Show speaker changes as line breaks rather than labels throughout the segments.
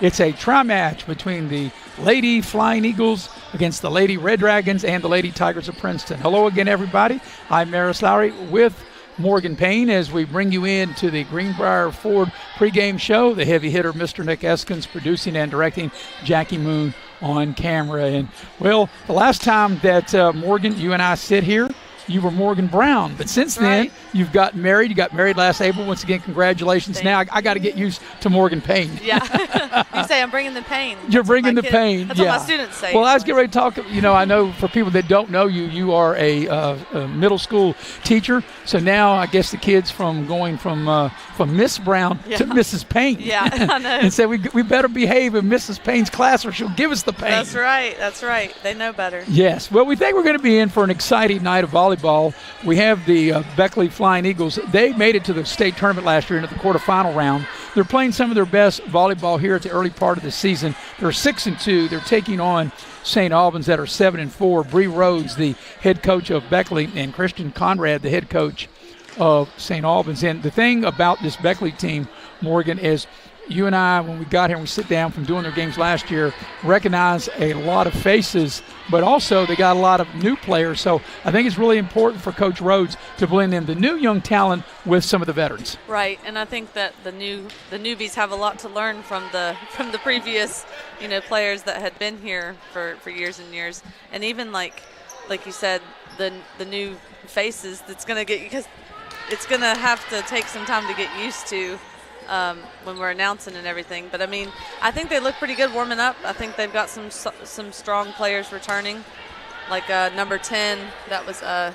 It's a tri-match between the Lady Flying Eagles against the Lady Red Dragons and the Lady Tigers of Princeton. Hello again, everybody. I'm Maris Lowry with Morgan Payne as we bring you in to the Greenbrier Ford pregame show. The heavy hitter, Mr. Nick Eskins, producing and directing, Jackie Moon on camera. And, well, the last time that, Morgan, you and I sit here, you were Morgan Brown. But since then, you've gotten married. You got married last April. Once again, congratulations. Now I got to get used to Morgan Payne.
Yeah. You say I'm bringing the pain.
You're bringing the pain.
That's what my students say.
Well, I was getting ready to talk. You know, I know for people that don't know you, you are a middle school teacher. So now I guess the kids going from Miss Brown to Mrs. Payne.
Yeah, I know.
And say we better behave in Mrs. Payne's class or she'll give us the pain.
That's right. That's right. They know better.
Yes. Well, we think we're going to be in for an exciting night of volleyball. We have the Beckley Flying Eagles. They made it to the state tournament last year into the quarterfinal round. They're playing some of their best volleyball here at the early part of the season. They're 6-2. They're taking on St. Albans that are 7-4. Bree Rhodes, the head coach of Beckley, and Christian Conrad, the head coach of St. Albans. And the thing about this Beckley team, Morgan, is you and I, when we got here and we sit down from doing their games last year, recognize a lot of faces, but also they got a lot of new players. So I think it's really important for Coach Rhodes to blend in the new young talent with some of the veterans. Right,
and I think that the newbies have a lot to learn from the previous, players that had been here for years and years, and even like you said, the new faces that's going to get, because it's going to have to take some time to get used to. When we're announcing and everything. But, I think they look pretty good warming up. I think they've got some strong players returning, like number 10, that was Anya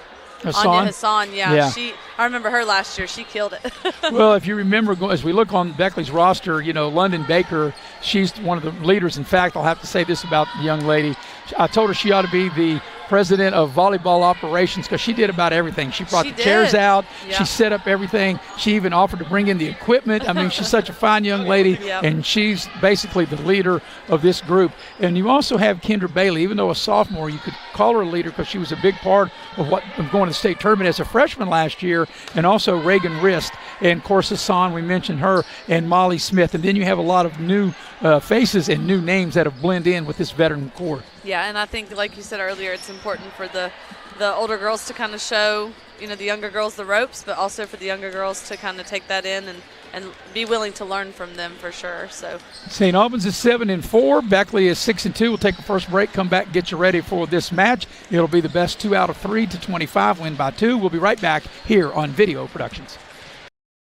Hassan. Yeah. I remember her last year. She killed it.
Well, if you remember, as we look on Beckley's roster, London Baker, she's one of the leaders. In fact, I'll have to say this about the young lady. I told her she ought to be the president of volleyball operations because she did about everything. She brought the chairs out. Yep. She set up everything. She even offered to bring in the equipment. She's such a fine young lady, and she's basically the leader of this group. And you also have Kendra Bailey. Even though a sophomore, you could call her a leader because she was a big part of going to the state tournament as a freshman last year, and also Reagan Rist. And, of course, Hassan, we mentioned her, and Molly Smith. And then you have a lot of new faces and new names that have blended in with this veteran core.
Yeah, and I think, like you said earlier, it's important for the older girls to kind of show, the younger girls the ropes, but also for the younger girls to kind of take that in and be willing to learn from them for sure. So
St. Albans is 7-4. Beckley is 6-2. We'll take a first break, come back, get you ready for this match. It'll be the best 2 out of 3 to 25, win by 2. We'll be right back here on Video Productions.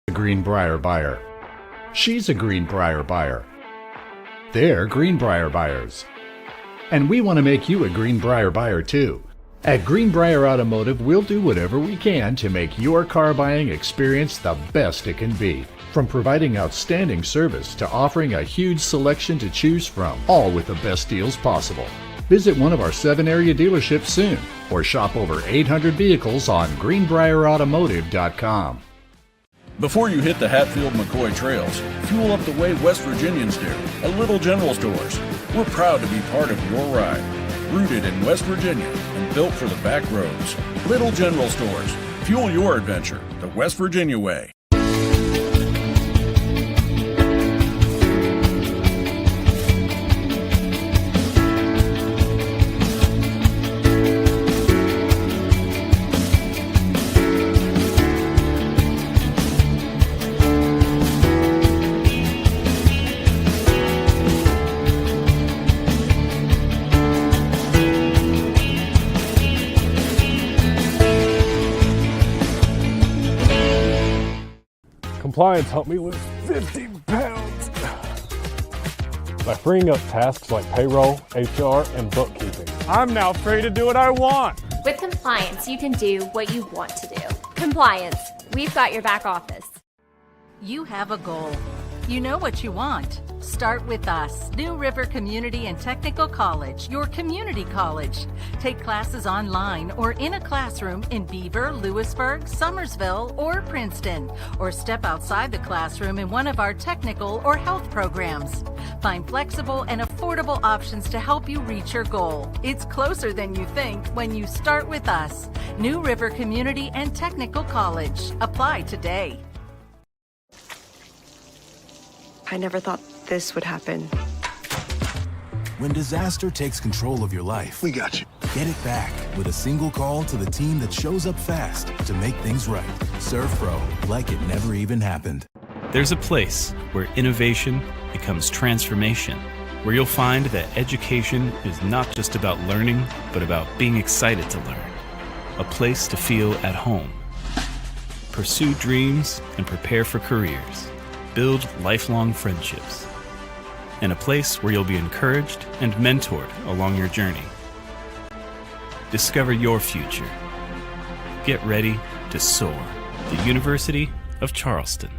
A Greenbrier buyer. She's a Greenbrier buyer. They're Greenbrier buyers. And we want to make you a Greenbrier buyer too. At Greenbrier Automotive, we'll do whatever we can to make your car buying experience the best it can be. From providing outstanding service to offering a huge selection to choose from, all with the best deals possible. Visit one of our 7 area dealerships soon or shop over 800 vehicles on greenbrierautomotive.com.
Before you hit the Hatfield-McCoy trails, fuel up the way West Virginians do at Little General Stores. We're proud to be part of your ride. Rooted in West Virginia and built for the back roads. Little General Stores. Fuel your adventure the West Virginia way.
Compliance helped me lose 50 pounds by freeing up tasks like payroll, HR, and bookkeeping. I'm now free to do what I want.
With Compliance, you can do what you want to do. Compliance, we've got your back office.
You have a goal. You know what you want. Start with us, New River Community and Technical College, your community college. Take classes online or in a classroom in Beaver, Lewisburg, Summersville, or Princeton, or step outside the classroom in one of our technical or health programs. Find flexible and affordable options to help you reach your goal. It's closer than you think when you start with us, New River Community and Technical College. Apply today.
I never thought this would happen.
When disaster takes control of your life,
we got you.
Get it back with a single call to the team that shows up fast to make things right. Serve Pro, like it never even happened.
There's a place where innovation becomes transformation, where you'll find that education is not just about learning, but about being excited to learn. A place to feel at home. Pursue dreams and prepare for careers. Build lifelong friendships. And a place where you'll be encouraged and mentored along your journey. Discover your future. Get ready to soar. The University of Charleston.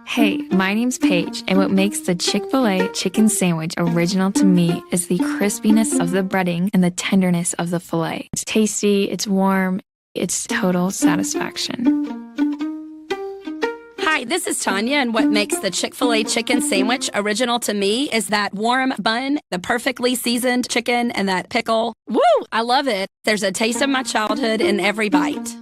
Hey, my name's Paige, and what makes the Chick-fil-A chicken sandwich original to me is the crispiness of the breading and the tenderness of the filet. It's tasty, it's warm, it's total satisfaction.
Hi, this is Tanya, and what makes the Chick-fil-A chicken sandwich original to me is that warm bun, the perfectly seasoned chicken, and that pickle. Woo! I love it. There's a taste of my childhood in every bite.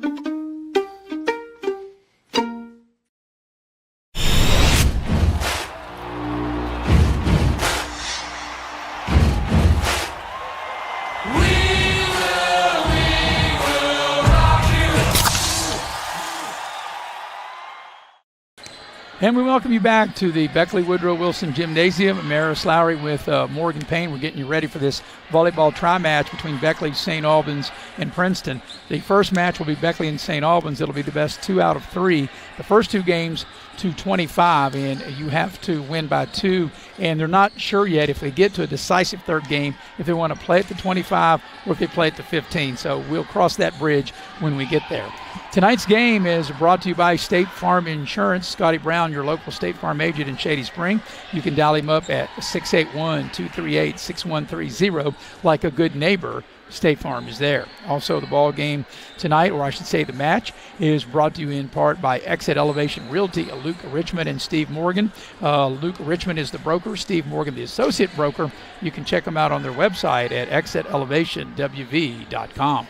And we welcome you back to the Beckley Woodrow Wilson Gymnasium. Maris Lowry with Morgan Payne. We're getting you ready for this volleyball tri-match between Beckley, St. Albans, and Princeton. The first match will be Beckley and St. Albans. It'll be the best 2 out of 3. The first 2 games to 25, and you have to win by 2. And they're not sure yet if they get to a decisive third game, if they want to play at the 25 or if they play at the 15. So we'll cross that bridge when we get there. Tonight's game is brought to you by State Farm Insurance. Scotty Brown, your local State Farm agent in Shady Spring. You can dial him up at 681-238-6130. Like a good neighbor, State Farm is there. Also, the ball game tonight, or I should say the match, is brought to you in part by Exit Elevation Realty, Luke Richmond and Steve Morgan. Luke Richmond is the broker, Steve Morgan the associate broker. You can check them out on their website at exitelevationwv.com.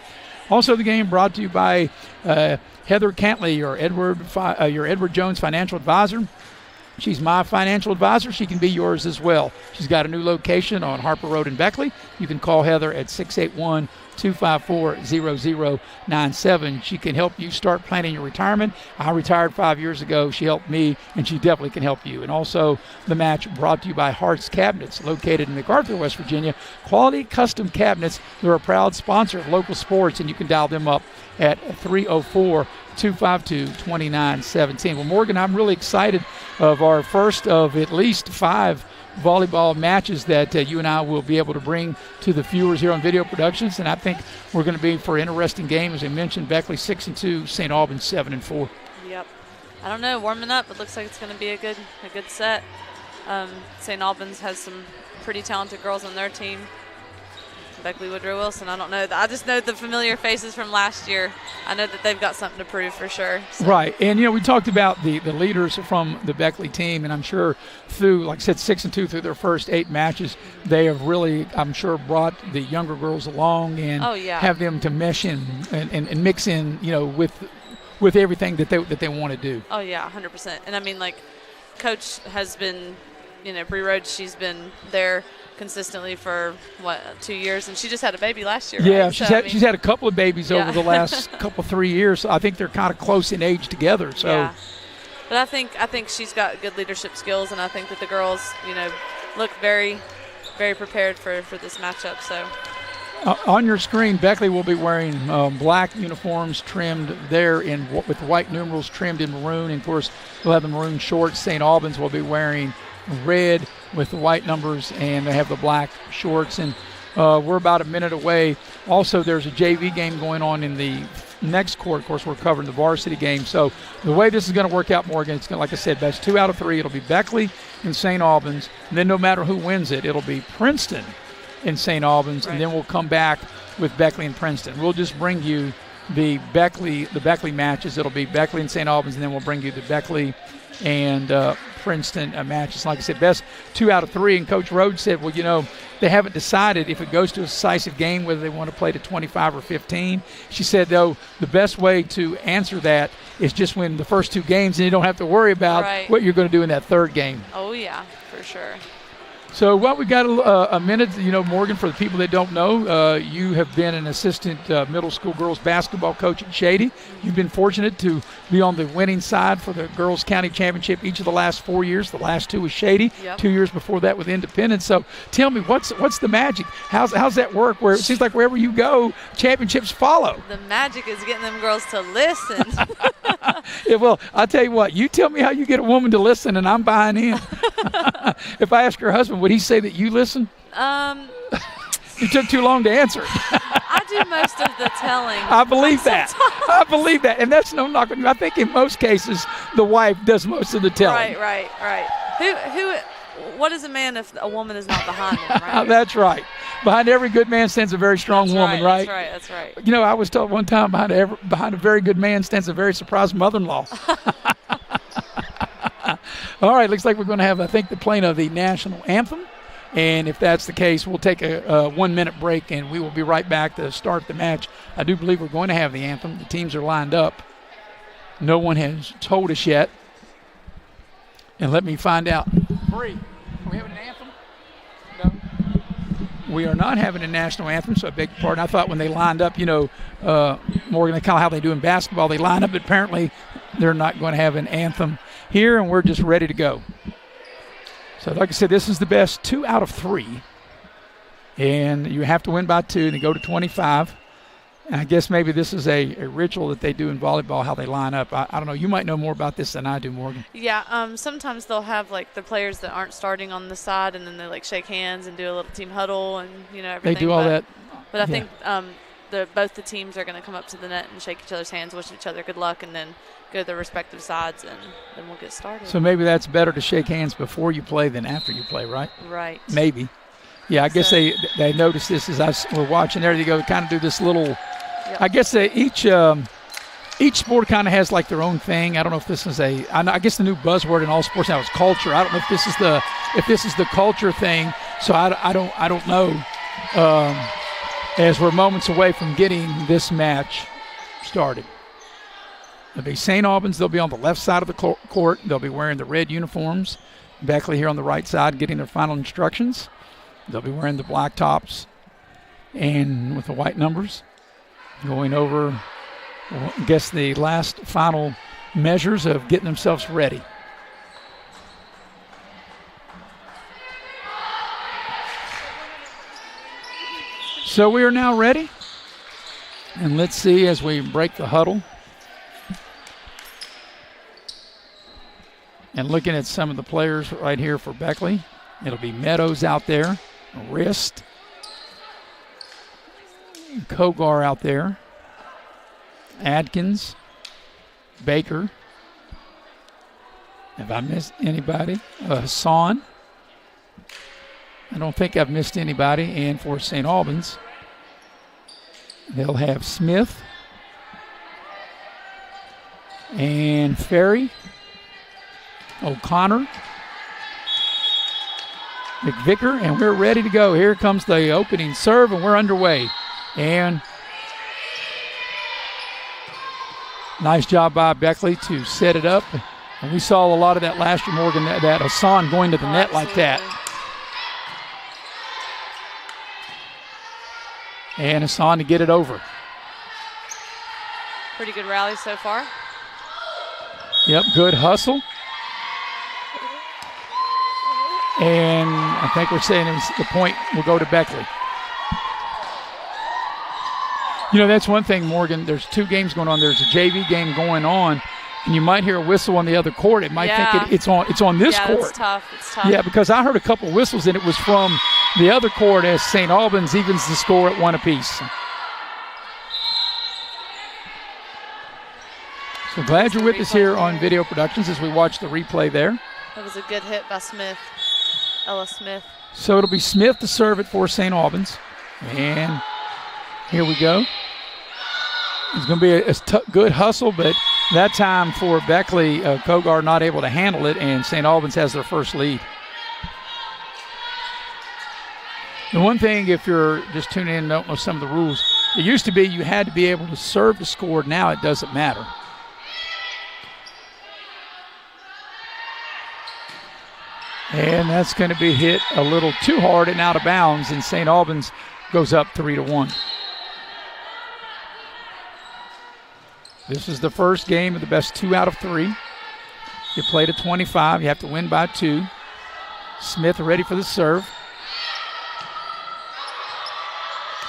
Also, the game brought to you by Heather Cantley, your Edward Jones financial advisor. She's my financial advisor. She can be yours as well. She's got a new location on Harper Road in Beckley. You can call Heather at 681-254-0097. She can help you start planning your retirement. I retired 5 years ago. She helped me, and she definitely can help you. And also the match brought to you by Hart's Cabinets, located in MacArthur, West Virginia. Quality custom cabinets. They're a proud sponsor of local sports, and you can dial them up at 304-252-2917. Well, Morgan, I'm really excited of our first of at least 5 volleyball matches that you and I will be able to bring to the viewers here on Video Productions, and I think we're going to be for an interesting game. As I mentioned, Beckley 6-2, St. Albans 7-4.
Yep. I don't know, warming up. It looks like it's going to be a good set. St. Albans has some pretty talented girls on their team. Beckley Woodrow Wilson, I don't know. I just know the familiar faces from last year. I know that they've got something to prove for sure. So.
Right, and we talked about the leaders from the Beckley team, and I'm sure through, like I said, 6-2 through their first 8 matches, they have really, I'm sure, brought the younger girls along and have them to mesh in and mix in, with everything that they want to do.
Oh yeah, 100%. And I mean, like, Coach has been, Bree Rhodes, she's been there consistently for 2 years, and she just had a baby last year.
Yeah,
right?
she's had a couple of babies over the last 3 years. So I think they're kind of close in age together. So,
yeah. But I think she's got good leadership skills, and I think that the girls, look very, very prepared for this matchup. So.
On your screen, Beckley will be wearing black uniforms trimmed there with white numerals trimmed in maroon. And of course, we'll have the maroon shorts. St. Albans will be wearing red with the white numbers, and they have the black shorts. And we're about a minute away. Also, there's a JV game going on in the next court. Of course, we're covering the varsity game. So the way this is going to work out, Morgan, it's going to, like I said, best 2 out of 3. It'll be Beckley and St. Albans. And then no matter who wins it, it'll be Princeton and St. Albans. Right. And then we'll come back with Beckley and Princeton. We'll just bring you the Beckley matches. It'll be Beckley and St. Albans, and then we'll bring you the Beckley and Princeton matches. Like I said, best 2 out of 3. And Coach Rhodes said, well, they haven't decided if it goes to a decisive game whether they want to play to 25 or 15. She said, though, the best way to answer that is just win the first 2 games, and you don't have to worry about what you're going to do in that third game.
Oh, yeah, for sure.
So, well, we got a minute. Morgan, for the people that don't know, you have been an assistant middle school girls basketball coach at Shady. You've been fortunate to be on the winning side for the girls county championship each of the last 4 years. The last 2 with Shady, 2 years before that with Independence. So, tell me, what's the magic? How's that work? Where it seems like wherever you go, championships follow.
The magic is getting them girls to listen.
Yeah, well, I'll tell you what. You tell me how you get a woman to listen, and I'm buying in. If I ask her husband, would he say that you listen? You took too long to answer.
I do most of the telling.
I believe that. I believe that. And that's no knock on you. I think in most cases, the wife does most of the telling.
Right. What is a man if a woman is not behind him, right?
That's right. Behind every good man stands a very strong woman, right?
That's right.
I was told one time behind a very good man stands a very surprised mother-in-law. All right, looks like we're going to have, I think, the playing of the national anthem. And if that's the case, we'll take a 1 minute break, and we will be right back to start the match. I do believe we're going to have the anthem. The teams are lined up. No one has told us yet. And let me find out. Bree, are we having an anthem? No. We are not having a national anthem, so I beg your pardon. I thought when they lined up, Morgan, kind of how they do in basketball, they line up, but apparently they're not going to have an anthem here, and we're just ready to go. So like I said, this is the best 2 out of 3. And you have to win by 2 and they go to 25. And I guess maybe this is a ritual that they do in volleyball, how they line up. I don't know. You might know more about this than I do, Morgan.
Yeah, sometimes they'll have, the players that aren't starting on the side, and then they, shake hands and do a little team huddle and, everything.
They do all that.
But I think both the teams are going to come up to the net and shake each other's hands, wish each other good luck, and then go to their respective sides, and then we'll get started.
So maybe that's better to shake hands before you play than after you play, right?
Right.
Maybe. Yeah, I guess they noticed this as we're watching there. They go kind of do this little. Yep. I guess each sport kind of has their own thing. I don't know if this is I guess the new buzzword in all sports now is culture. I don't know if this is the culture thing. So I don't know. As we're moments away from getting this match started. It'll be St. Albans. They'll be on the left side of the court. They'll be wearing the red uniforms. Beckley here on the right side getting their final instructions. They'll be wearing the black tops and with the white numbers. Going over, I guess, the last final measures of getting themselves ready. So we are now ready. And let's see as we break the huddle. And looking at some of the players right here for Beckley, it'll be Meadows out there, Wrist, Kogar out there, Adkins, Baker. Have I missed anybody? Hassan. I don't think I've missed anybody. And for St. Albans, they'll have Smith and Ferry, O'Connor, McVicker, and we're ready to go. Here comes the opening serve, and we're underway. And nice job by Beckley to set it up. And we saw a lot of that last year, Morgan, that Hassan going to the net
absolutely.
Like that. And Hassan to get it over.
Pretty good rally so far.
Yep, good hustle. And I think we're saying the point will go to Beckley. That's one thing, Morgan. There's 2 games going on. There's a JV game going on, and you might hear a whistle on the other court. It might think it's on this court.
Yeah, it's tough.
Yeah, because I heard a couple whistles, and it was from the other court as St. Albans evens the score at 1 apiece. So glad you're with us here on Video Productions as we watch the replay there.
That was a good hit by Smith, Ella Smith.
So it'll be Smith to serve it for St. Albans. And here we go. It's going to be a good hustle, but that time for Beckley, Kogar not able to handle it, and St. Albans has their first lead. The one thing, if you're just tuning in and don't know some of the rules, it used to be you had to be able to serve to score. Now it doesn't matter. And that's going to be hit a little too hard and out of bounds, and St. Albans goes up 3-1. This is the first game of the best 2 out of 3. You play to 25. You have to win by 2. Smith ready for the serve.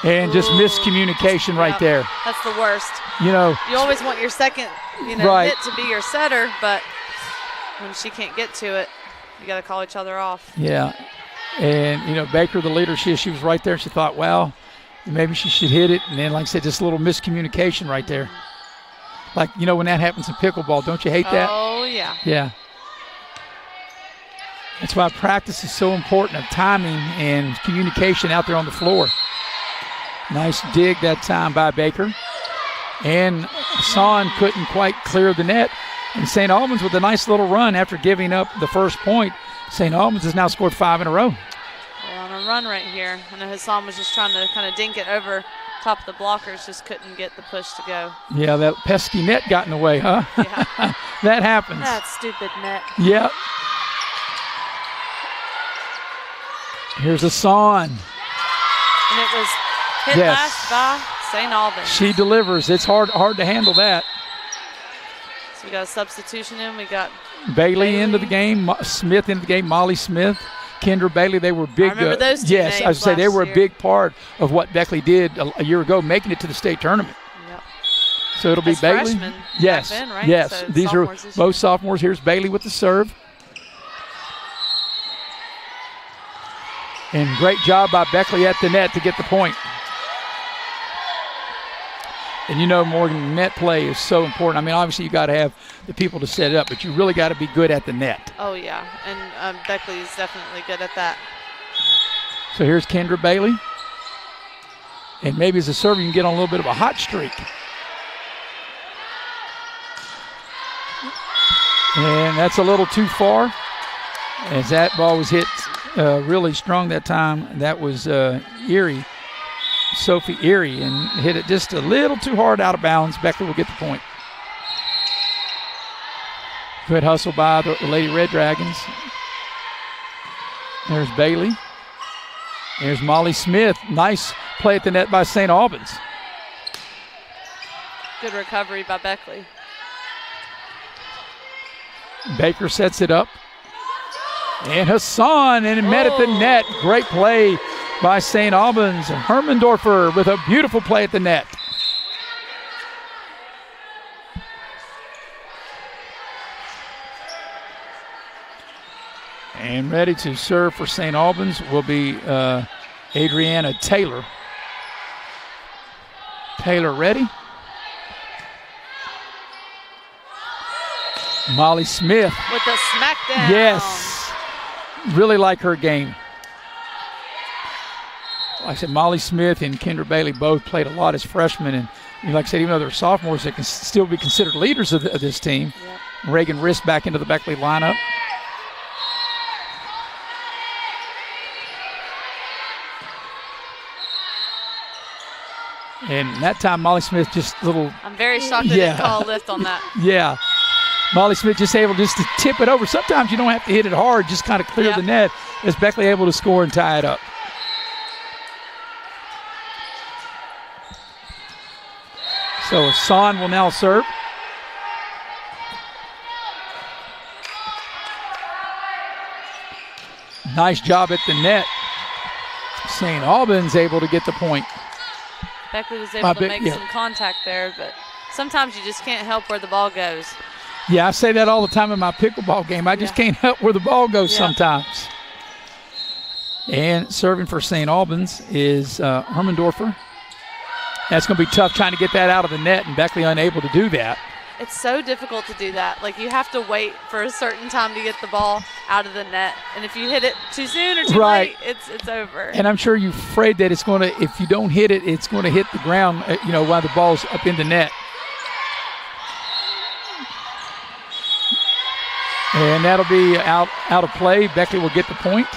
And just miscommunication right there.
That's the worst.
You
always want your second,
right.
hit to be your setter, but when she can't get to it, you got to call each other off.
Yeah. And, Baker, the leader, she was right there. She thought, well, maybe she should hit it. And then, like I said, just a little miscommunication right there. Like, when that happens in pickleball, don't you hate that?
Oh, yeah.
Yeah. That's why practice is so important, of timing and communication out there on the floor. Nice dig that time by Baker. And Son couldn't quite clear the net. And St. Albans with a nice little run after giving up the first point. St. Albans has now scored 5 in a row.
They're on a run right here. I know Hassan was just trying to kind of dink it over top of the blockers, just couldn't get the push to go.
Yeah, that pesky net got in the way, huh?
Yeah.
That happens.
That stupid net.
Yep. Here's Hassan.
And it was hit last by St. Albans.
She delivers. It's hard to handle that.
So we got a substitution in. We got
Bailey into the game, Smith into the game, Molly Smith, Kendra Bailey. They were big.
I remember those two
yes, I would say they were a big part of what Beckley did a year ago, making it to the state tournament.
Yep.
So it'll be Bailey.
Freshmen
yes,
then, right?
yes.
So
these are both sophomores. Here's Bailey with the serve. And great job by Beckley at the net to get the point. And Morgan, net play is so important. I mean, obviously you got to have the people to set it up, but you really got to be good at the net.
Oh, yeah, and Beckley is definitely good at that.
So here's Kendra Bailey. And maybe as a server you can get on a little bit of a hot streak. And that's a little too far, as that ball was hit really strong that time. That was Sophie Erie, and hit it just a little too hard out of bounds. Beckley will get the point. Good hustle by the Lady Red Dragons. There's Bailey. There's Molly Smith. Nice play at the net by St. Albans.
Good recovery by Beckley.
Baker sets it up. And Hassan, and it met at the net. Great play by St. Albans. Hermendorfer with a beautiful play at the net. And ready to serve for St. Albans will be Adriana Taylor. Taylor ready. Molly Smith.
With the smackdown.
Yes. Really like her game. Like I said, Molly Smith and Kendra Bailey both played a lot as freshmen. And like I said, even though they're sophomores, they can still be considered leaders of this team.
Yep.
Reagan Riss back into the Beckley lineup. And that time, Molly Smith just little.
I'm very shocked they didn't call a lift on that.
Yeah. Molly Smith just able just to tip it over. Sometimes you don't have to hit it hard, just kind of clear the net. Is Beckley able to score and tie it up? So Hassan will now serve. Nice job at the net. St. Albans able to get the point.
Beckley was able to make some contact there, but sometimes you just can't help where the ball goes.
Yeah, I say that all the time in my pickleball game. I just can't help where the ball goes sometimes. And serving for St. Albans is Hermendorfer. That's going to be tough trying to get that out of the net, and Beckley unable to do that.
It's so difficult to do that. Like, you have to wait for a certain time to get the ball out of the net. And if you hit it too soon or too late, it's over.
And I'm sure you're afraid that it's going to, if you don't hit it, it's going to hit the ground, while the ball's up in the net. And that'll be out of play. Beckley will get the point.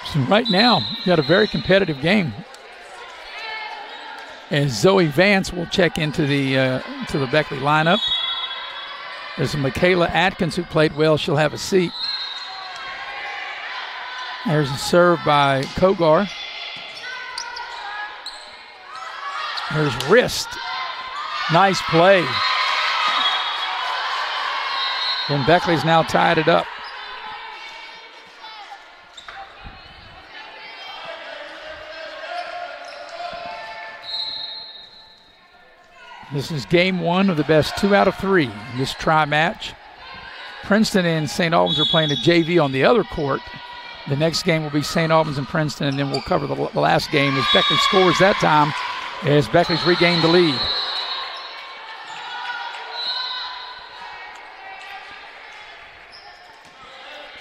So right now, you got a very competitive game. As Zoe Vance will check into the Beckley lineup. There's Michaela Atkins who played well. She'll have a seat. There's a serve by Kogar. There's wrist. Nice play. And Beckley's now tied it up. This is game 1 of the best 2 out of 3 in this tri-match. Princeton and St. Albans are playing a JV on the other court. The next game will be St. Albans and Princeton, and then we'll cover the last game as Beckley scores that time as Beckley's regained the lead.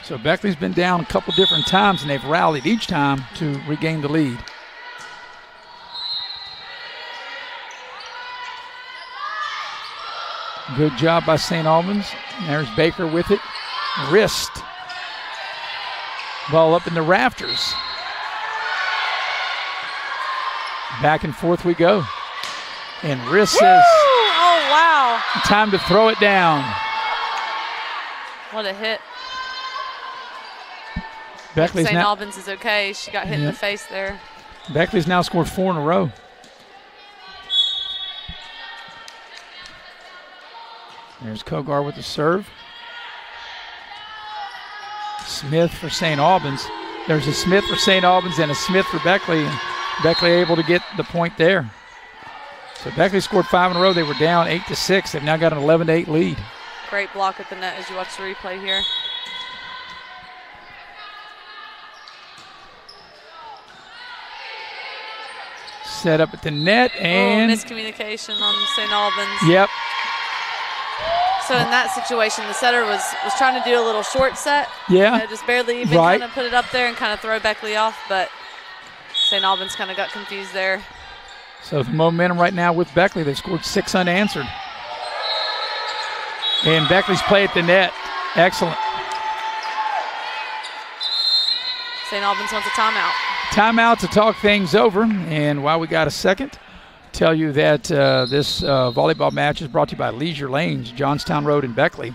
So Beckley's been down a couple different times, and they've rallied each time to regain the lead. Good job by St. Albans. There's Baker with it. Wrist. Ball up in the rafters. Back and forth we go. And wrist says,
oh, wow.
Time to throw it down.
What a hit.
Beckley's
St.
now,
Albans is okay. She got hit in the face there.
Beckley's now scored 4 in a row. There's Kogar with the serve. Smith for St. Albans. There's a Smith for St. Albans and a Smith for Beckley. And Beckley able to get the point there. So Beckley scored 5 in a row. They were down 8-6. They've now got an 11-8 lead.
Great block at the net as you watch the replay here.
Set up at the net and
miscommunication on St. Albans.
Yep.
So in that situation, the setter was trying to do a little short set.
Yeah.
You know, just barely even kind of put it up there and kind of throw Beckley off, but St. Albans kind of got confused there.
So the momentum right now with Beckley, they've scored 6 unanswered. And Beckley's play at the net. Excellent.
St. Albans wants a timeout.
Timeout to talk things over. And while we got a second, tell you that this volleyball match is brought to you by Leisure Lanes, Johnstown Road in Beckley.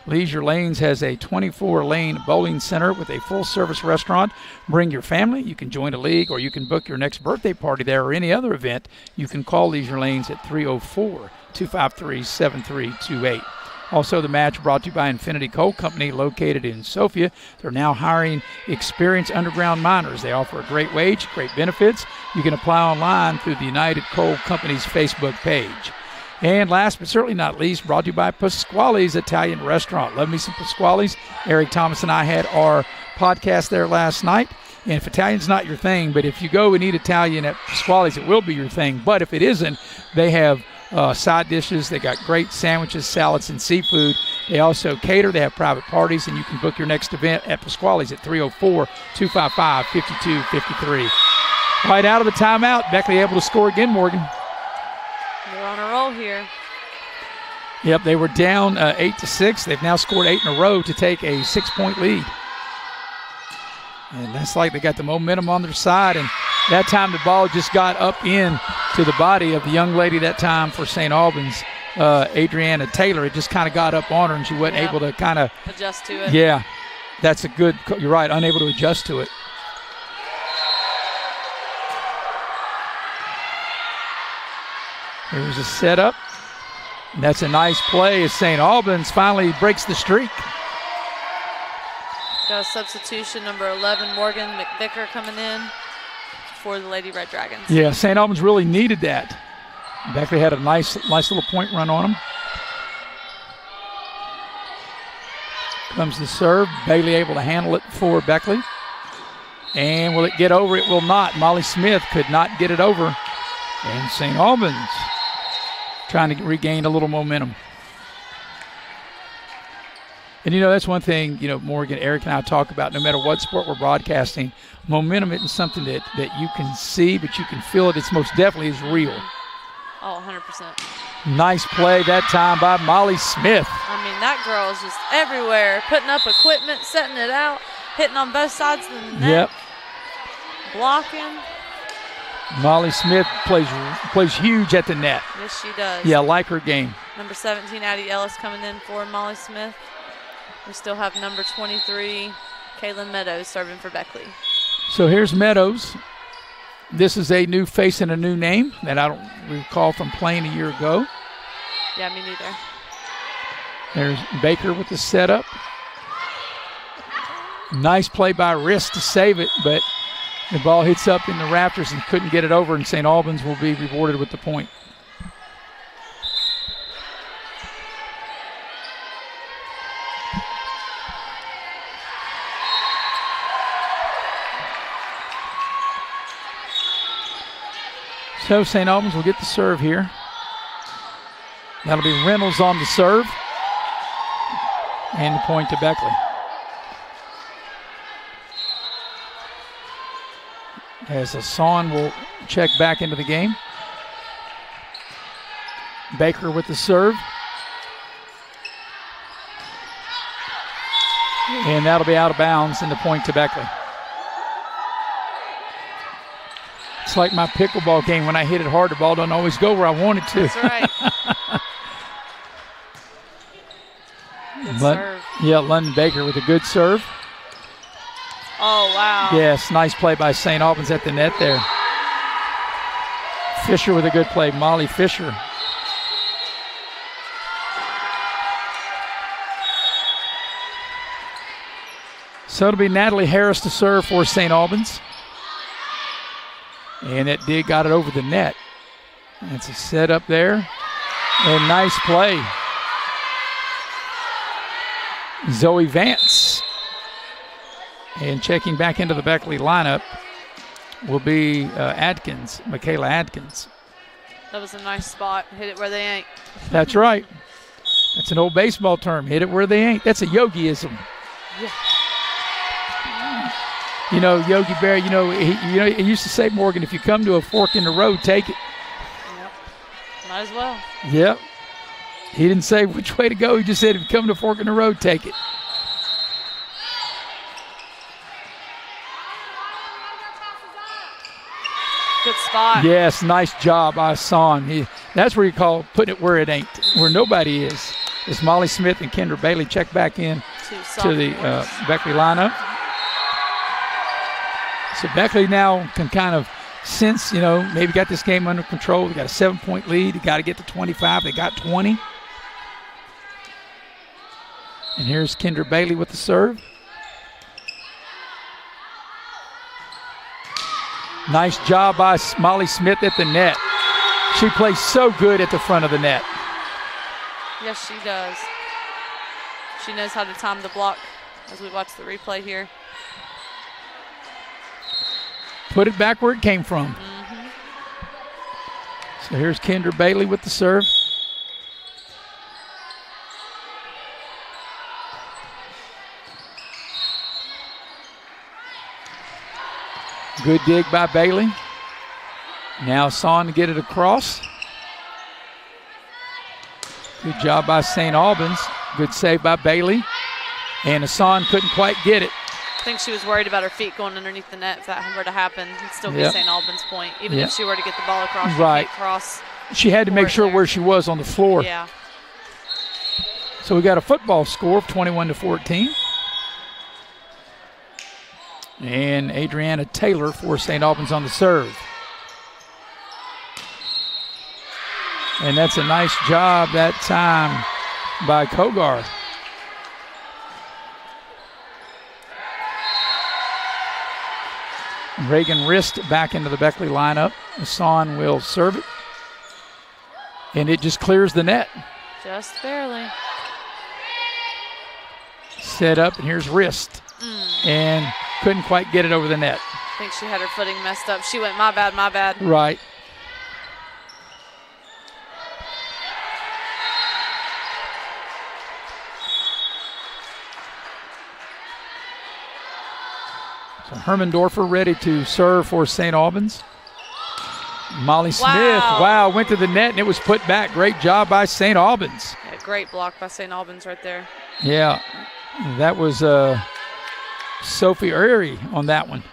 Leisure Lanes has a 24-lane bowling center with a full-service restaurant. Bring your family. You can join a league or you can book your next birthday party there or any other event. You can call Leisure Lanes at 304-253-7328. Also, the match brought to you by Infinity Coal Company located in Sophia. They're now hiring experienced underground miners. They offer a great wage, great benefits. You can apply online through the United Coal Company's Facebook page. And last but certainly not least, brought to you by Pasquale's Italian Restaurant. Love me some Pasquale's. Eric Thomas and I had our podcast there last night. And if Italian's not your thing, but if you go and eat Italian at Pasquale's, it will be your thing. But if it isn't, they have side dishes. They got great sandwiches, salads, and seafood. They also cater. They have private parties, and you can book your next event at Pasquale's at 304-255-5253. Right out of the timeout, Beckley able to score again, Morgan.
They're on a roll here.
Yep, they were down 8-6. They've now scored 8 in a row to take a 6-point lead. And that's like they got the momentum on their side, and that time the ball just got up in to the body of the young lady that time for St. Albans, Adriana Taylor. It just kind of got up on her, and she wasn't able to kind of
adjust to it.
Yeah, that's a good, you're right, unable to adjust to it. Here's a setup. That's a nice play as St. Albans finally breaks the streak.
Got a substitution, number 11, Morgan McVicker coming in for the Lady Red Dragons.
Yeah, St. Albans really needed that. Beckley had a nice little point run on them. Comes the serve. Bailey able to handle it for Beckley. And will it get over? It will not. Molly Smith could not get it over. And St. Albans trying to regain a little momentum. And, you know, that's one thing, you know, Morgan, Eric, and I talk about. No matter what sport we're broadcasting, momentum isn't something that you can see, but you can feel it. It's most definitely is real.
Oh, 100%.
Nice play that time by Molly Smith.
I mean, that girl is just everywhere, putting up equipment, setting it out, hitting on both sides of the net.
Yep.
Blocking.
Molly Smith plays huge at the net.
Yes, she does.
Yeah, I like her game.
Number 17, Addie Ellis, coming in for Molly Smith. We still have number 23, Kaylin Meadows, serving for Beckley.
So here's Meadows. This is a new face and a new name that I don't recall from playing a year ago.
Yeah, me neither.
There's Baker with the setup. Nice play by Wrist to save it, but the ball hits up in the rafters and couldn't get it over, and St. Albans will be rewarded with the point. So St. Albans will get the serve here. That'll be Reynolds on the serve. And the point to Beckley. As Hassan will check back into the game. Baker with the serve. And that'll be out of bounds and the point to Beckley. It's like my pickleball game. When I hit it hard, the ball don't always go where I want it to.
That's right. Good serve.
Yeah, London Baker with a good serve.
Oh, wow.
Yes, nice play by St. Albans at the net there. Fisher with a good play, Molly Fisher. So it'll be Natalie Harris to serve for St. Albans. And that dig got it over the net. That's a set up there. And nice play. Zoe Vance. And checking back into the Beckley lineup will be Adkins, Michaela Adkins.
That was a nice spot. Hit it where they ain't.
That's right. That's an old baseball term. Hit it where they ain't. That's a Yogiism.
Yeah.
You know, Yogi Berra, he used to say, Morgan, if you come to a fork in the road, take it.
Yep. Might as well.
Yep. He didn't say which way to go. He just said, if you come to a fork in the road, take it.
Good spot.
Yes, nice job by Son. That's where you call putting it where it ain't, where nobody is. As Molly Smith and Kendra Bailey check back in to the Beckley lineup. So Beckley now can kind of sense, maybe got this game under control. They got a 7-point lead. They got to get to 25. They got 20. And here's Kendra Bailey with the serve. Nice job by Molly Smith at the net. She plays so good at the front of the net.
Yes, she does. She knows how to time the block as we watch the replay here.
Put it back where it came from.
Mm-hmm.
So here's Kendra Bailey with the serve. Good dig by Bailey. Now Son to get it across. Good job by St. Albans. Good save by Bailey. And Hassan couldn't quite get it.
I think she was worried about her feet going underneath the net. If that were to happen, it'd still be St. Albans' point. Even if she were to get the ball across, she can't cross.
She had to make sure where she was on the floor.
Yeah.
So we got a football score of 21-14. And Adriana Taylor for St. Albans on the serve. And that's a nice job that time by Kogar. Reagan Wrist back into the Beckley lineup. Hassan will serve it. And it just clears the net.
Just barely.
Set up, and here's Wrist. And couldn't quite get it over the net.
I think she had her footing messed up. She went, my bad, my bad.
Right. So Hermendorfer ready to serve for St. Albans. Molly Smith, wow, went to the net and it was put back. Great job by St. Albans.
Yeah, great block by St. Albans right there.
Yeah, that was Sophie Erie on that one.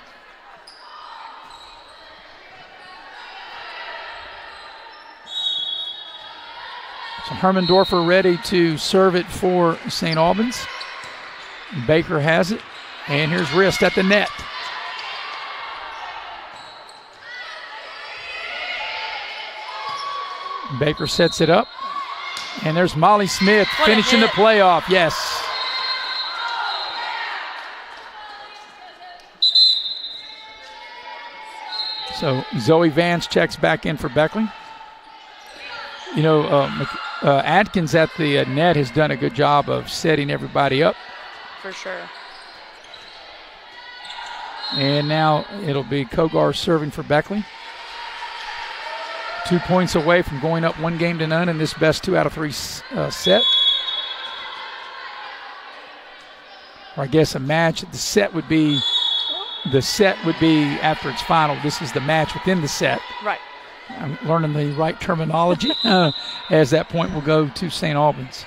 So Hermendorfer ready to serve it for St. Albans. Baker has it, and here's wrist at the net. Baker sets it up, and there's Molly Smith finishing the playoff. Yes. So Zoe Vance checks back in for Beckley. You know, Atkins at the net has done a good job of setting everybody up.
For sure.
And now it'll be Kogar serving for Beckley. 2 points away from going up 1-0 in this best 2 out of 3 set. Or I guess a match. The set would be after its final. This is the match within the set.
Right.
I'm learning the right terminology as that point will go to St. Albans.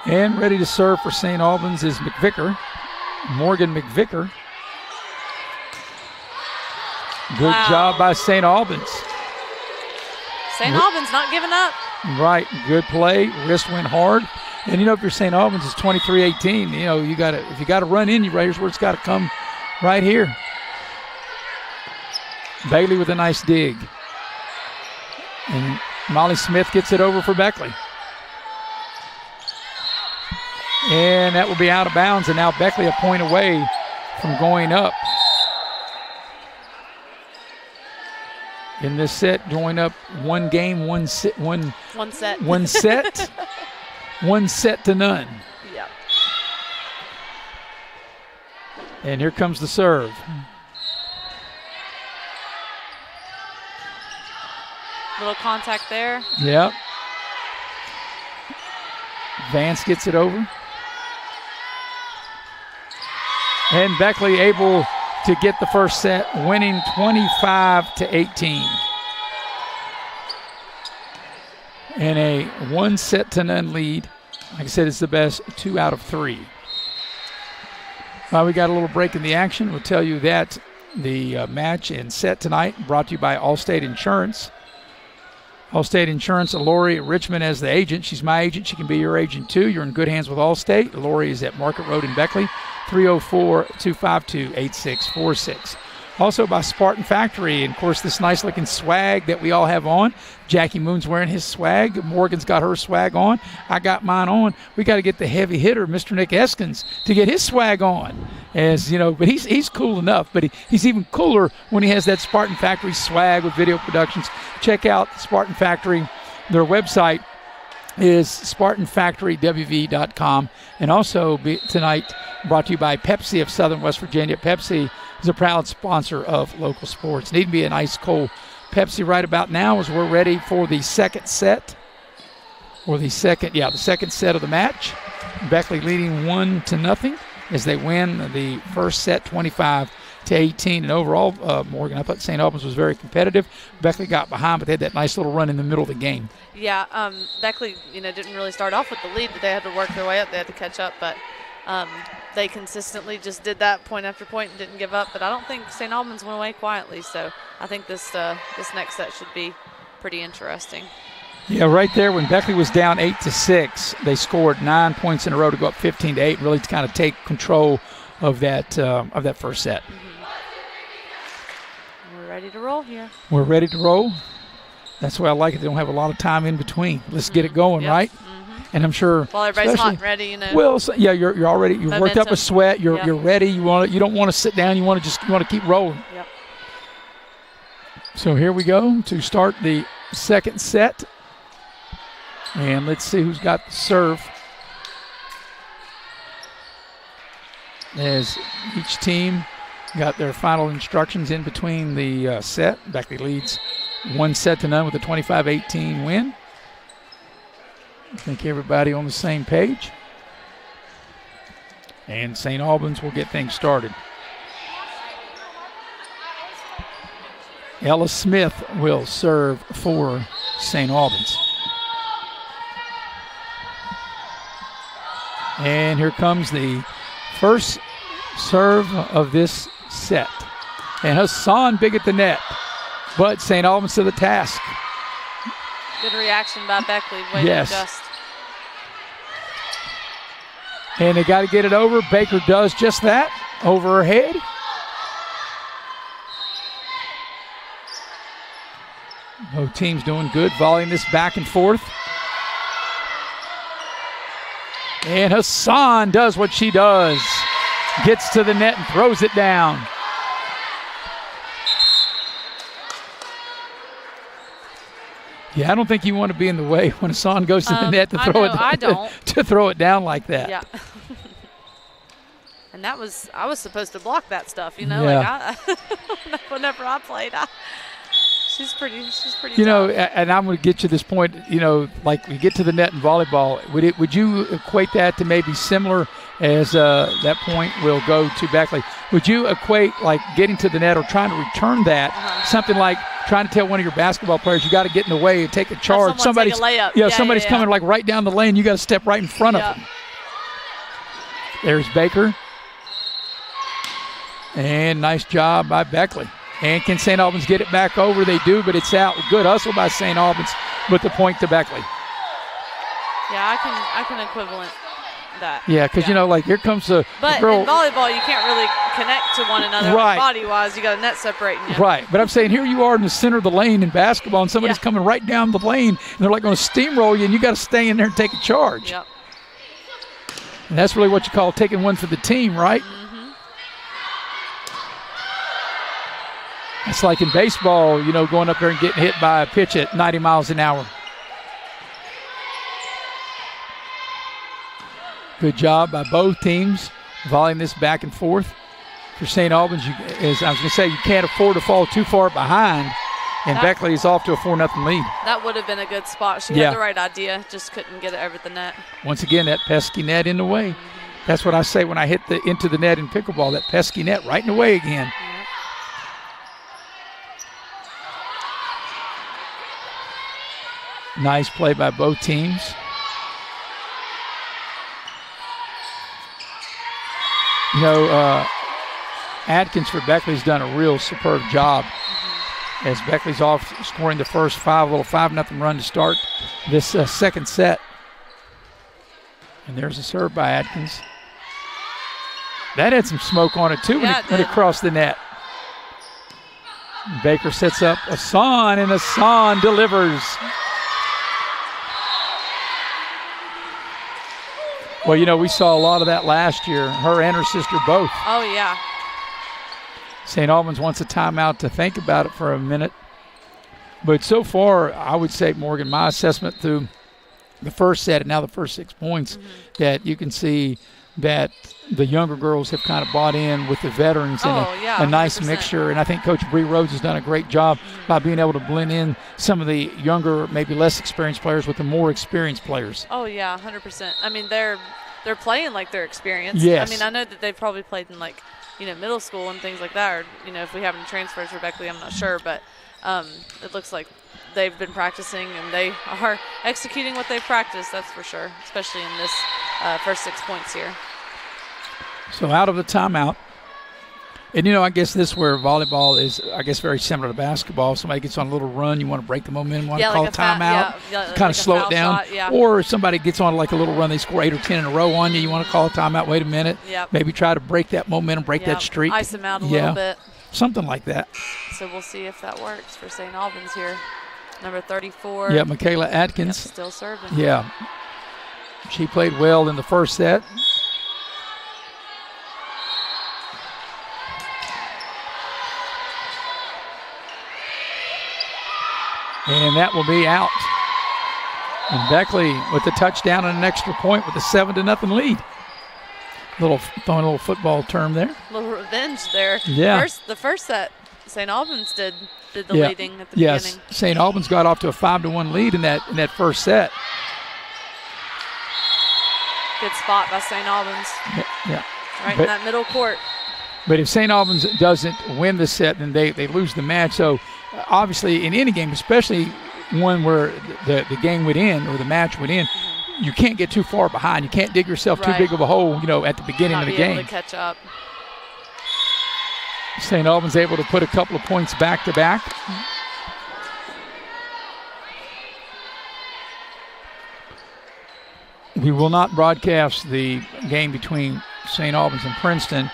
And ready to serve for St. Albans is McVicker. Morgan McVicker. Good job by St. Albans.
St. Albans not giving up.
Right, good play. Wrist went hard. And you know, if you're St. Albans, it's 23-18. You know, if you got to run in, here's where it's got to come right here. Bailey with a nice dig. And Molly Smith gets it over for Beckley. And that will be out of bounds, and now Beckley a point away from going up. In this set, going up 1 game, one set. 1 set to none.
Yeah.
And here comes the serve.
Little contact there.
Yep. Vance gets it over. And Beckley able to get the first set, winning 25-18. And a 1-0 lead. Like I said, it's the best 2 out of 3. Well, we got a little break in the action. We'll tell you that the match and set tonight brought to you by Allstate Insurance. Allstate Insurance, Lori Richmond as the agent. She's my agent. She can be your agent too. You're in good hands with Allstate. Lori is at Market Road in Beckley, 304-252-8646. Also by Spartan Factory, and of course this nice looking swag that we all have on. Jackie Moon's wearing his swag. Morgan's got her swag on. I got mine on. We got to get the heavy hitter, Mr. Nick Eskins, to get his swag on. As you know, but he's cool enough. But he's even cooler when he has that Spartan Factory swag with video productions. Check out Spartan Factory. Their website is SpartanFactoryWV.com. And also tonight brought to you by Pepsi of Southern West Virginia. Pepsi is a proud sponsor of local sports. Need to be an ice cold Pepsi right about now as we're ready for the second set. Or the second set of the match. Beckley leading 1-0 as they win the first set 25-18. And overall, Morgan, I thought St. Albans was very competitive. Beckley got behind, but they had that nice little run in the middle of the game.
Yeah, Beckley, didn't really start off with the lead, but they had to work their way up. They had to catch up, but they consistently just did that point after point and didn't give up. But I don't think St. Albans went away quietly, so I think this next set should be pretty interesting.
Yeah, right there when Beckley was down 8-6, they scored 9 points in a row to go up 15-8, really to kind of take control of that first set.
Mm-hmm. We're ready to roll here.
We're ready to roll. That's why I like it. They don't have a lot of time in between. Let's get it going, right?
Mm-hmm.
And I'm sure.
Well, everybody's hot and ready,
Well, so, yeah, you're already. You've worked up a sweat. You're ready. You don't want to sit down. You want to keep rolling.
Yep.
So here we go to start the second set. And let's see who's got the serve. As each team got their final instructions in between the set. Beckley leads 1-0 with a 25-18 win. I think everybody on the same page. And St. Albans will get things started. Ella Smith will serve for St. Albans. And here comes the first serve of this set. And Hassan big at the net. But St. Albans to the task.
Good reaction by Beckley. Way
yes.
to adjust.
And they got to get it over. Baker does just that. Over her head. Both teams doing good, volleying this back and forth. And Hassan does what she does. Gets to the net and throws it down. Yeah, I don't think you want to be in the way when Hassan goes to the net to throw it down like that.
Yeah. And I was supposed to block that stuff, you know.
Yeah.
Like whenever I played, she's pretty.
You know, and I'm going to get to this point. You know, like we get to the net in volleyball. Would you equate that to maybe similar as that point will go to Beckley? Would you equate like getting to the net or trying to return that something like trying to tell one of your basketball players you got to get in the way and take a charge?
Somebody's take a layup.
Somebody's coming like right down the lane. You got to step right in front of them. There's Baker. And nice job by Beckley. And can St. Albans get it back over? They do, but it's out. Good hustle by St. Albans with the point to Beckley.
Yeah, I can equivalent that.
Yeah, because, you know, like here comes the girl.
In volleyball, you can't really connect to one another body-wise. You got a net separating you.
Right, but I'm saying here you are in the center of the lane in basketball, and somebody's coming right down the lane, and they're like going to steamroll you, and you got to stay in there and take a charge.
Yep.
And that's really what you call taking one for the team, right?
Mm-hmm.
It's like in baseball, you know, going up there and getting hit by a pitch at 90 miles an hour. Good job by both teams volleying this back and forth. For St. Albans, as I was going to say, you can't afford to fall too far behind, and Beckley is off to a 4-0 lead.
That would have been a good spot. She had the right idea, just couldn't get it over the net.
Once again, that pesky net in the way. That's what I say when I hit into the net in pickleball, that pesky net right in the way again. Nice play by both teams. You know, Atkins for Beckley's done a real superb job as Beckley's off scoring the first 5-0 run to start this second set. And there's a serve by Atkins. That had some smoke on it, too, when it crossed the net. Baker sets up Hassan, and Hassan delivers. Well, you know, we saw a lot of that last year, her and her sister both.
Oh, yeah.
St. Albans wants a timeout to think about it for a minute. But so far, I would say, Morgan, my assessment through the first set and now the first 6 points, that you can see that the younger girls have kind of bought in with the veterans and a nice 100%. Mixture. And I think Coach Bree Rhodes has done a great job by being able to blend in some of the younger, maybe less experienced players with the more experienced players.
Oh, yeah, 100%. I mean, they're playing like they're experienced.
Yes.
I mean, I know that they've probably played in, like, you know, middle school and things like that. Or, you know, if we have any transfers for Beckley, I'm not sure. But it looks like they've been practicing and they are executing what they've practiced, that's for sure, especially in this first 6 points here.
So out of the timeout. And, you know, I guess this where volleyball is, I guess, very similar to basketball. If somebody gets on a little run, you want to break the momentum, want to call a timeout, kind of slow it down. Or if somebody gets on like a little run, they score 8 or 10 in a row on you, you want to call a timeout, wait a minute, maybe try to break that momentum, break that streak.
Ice them out a little bit.
Something like that.
So we'll see if that works for St. Albans here. Number 34.
Yeah, Michaela Atkins.
Still serving.
Yeah. She played well in the first set. And that will be out. And Beckley with the touchdown and an extra point with a 7-0 lead. Throwing a little football term there.
A little revenge there.
Yeah.
The first set, St. Albans did the leading at the beginning.
Yes, St. Albans got off to a 5-1 lead in that first set.
Good spot by St. Albans.
Yeah.
Right in that middle court.
But if St. Albans doesn't win the set, then they lose the match. So obviously in any game, especially one where the game would end or the match would end, you can't get too far behind. You can't dig yourself too big of a hole, you know, at the beginning of the game.
Not be able to catch up.
St. Albans able to put a couple of points back to back. We will not broadcast the game between St. Albans and Princeton.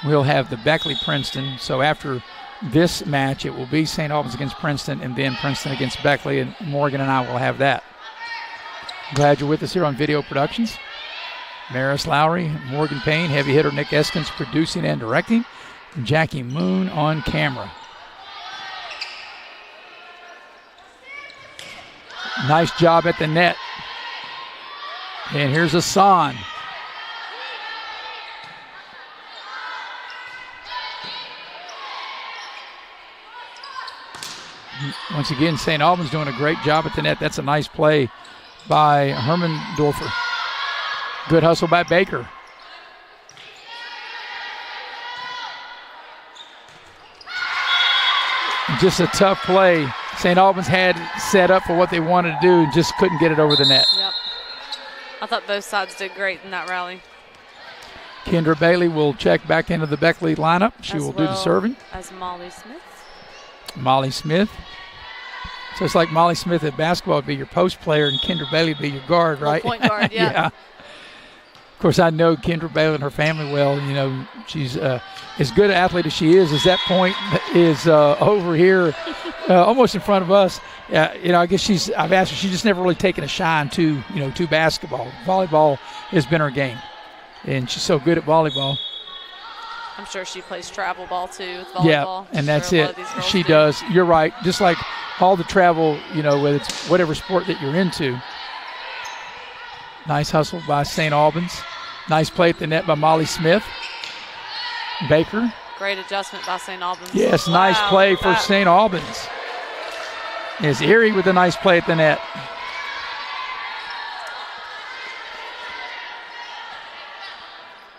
We'll have the Beckley-Princeton. So after this match, it will be St. Albans against Princeton and then Princeton against Beckley, and Morgan and I will have that. Glad you're with us here on Video Productions. Maris Lowry, Morgan Payne, heavy hitter Nick Eskins producing and directing, and Jackie Moon on camera. Nice job at the net. And here's Hassan. Once again, St. Albans doing a great job at the net. That's a nice play by Herman Dorfer. Good hustle by Baker. Just a tough play. St. Albans had set up for what they wanted to do and just couldn't get it over the net.
Yep. I thought both sides did great in that rally.
Kendra Bailey will check back into the Beckley lineup. She will do the serving.
As Molly Smith.
Molly Smith. So it's like Molly Smith at basketball would be your post player and Kendra Bailey would be your guard, right?
Point guard, yeah.
Yeah. Of course, I know Kendra Bailey and her family well. You know, she's as good an athlete as she is. As that point is over here, almost in front of us. You know, I guess I've asked her, she's just never really taken a shine to basketball. Volleyball has been her game, and she's so good at volleyball.
I'm sure she plays travel ball too with volleyball.
Yeah, and that's it. She does. You're right. Just like all the travel, whether it's whatever sport that you're into. Nice hustle by St. Albans. Nice play at the net by Molly Smith. Baker.
Great adjustment by St. Albans.
Yes, wow, nice play for St. Albans. Is Erie with a nice play at the net.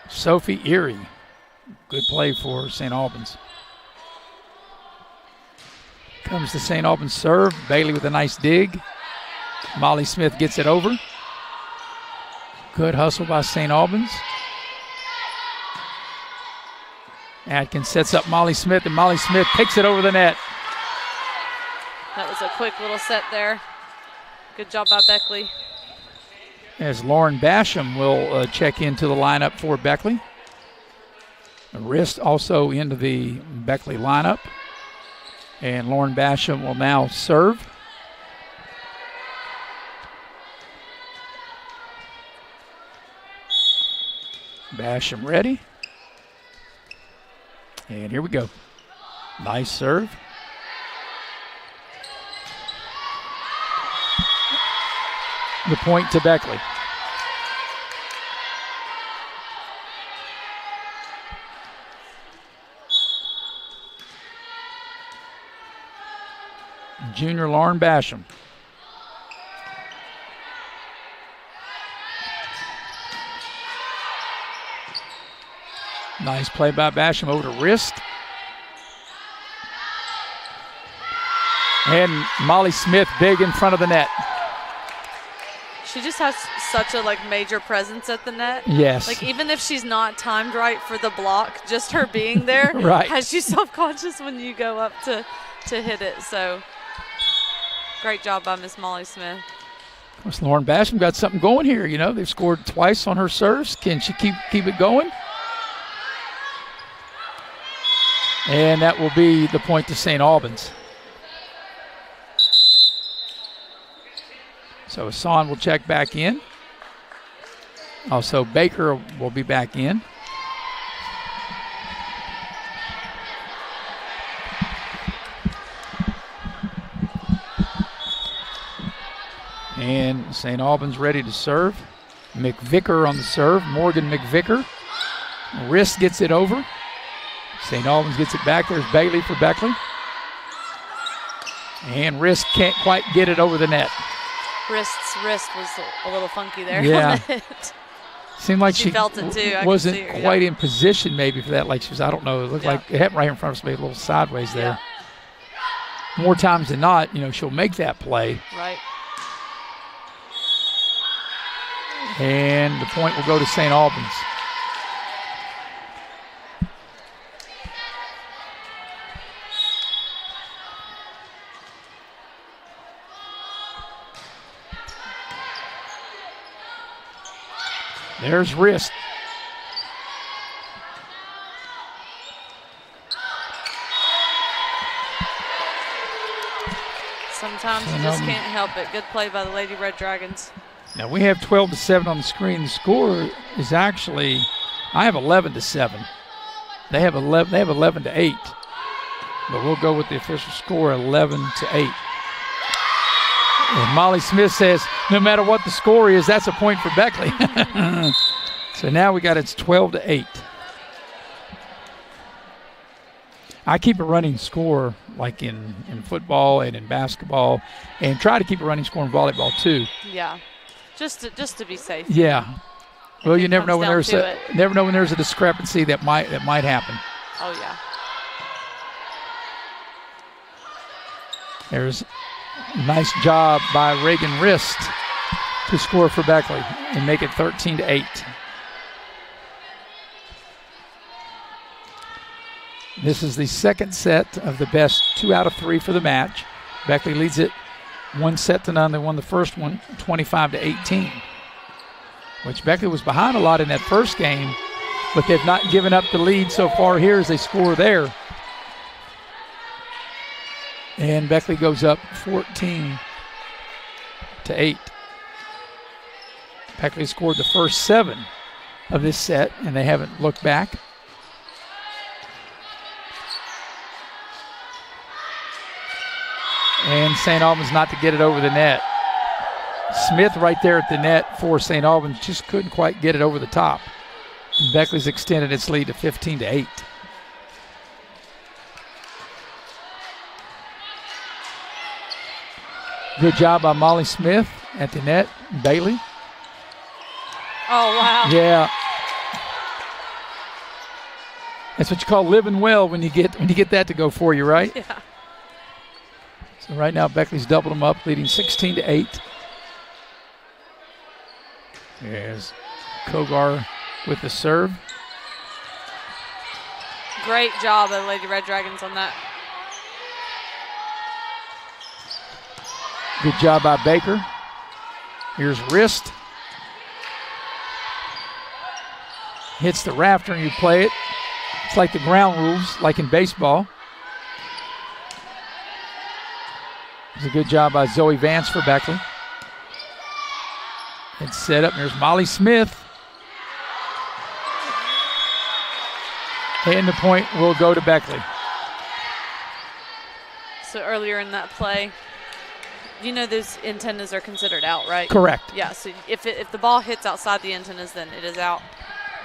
Sophie Erie. Good play for St. Albans. Comes to St. Albans serve. Bailey with a nice dig. Molly Smith gets it over. Good hustle by St. Albans. Atkins sets up Molly Smith, and Molly Smith takes it over the net.
That was a quick little set there. Good job by Beckley.
As Lauren Basham will check into the lineup for Beckley. Wrist also into the Beckley lineup. And Lauren Basham will now serve. Basham ready. And here we go. Nice serve. The point to Beckley. Junior Lauren Basham. Nice play by Basham over to wrist. And Molly Smith big in front of the net.
She just has such a major presence at the net.
Yes.
Even if she's not timed right for the block, just her being there
right.
has you self-conscious when you go up to hit it. So great job by Miss Molly Smith.
Of course, Lauren Basham got something going here. They've scored twice on her serves. Can she keep it going? And that will be the point to St. Albans. So Hassan will check back in. Also, Baker will be back in. And St. Albans ready to serve. McVicker on the serve. Morgan McVicker. Wrist gets it over. St. Albans gets it back. There's Bailey for Beckley. And Wrist can't quite get it over the net.
Wrist was a little funky there.
Yeah. Seemed like she
felt it too.
Wasn't quite in position maybe for that. Like she was, I don't know. It looked like it happened right in front of us, maybe a little sideways there. Yeah. More times than not, she'll make that play.
Right.
And the point will go to St. Albans. There's wrist.
Sometimes you just can't help it. Good play by the Lady Red Dragons.
Now we have 12-7 on the screen. The score is actually, I have 11-7. They have 11-8. But we'll go with the official score, 11-8. And Molly Smith says, no matter what the score is, that's a point for Beckley. So now we got it's 12-8. I keep a running score like in football and in basketball, and try to keep a running score in volleyball too.
Yeah, just to be safe.
Yeah. Well, you never know when there's a discrepancy that might happen.
Oh yeah.
There's a nice job by Reagan Wrist to score for Beckley and make it 13-8. This is the second set of the best 2 out of 3 for the match. Beckley leads it 1-0. They won the first one 25-18, which Beckley was behind a lot in that first game, but they've not given up the lead so far here as they score there. And Beckley goes up 14-8. Beckley scored the first 7 of this set, and they haven't looked back. And St. Albans not to get it over the net. Smith right there at the net for St. Albans just couldn't quite get it over the top. And Beckley's extended its lead to 15-8. Good job by Molly Smith at the net. Bailey.
Oh, wow.
Yeah. That's what you call living well when you get that to go for you, right?
Yeah.
So right now Beckley's doubled them up, leading 16-8. There's Kogar with the serve.
Great job by the Lady Red Dragons on that.
Good job by Baker. Here's wrist. Hits the rafter and you play it. It's like the ground rules, like in baseball. It's a good job by Zoe Vance for Beckley. It's set up. There's Molly Smith. And the point will go to Beckley.
So earlier in that play, you know those antennas are considered out, right?
Correct.
Yeah, so if the ball hits outside the antennas, then it is out.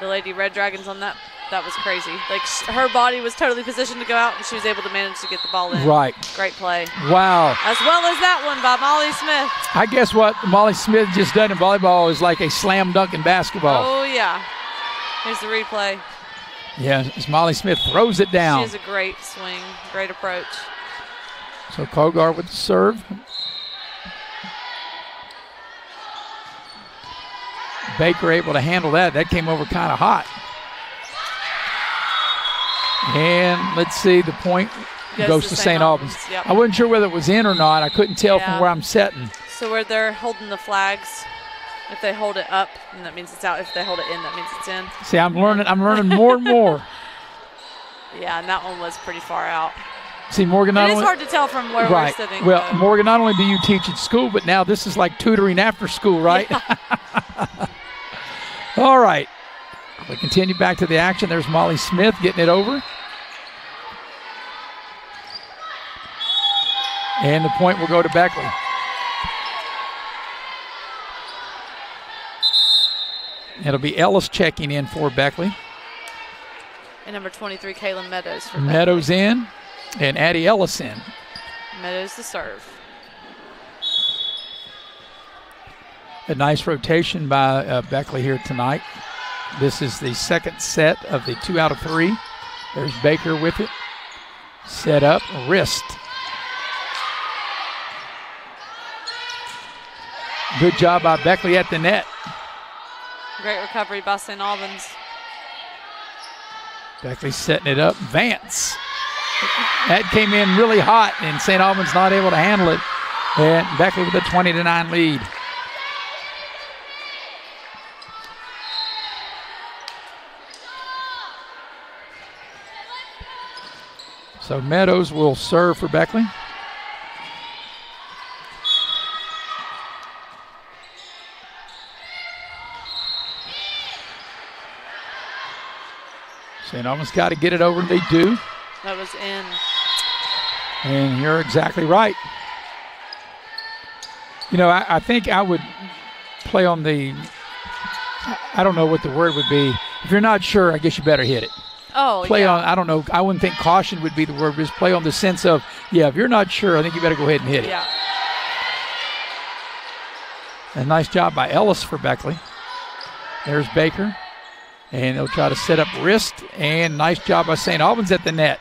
The Lady Red Dragons on that was crazy. Like her body was totally positioned to go out, and she was able to manage to get the ball in.
Right.
Great play.
Wow.
As well as that one by Molly Smith.
I guess what Molly Smith just done in volleyball is like a slam dunk in basketball.
Oh, yeah. Here's the replay.
Yeah, as Molly Smith throws it down.
She has a great swing, great approach.
So Kogar with the serve. Baker able to handle that. That came over kind of hot. And let's see, the point goes to St. Albans.
Yep.
I wasn't sure whether it was in or not. I couldn't tell from where I'm sitting.
So where they're holding the flags, if they hold it up, then that means it's out. If they hold it in, that means it's in.
See, I'm learning more and more.
Yeah, and that one was pretty far out.
See, Morgan, not
it's
only,
hard to tell from where we're sitting.
Well, Morgan, not only do you teach at school, but now this is like tutoring after school, right? Yeah. All right. We continue back to the action. There's Molly Smith getting it over. And the point will go to Beckley. It'll be Ellis checking in for Beckley.
And number 23, Kaylin Meadows for
Meadows
Beckley.
in, and Addie Ellis in.
Meadows to serve.
A nice rotation by Beckley here tonight. This is the second set of the 2 out of 3. There's Baker with it. Set up, wrist. Good job by Beckley at the net.
Great recovery by St. Albans.
Beckley setting it up. Vance. That came in really hot, and St. Albans not able to handle it. And Beckley with a 20-9 lead. So Meadows will serve for Beckley. St. Albans got to get it over, and they do.
That was in.
And you're exactly right. You know, I think I would play on the, I don't know what the word would be. If you're not sure, I guess you better hit it.
Oh,
play
yeah.
on, I don't know, I wouldn't think caution would be the word, just play on the sense of, yeah, if you're not sure, I think you better go ahead and hit it.
Yeah.
A nice job by Ellis for Beckley. There's Baker. And they'll try to set up wrist, and nice job by St. Albans at the net.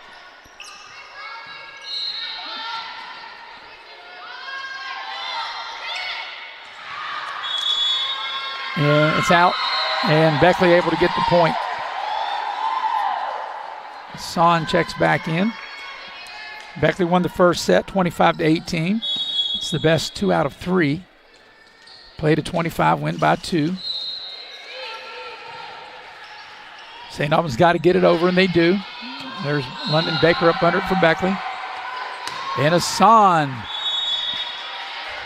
And it's out, and Beckley able to get the point. Son checks back in. Beckley won the first set, 25-18. It's the best 2 out of 3. Played a 25, win by 2. St. Albans got to get it over, and they do. There's London Baker up under it for Beckley. And Hassan.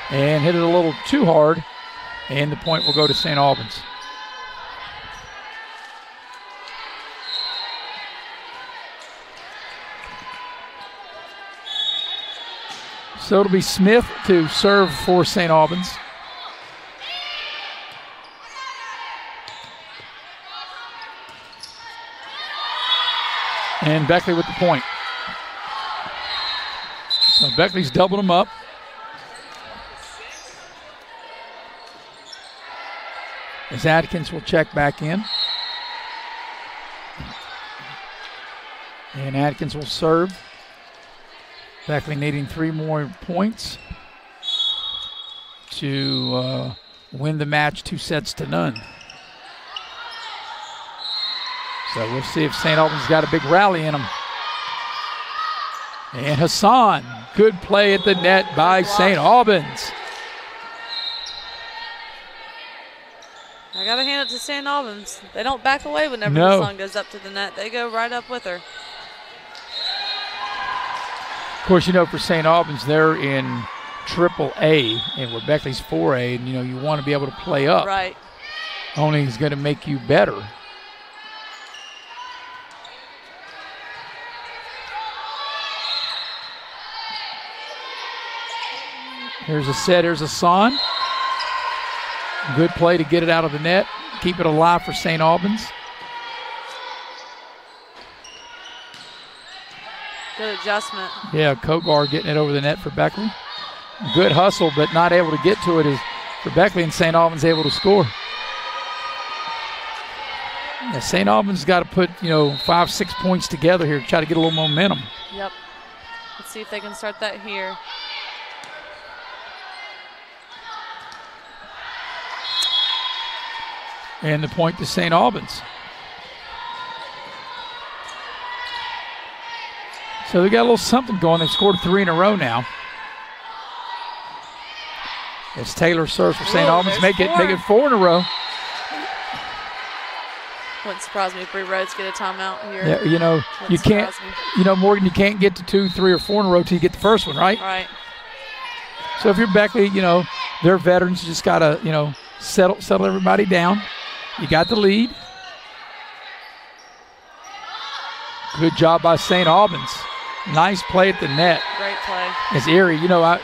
And hit it a little too hard. And the point will go to St. Albans. So it'll be Smith to serve for St. Albans. And Beckley with the point. So Beckley's doubled him up. As Adkins will check back in. And Adkins will serve. Beckley needing 3 more points to win the match 2-0. So we'll see if St. Albans got a big rally in them. And Hassan, good play at the net by St. Albans.
I got to hand it to St. Albans. They don't back away whenever Hassan goes up to the net. They go right up with her.
Of course, you know, for St. Albans, they're in AAA, and where Beckley's 4A, and, you know, you want to be able to play up.
Right.
Only is going to make you better. Here's a set, here's a Son. Good play to get it out of the net. Keep it alive for St. Albans.
Good adjustment.
Yeah, Kogar getting it over the net for Beckley. Good hustle, but not able to get to it is for Beckley, and St. Albans able to score. Yeah, St. Albans got to put, 5-6 points together here to try to get a little momentum.
Yep. Let's see if they can start that here.
And the point to St. Albans. So they got a little something going. They've scored 3 in a row now. As Taylor serves for St. Albans, make it 4 in a row.
Wouldn't surprise me if Bree Rhodes get a timeout here.
Yeah, you can't. Morgan, you can't get to 2, 3, or 4 in a row till you get the first one, right?
Right.
So if you're Beckley, they're veterans. You just gotta, settle everybody down. You got the lead. Good job by St. Albans. Nice play at the net.
Great play.
It's Erie.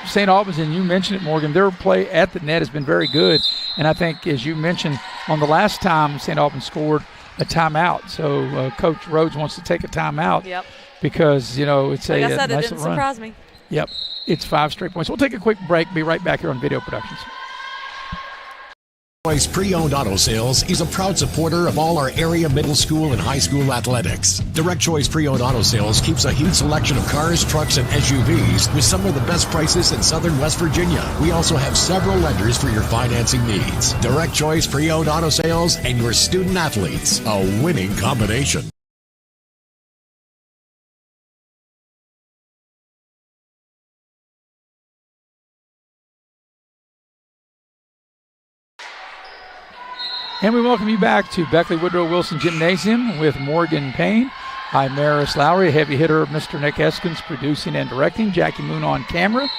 St. Albans, and you mentioned it, Morgan, their play at the net has been very good. And I think, as you mentioned, on the last time St. Albans scored a timeout. So Coach Rhodes wants to take a timeout.
Yep.
Because, it's
like
a
I said,
nice
it didn't
run.
surprise me.
Yep. It's 5 straight points. We'll take a quick break. Be right back here on Video Productions.
Choice Pre-Owned Auto Sales is a proud supporter of all our area middle school and high school athletics. Direct Choice Pre-Owned Auto Sales keeps a huge selection of cars, trucks, and SUVs with some of the best prices in southern West Virginia. We also have several lenders for your financing needs. Direct Choice Pre-Owned Auto Sales and your student athletes, a winning combination.
And we welcome you back to Beckley Woodrow Wilson Gymnasium with Morgan Payne Hi, Maris Lowry, heavy hitter, Mr. Nick Eskins, producing and directing. Jackie Moon on camera.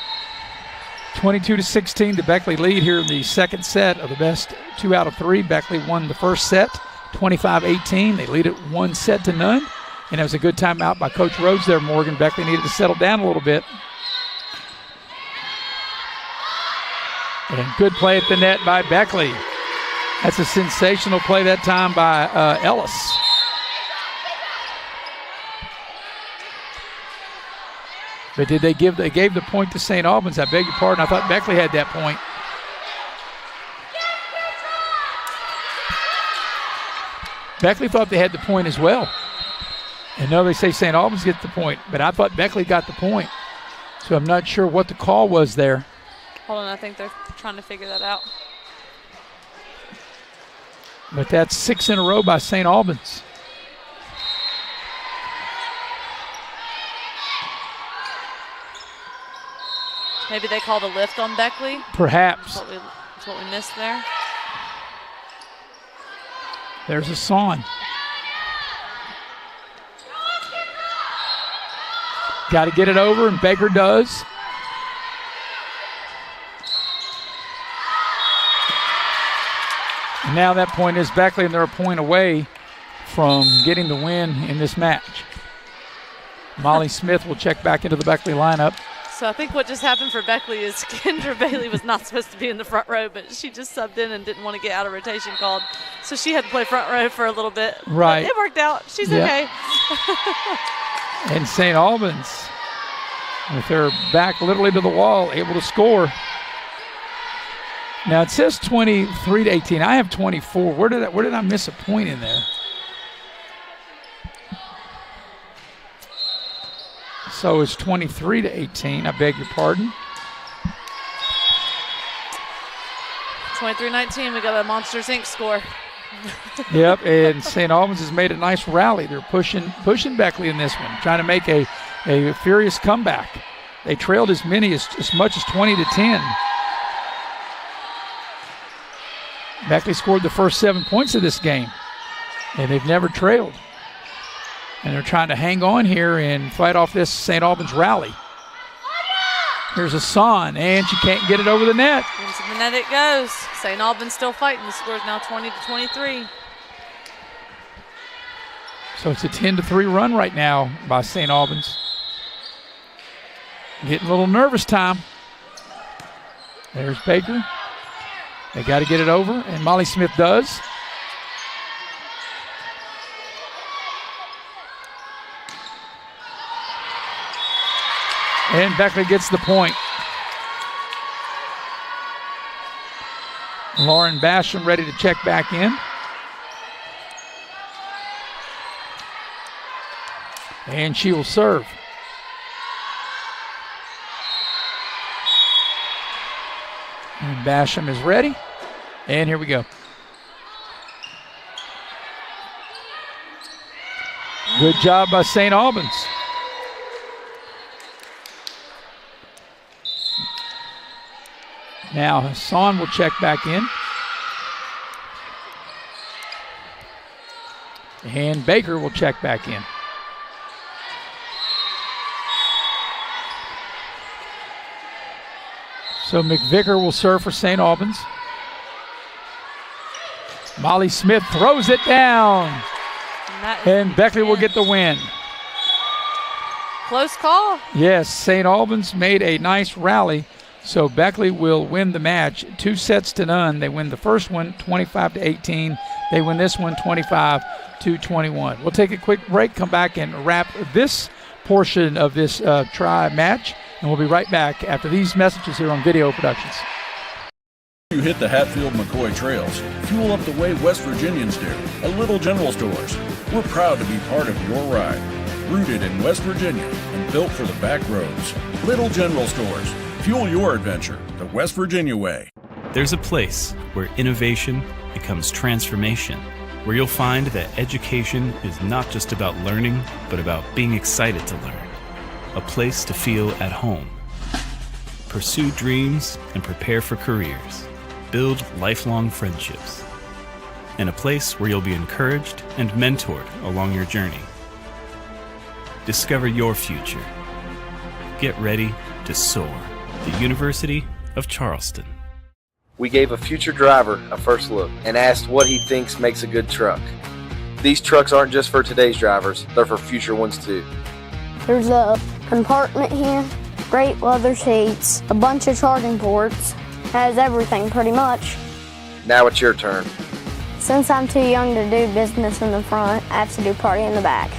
22-16, the Beckley lead here in the second set of the best 2 out of 3. Beckley won the first set, 25-18. They lead it 1-0. And it was a good timeout by Coach Rhodes there, Morgan. Beckley needed to settle down a little bit. And good play at the net by Beckley. That's a sensational play that time by Ellis. But did they gave the point to St. Albans? I beg your pardon. I thought Beckley had that point. Beckley thought they had the point as well. And no, they say St. Albans gets the point, but I thought Beckley got the point. So I'm not sure what the call was there.
Hold on, I think they're trying to figure that out.
But that's 6 in a row by St. Albans.
Maybe they called a lift on Beckley.
Perhaps.
That's what we missed there.
There's a Son. Got to get it over, and Baker does. And now that point is Beckley, and they're a point away from getting the win in this match. Molly Smith will check back into the Beckley lineup.
So I think what just happened for Beckley is Kendra Bailey was not supposed to be in the front row, but she just subbed in and didn't want to get out of rotation called. So she had to play front row for a little bit.
Right.
But it worked out. She's okay.
And St. Albans, with their back literally to the wall, able to score. Now it says 23-18. I have 24. Where did I miss a point in there? So it's 23-18. I beg your pardon.
23-19. We got a Monsters Inc. score.
Yep, and St. Albans has made a nice rally. They're pushing Beckley in this one, trying to make a furious comeback. They trailed as much as 20-10. Beckley scored the first 7 points of this game, and they've never trailed. And they're trying to hang on here and fight off this St. Albans rally. Here's a Son, and she can't get it over the net.
Into the net it goes. St. Albans still fighting. The score is now 20-23.
So it's a 10-3 run right now by St. Albans. Getting a little nervous time. There's Baker. They got to get it over, and Molly Smith does. And Beckley gets the point. Lauren Basham ready to check back in. And she will serve. And Basham is ready. And here we go. Good job by St. Albans. Now Hassan will check back in. And Baker will check back in. So McVicker will serve for St. Albans. Molly Smith throws it down. And Beckley will get the win.
Close call.
Yes, St. Albans made a nice rally. So Beckley will win the match 2-0. They win the first one 25-18. They win this one 25-21. We'll take a quick break, come back and wrap this portion of this tri-match, and we'll be right back after these messages here on Video Productions.
You hit the Hatfield-McCoy trails. Fuel up the way West Virginians do. A Little General Stores. We're proud to be part of your ride. Rooted in West Virginia and built for the back roads. Little General Stores. Fuel your adventure the West Virginia way.
There's a place where innovation becomes transformation, where you'll find that education is not just about learning, but about being excited to learn. A place to feel at home. Pursue dreams and prepare for careers. Build lifelong friendships. And a place where you'll be encouraged and mentored along your journey. Discover your future. Get ready to soar. The University of Charleston.
We gave a future driver a first look and asked what he thinks makes a good truck. These trucks aren't just for today's drivers, they're for future ones too.
There's a compartment here, great leather seats, a bunch of charging ports, has everything pretty much.
Now it's your turn.
Since I'm too young to do business in the front, I have to do party in the back.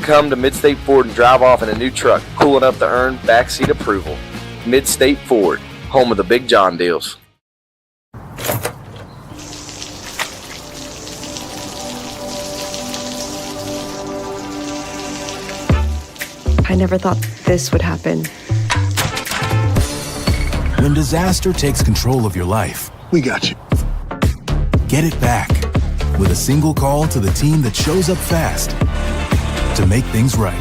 Come to Midstate Ford and drive off in a new truck, cool enough to earn backseat approval. Midstate Ford, home of the Big John deals.
I never thought this would happen.
When disaster takes control of your life, we got you. Get it back with a single call to the team that shows up fast to make things right.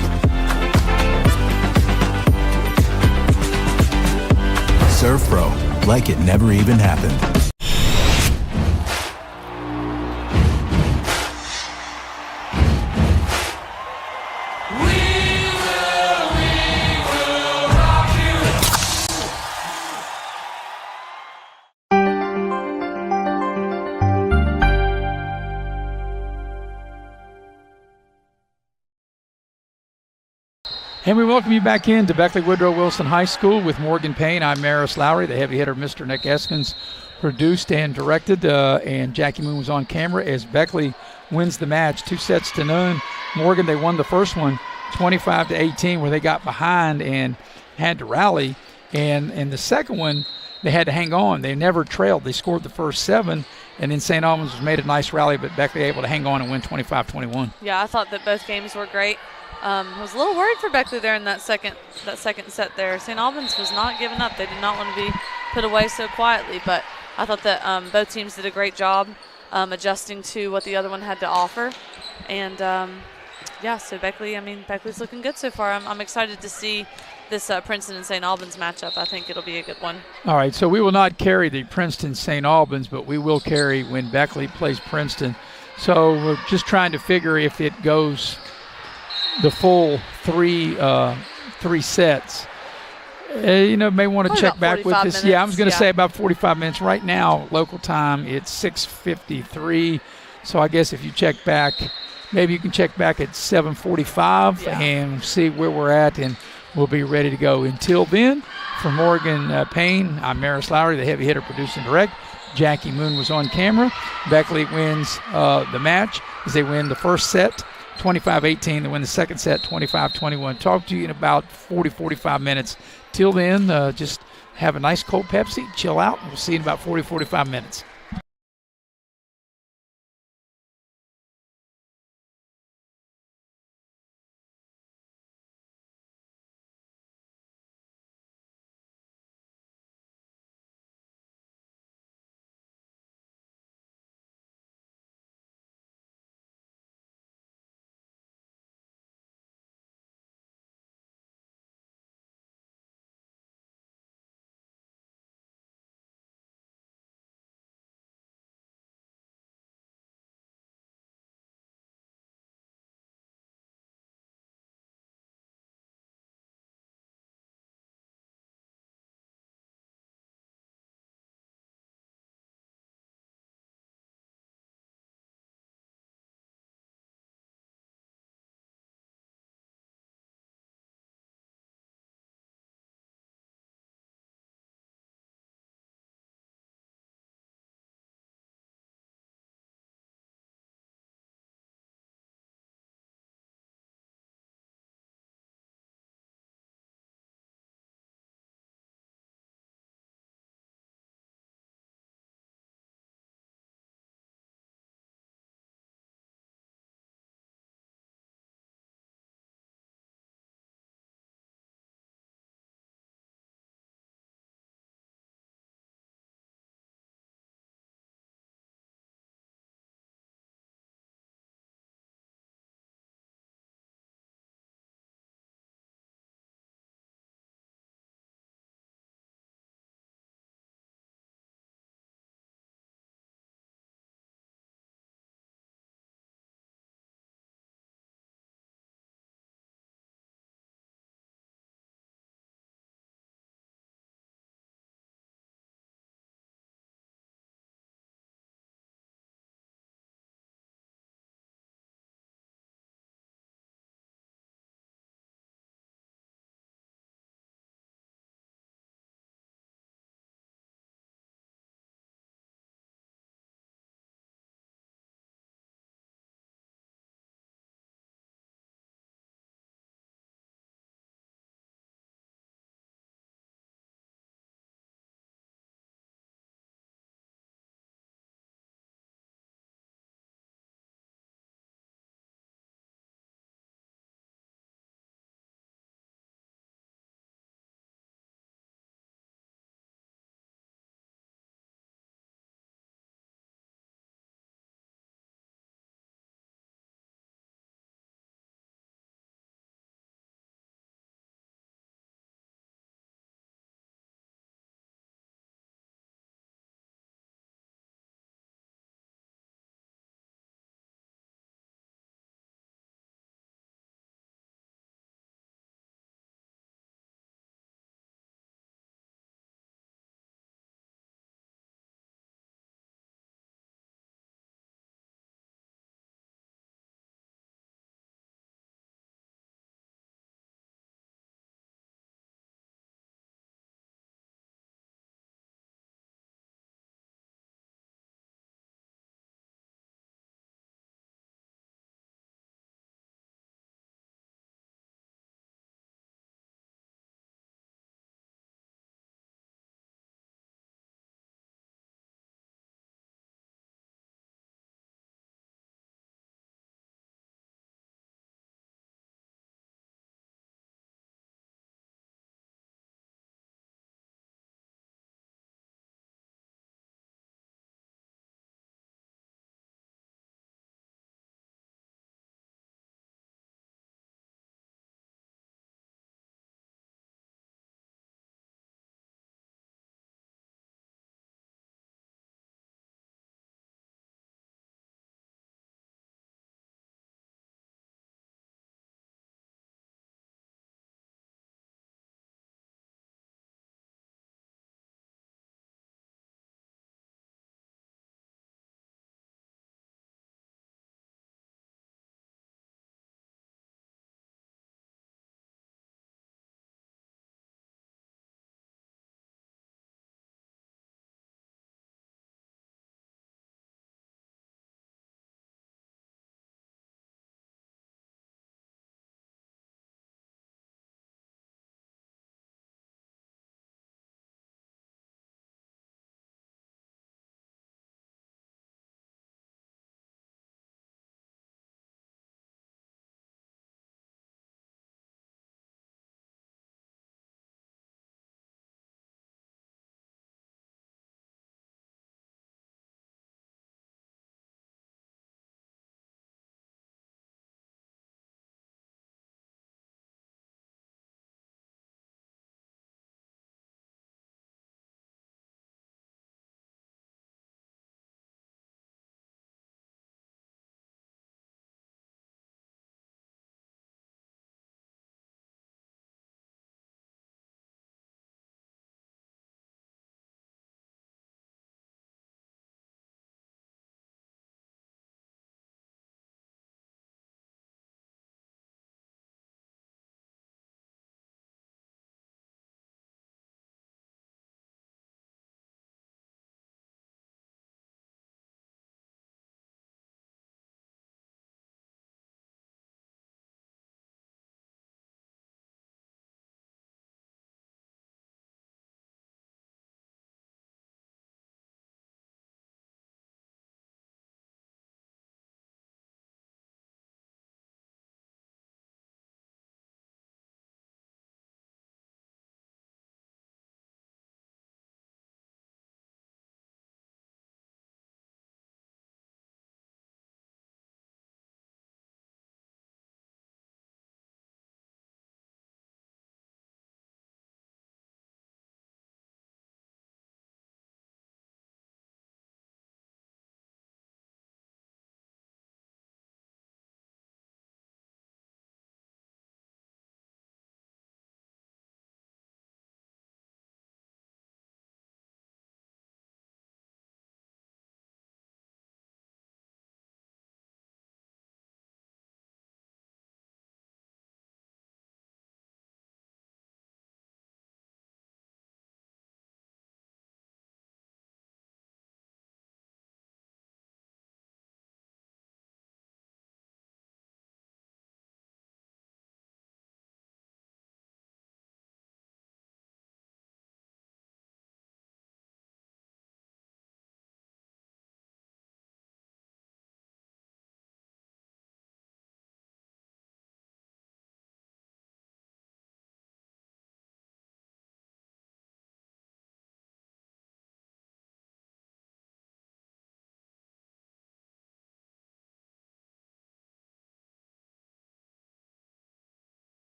Serve Pro, like it never even happened.
And we welcome you back into Beckley Woodrow Wilson High School with Morgan Payne. I'm Maris Lowry, the heavy hitter, Mr. Nick Eskins, produced and directed. And Jackie Moon was on camera as Beckley wins the match 2-0. Morgan, they won the first one 25-18, where they got behind and had to rally. And in the second one, they had to hang on. They never trailed. They scored the first 7, and then St. Albans made a nice rally, but Beckley able to hang on and win 25-21.
Yeah, I thought that both games were great. I was a little worried for Beckley there in that second set there. St. Albans was not giving up. They did not want to be put away so quietly, but I thought that both teams did a great job adjusting to what the other one had to offer. And, so Beckley's looking good so far. I'm excited to see this Princeton and St. Albans matchup. I think it'll be a good one.
All right, so we will not carry the Princeton-St. Albans, but we will carry when Beckley plays Princeton. So we're just trying to figure if it goes – the full three sets. May want to check back with this. Yeah, I was going to say about 45 minutes. Right now, local time, it's 6:53. So I guess if you check back, maybe you can check back at 7:45 and see where we're at, and we'll be ready to go. Until then, for Morgan Payne, I'm Maris Lowry, the heavy hitter, producer and direct. Jackie Moon was on camera. Beckley wins the match as they win the first set 25-18. They win the second set 25-21. Talk to you in about 40-45 minutes. Till then, just have a nice cold Pepsi, chill out, and we'll see you in about 40-45 minutes.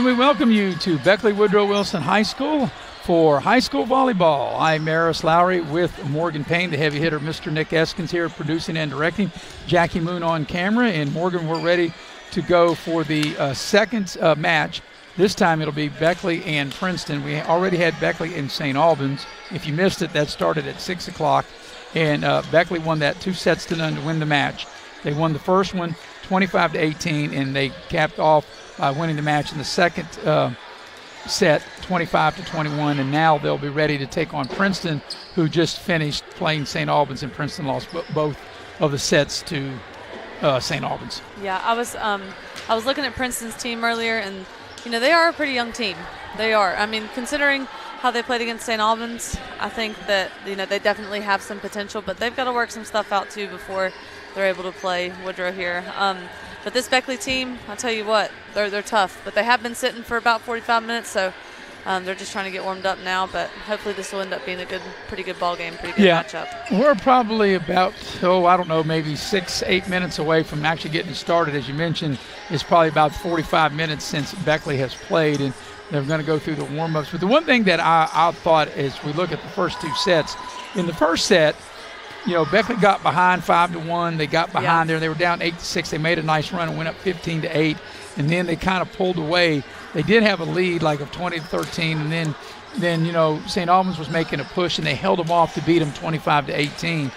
And we welcome you to Beckley Woodrow Wilson High School for high school volleyball. I'm Maris Lowry with Morgan Payne, the heavy hitter. Mr. Nick Eskins here producing and directing. Jackie Moon on camera. And Morgan, we're ready to go for the second match. This time it'll be Beckley and Princeton. We already had Beckley and St. Albans. If you missed it, that started at 6 o'clock. And Beckley won that 2-0 to win the match. They won the first one 25-18, and they capped off by winning the match in the second set 25-21, and now they'll be ready to take on Princeton, who just finished playing St. Albans, and Princeton lost both of the sets to St. Albans.
Yeah, I was looking at Princeton's team earlier, and they are a pretty young team. They are. I mean, considering how they played against St. Albans, I think that they definitely have some potential, but they've got to work some stuff out too before they're able to play Woodrow here. But this Beckley team, I'll tell you what, they're tough. But they have been sitting for about 45 minutes, so they're just trying to get warmed up now. But hopefully this will end up being a pretty good ball game, pretty good matchup.
We're probably about, maybe 6-8 minutes away from actually getting started. As you mentioned, it's probably about 45 minutes since Beckley has played, and they're going to go through the warm-ups. But the one thing that I thought as we look at the first two sets, in the first set, Beckley got behind 5-1. They got behind there. They were down 8-6. They made a nice run and went up 15-8, and then they kind of pulled away. They did have a lead, like of 20-13, and then St. Albans was making a push, and they held them off to beat them 25-18.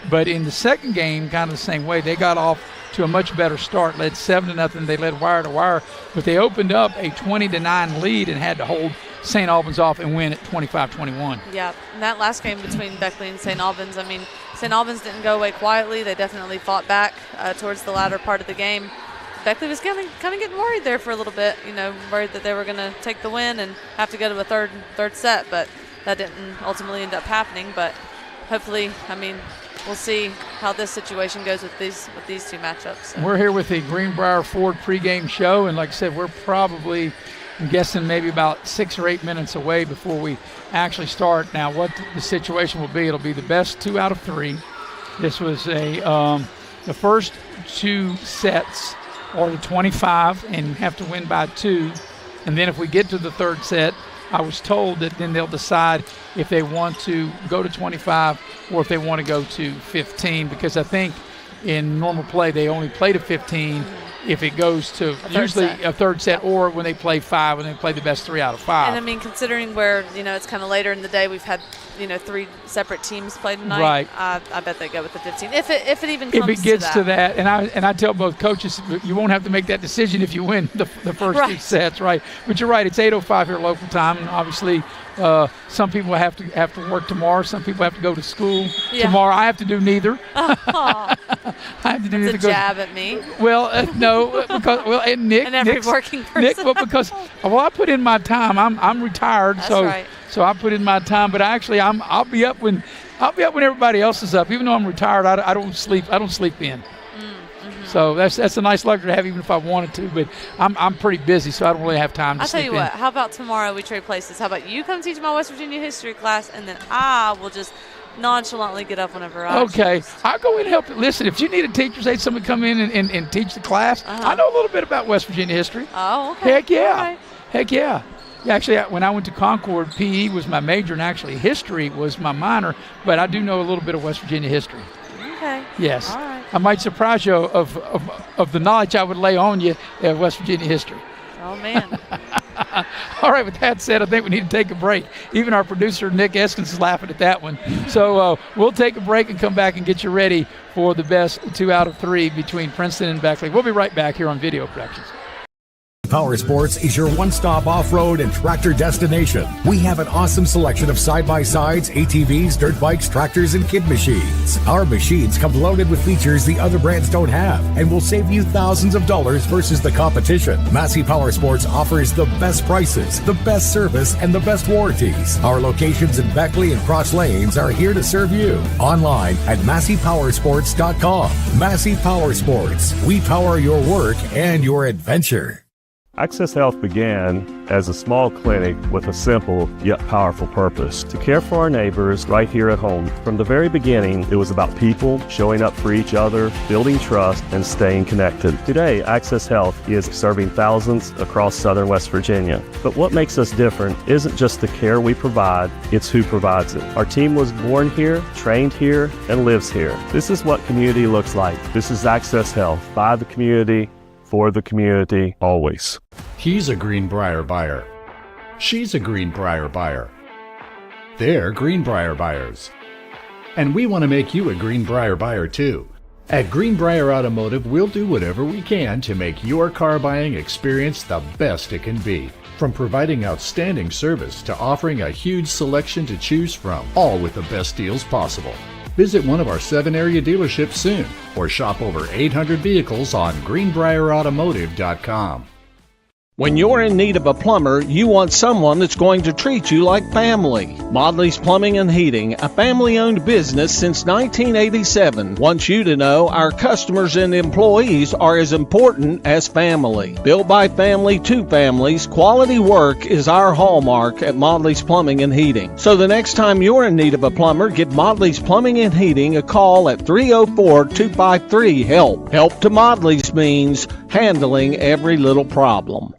But in the second game, kind of the same way, they got off to a much better start, led 7-0. They led wire to wire, but they opened up a 20-9 lead and had to hold St. Albans off and win at 25-21.
Yeah, and that last game between Beckley and St. Albans, I mean, St. Albans didn't go away quietly. They definitely fought back towards the latter part of the game. Beckley was kind of getting worried there for a little bit, worried that they were going to take the win and have to go to a third set, but that didn't ultimately end up happening. But hopefully, we'll see how this situation goes with these two matchups.
We're here with the Greenbrier Ford pregame show, and like I said, we're probably, I'm guessing, maybe about 6 or 8 minutes away before we actually start. Now, what the situation will be, it'll be the best 2 out of 3. This was the first 2 sets are the 25, and you have to win by 2. And then if we get to the third set, I was told that then they'll decide if they want to go to 25 or if they want to go to 15, because I think in normal play they only play to 15 if it goes to a third set, or when they play 5, when they play the best 3 out of 5.
And considering where it's kind of later in the day, we've had 3 separate teams play tonight.
Right.
I bet they go with the 15 if it even comes
if it gets
to that.
And I tell both coaches, you won't have to make that decision if you win the first 2 sets, right? But you're right, it's 8:05 here local time, and obviously some people have to work tomorrow. Some people have to go to school tomorrow. I have to do neither.
I
have to do neither.
That's a jab at me.
Well, no, because and Nick
and every working person.
Nick, because I put in my time. I'm retired,
That's
so
right.
So I put in my time. But actually, I'll be up when everybody else is up. Even though I'm retired, I don't sleep. I don't sleep in. So that's a nice luxury to have, even if I wanted to. But I'm pretty busy, so I don't really have time to sleep in.
I'll tell you what. How about tomorrow we trade places? How about you come teach my West Virginia history class, and then I will just nonchalantly get up whenever I choose.
I'll go in and help. Listen, if you need a teacher, say someone come in and teach the class. I know a little bit about West Virginia history.
Oh, okay.
Heck yeah.
Right.
Heck yeah. Yeah, actually, when I went to Concord, PE was my major, and actually history was my minor, but I do know a little bit of West Virginia history.
Okay.
Yes.
All right.
I might surprise you of the knowledge I would lay on you of West Virginia history.
Oh, man.
All right, with that said, I think we need to take a break. Even our producer, Nick Eskins, is laughing at that one. So we'll take a break and come back and get you ready for the best 2 out of 3 between Princeton and Beckley. We'll be right back here on Video Productions.
Power Sports is your one-stop off-road and tractor destination. We have an awesome selection of side-by-sides, ATVs, dirt bikes, tractors, and kid machines. Our machines come loaded with features the other brands don't have and will save you thousands of dollars versus the competition. Massey Power Sports offers the best prices, the best service, and the best warranties. Our locations in Beckley and Cross Lanes are here to serve you. Online at MasseyPowersports.com. Massey Power Sports. We power your work and your adventure.
Access Health began as a small clinic with a simple yet powerful purpose: to care for our neighbors right here at home. From the very beginning, it was about people showing up for each other, building trust, and staying connected. Today, Access Health is serving thousands across southern West Virginia. But what makes us different isn't just the care we provide, it's who provides it. Our team was born here, trained here, and lives here. This is what community looks like. This is Access Health, by the community, for the community, always.
He's a Greenbrier buyer. She's a Greenbrier buyer. They're Greenbrier buyers. And we want to make you a Greenbrier buyer too. At Greenbrier Automotive, we'll do whatever we can to make your car buying experience the best it can be. From providing outstanding service to offering a huge selection to choose from, all with the best deals possible. Visit one of our 7 area dealerships soon or shop over 800 vehicles on greenbrierautomotive.com.
When you're in need of a plumber, you want someone that's going to treat you like family. Modley's Plumbing and Heating, a family-owned business since 1987, wants you to know our customers and employees are as important as family. Built by family to families, quality work is our hallmark at Modley's Plumbing and Heating. So the next time you're in need of a plumber, give Modley's Plumbing and Heating a call at 304-253-HELP. Help to Modley's means handling every little problem.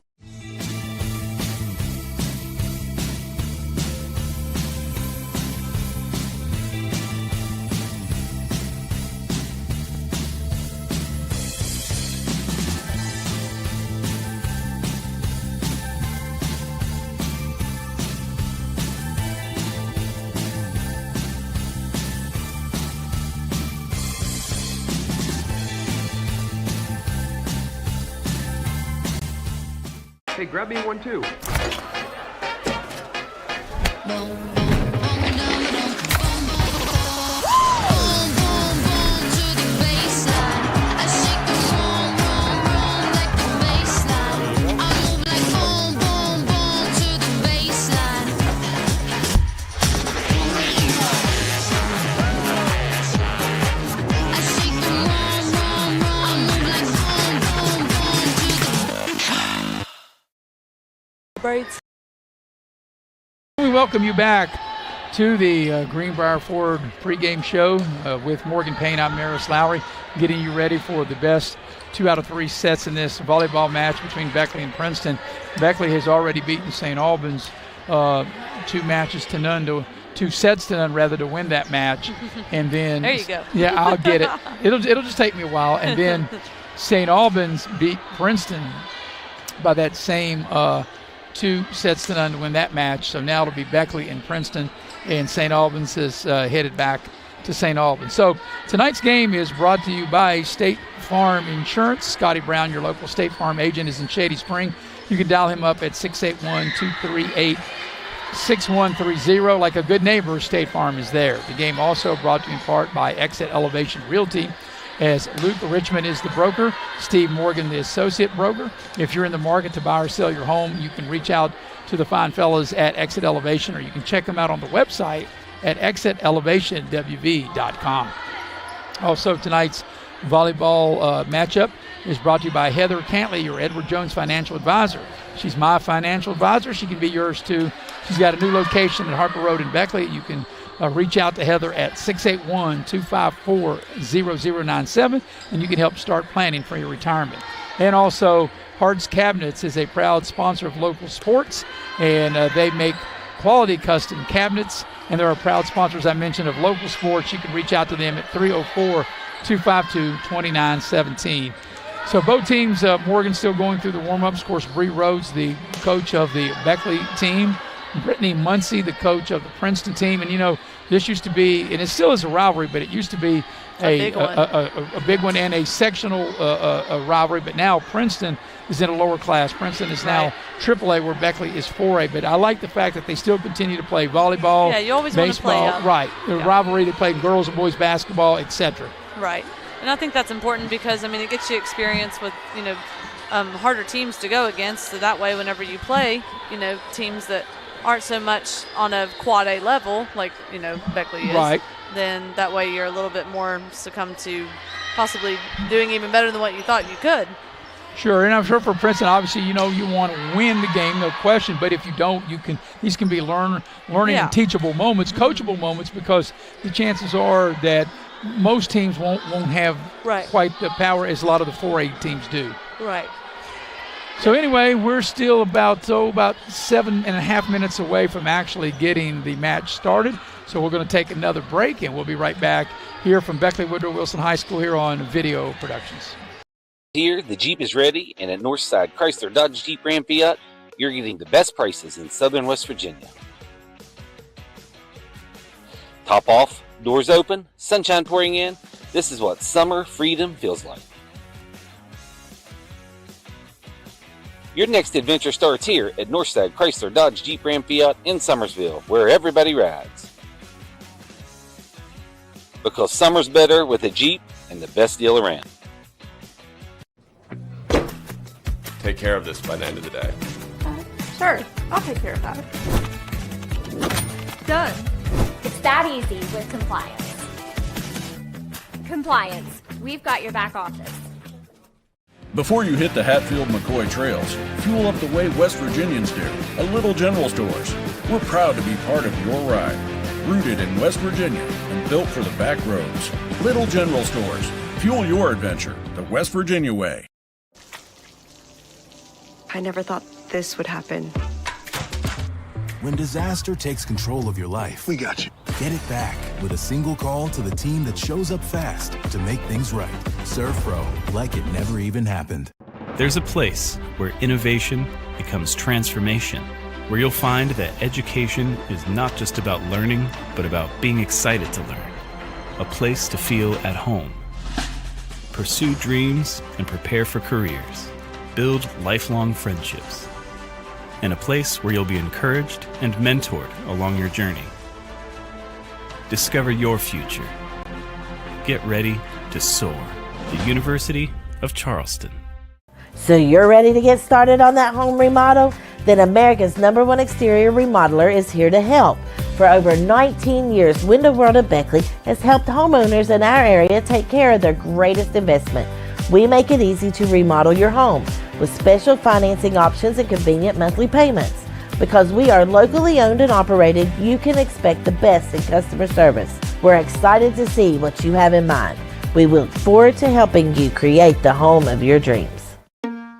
Hey, grab me one too.
Braids.
We welcome you back to the Greenbrier Ford pregame show with Morgan Payne. I'm Maris Lowry, getting you ready for the best 2 out of 3 sets in this volleyball match between Beckley and Princeton. Beckley has already beaten St. Albans 2 sets to none to win that match. And then
there you go.
Yeah, I'll get it. It'll just take me a while. And then St. Albans beat Princeton by that same 2 sets to none to win that match. So now it'll be Beckley and Princeton, and St. Albans is headed back to St. Albans. So tonight's game is brought to you by State Farm Insurance. Scotty Brown, your local State Farm agent, is in Shady Spring. You can dial him up at 681-238-6130. Like a good neighbor, State Farm is there. The game also brought to you in part by Exit Elevation Realty, as Luke Richmond is the broker, Steve Morgan the associate broker. If you're in the market to buy or sell your home, you can reach out to the fine fellas at Exit Elevation, or you can check them out on the website at exitelevationwv.com. Also, tonight's volleyball matchup is brought to you by Heather Cantley, your Edward Jones financial advisor. She's my financial advisor. She can be yours too. She's got a new location at Harper Road in Beckley. You can reach out to Heather at 681-254-0097, and you can help start planning for your retirement. And also, Hard's Cabinets is a proud sponsor of local sports, and they make quality custom cabinets, and they're a proud sponsor, as I mentioned, of local sports. You can reach out to them at 304-252-2917. So both teams, Morgan's still going through the warm-ups. Of course, Bree Rhodes, the coach of the Beckley team, Brittany Muncie, the coach of the Princeton team. And, you know, this used to be, and it still is a rivalry, but it used to be a big one and a sectional rivalry. But now Princeton is in a lower class. Princeton is now AAA, where Beckley is 4A. But I like the fact that they still continue to play volleyball,
yeah, you always
baseball,
want to play,
right. The rivalry, they play girls and boys basketball, etc.
Right. And I think that's important because, I mean, it gets you experience with, you know, harder teams to go against. So that way, whenever you play, you know, teams that aren't so much on a quad A level, like, you know, Beckley is,
right,
then that way you're a little bit more succumb to possibly doing even better than what you thought you could.
Sure, and I'm sure for Princeton, obviously, you want to win the game, no question. But if you don't, these can be learning and teachable moments, coachable moments, because the chances are that most teams won't have quite the power as a lot of the 4A teams do.
Right.
So anyway, we're still about 7.5 minutes away from actually getting the match started. So we're going to take another break, and we'll be right back here from Beckley Woodrow Wilson High School here on Video Productions.
Here, the Jeep is ready, and at Northside Chrysler Dodge Jeep Ram Fiat, you're getting the best prices in southern West Virginia. Top off, doors open, sunshine pouring in. This is what summer freedom feels like. Your next adventure starts here at Northside Chrysler Dodge Jeep Ram Fiat in Summersville, where everybody rides. Because summer's better with a Jeep and the best deal around.
Take care of this by the end of the day.
Sure, I'll take care of that. Done.
It's that easy with compliance. Compliance. We've got your back office.
Before you hit the Hatfield-McCoy trails, fuel up the way West Virginians do, at Little General Stores. We're proud to be part of your ride. Rooted in West Virginia and built for the back roads. Little General Stores. Fuel your adventure the West Virginia way.
I never thought this would happen.
When disaster takes control of your life, we got you. Get it back with a single call to the team that shows up fast to make things right. Serve Pro, like it never even happened.
There's a place where innovation becomes transformation, where you'll find that education is not just about learning, but about being excited to learn. A place to feel at home. Pursue dreams and prepare for careers. Build lifelong friendships. And a place where you'll be encouraged and mentored along your journey. Discover your future. Get ready to soar. The University of Charleston.
So you're ready to get started on that home remodel? Then America's #1 exterior remodeler is here to help. For over 19 years, Window World of Beckley has helped homeowners in our area take care of their greatest investment. We make it easy to remodel your home with special financing options and convenient monthly payments. Because we are locally owned and operated, you can expect the best in customer service. We're excited to see what you have in mind. We look forward to helping you create the home of your dreams.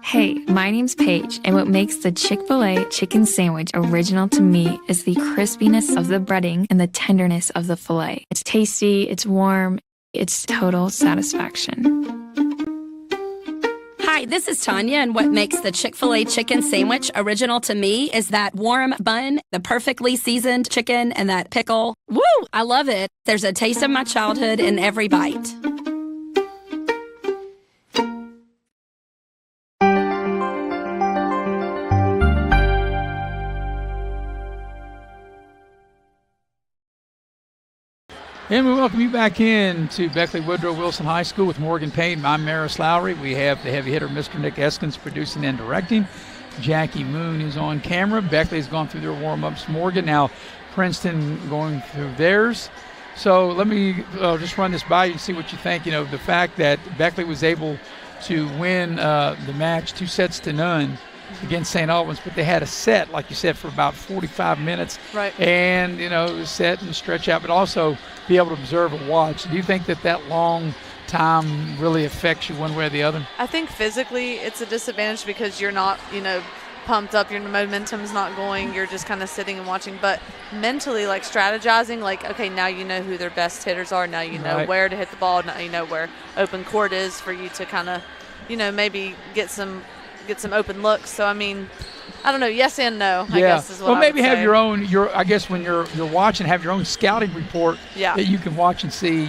Hey, my name's Paige, and what makes the Chick-fil-A chicken sandwich original to me is the crispiness of the breading and the tenderness of the filet. It's tasty, it's warm, it's total satisfaction.
Hi, this is Tanya, and what makes the Chick-fil-A chicken sandwich original to me is that warm bun, the perfectly seasoned chicken, and that pickle. Woo! I love it. There's a taste of my childhood in every bite.
And we welcome you back in to Beckley Woodrow Wilson High School with Morgan Payne. I'm Maris Lowry. We have the heavy hitter, Mr. Nick Eskins, producing and directing. Jackie Moon is on camera. Beckley's gone through their warm-ups. Morgan, now Princeton going through theirs. So let me just run this by you and see what you think. You know, the fact that Beckley was able to win the match 2-0 against St. Albans, but they had a set, like you said, for about 45 minutes.
Right.
And, you know, set and stretch out, but also be able to observe and watch. Do you think that long time really affects you one way or the other?
I think physically it's a disadvantage because you're not, pumped up, your momentum's not going, you're just kind of sitting and watching. But mentally, like strategizing, like, okay, now you know who their best hitters are, now you know where to hit the ball, now you know where open court is for you to kind of, maybe get some open looks. So I mean, I don't know, yes and no, I guess is what I would
maybe have
say.
I guess when you're watching, have your own scouting report that you can watch and see,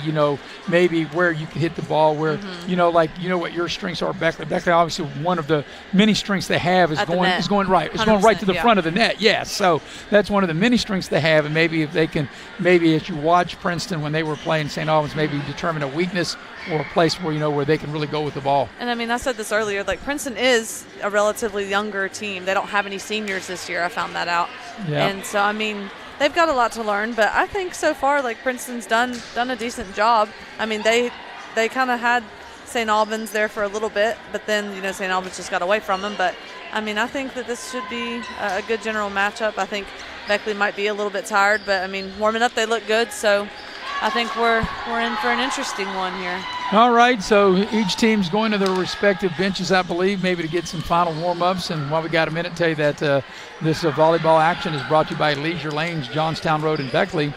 maybe where you can hit the ball, where, what your strengths are. Beckley obviously one of the many strengths they have is going right to the front of the net. Yes. So that's one of the many strengths they have. And maybe if they can, as you watch Princeton when they were playing St. Albans, maybe determine a weakness or a place where, where they can really go with the ball.
And I mean, I said this earlier, like Princeton is a relatively younger team. They don't have any seniors this year. I found that out. Yeah. And so, I mean, they've got a lot to learn, but I think so far, like Princeton's done a decent job. I mean, they kind of had St. Albans there for a little bit, but then, St. Albans just got away from them. But, I think that this should be a good general matchup. I think Beckley might be a little bit tired, but, warming up, they look good. So I think we're in for an interesting one here.
All right, so each team's going to their respective benches, I believe, maybe to get some final warm-ups. And while we got a minute, tell you that this volleyball action is brought to you by Leisure Lanes, Johnstown Road in Beckley.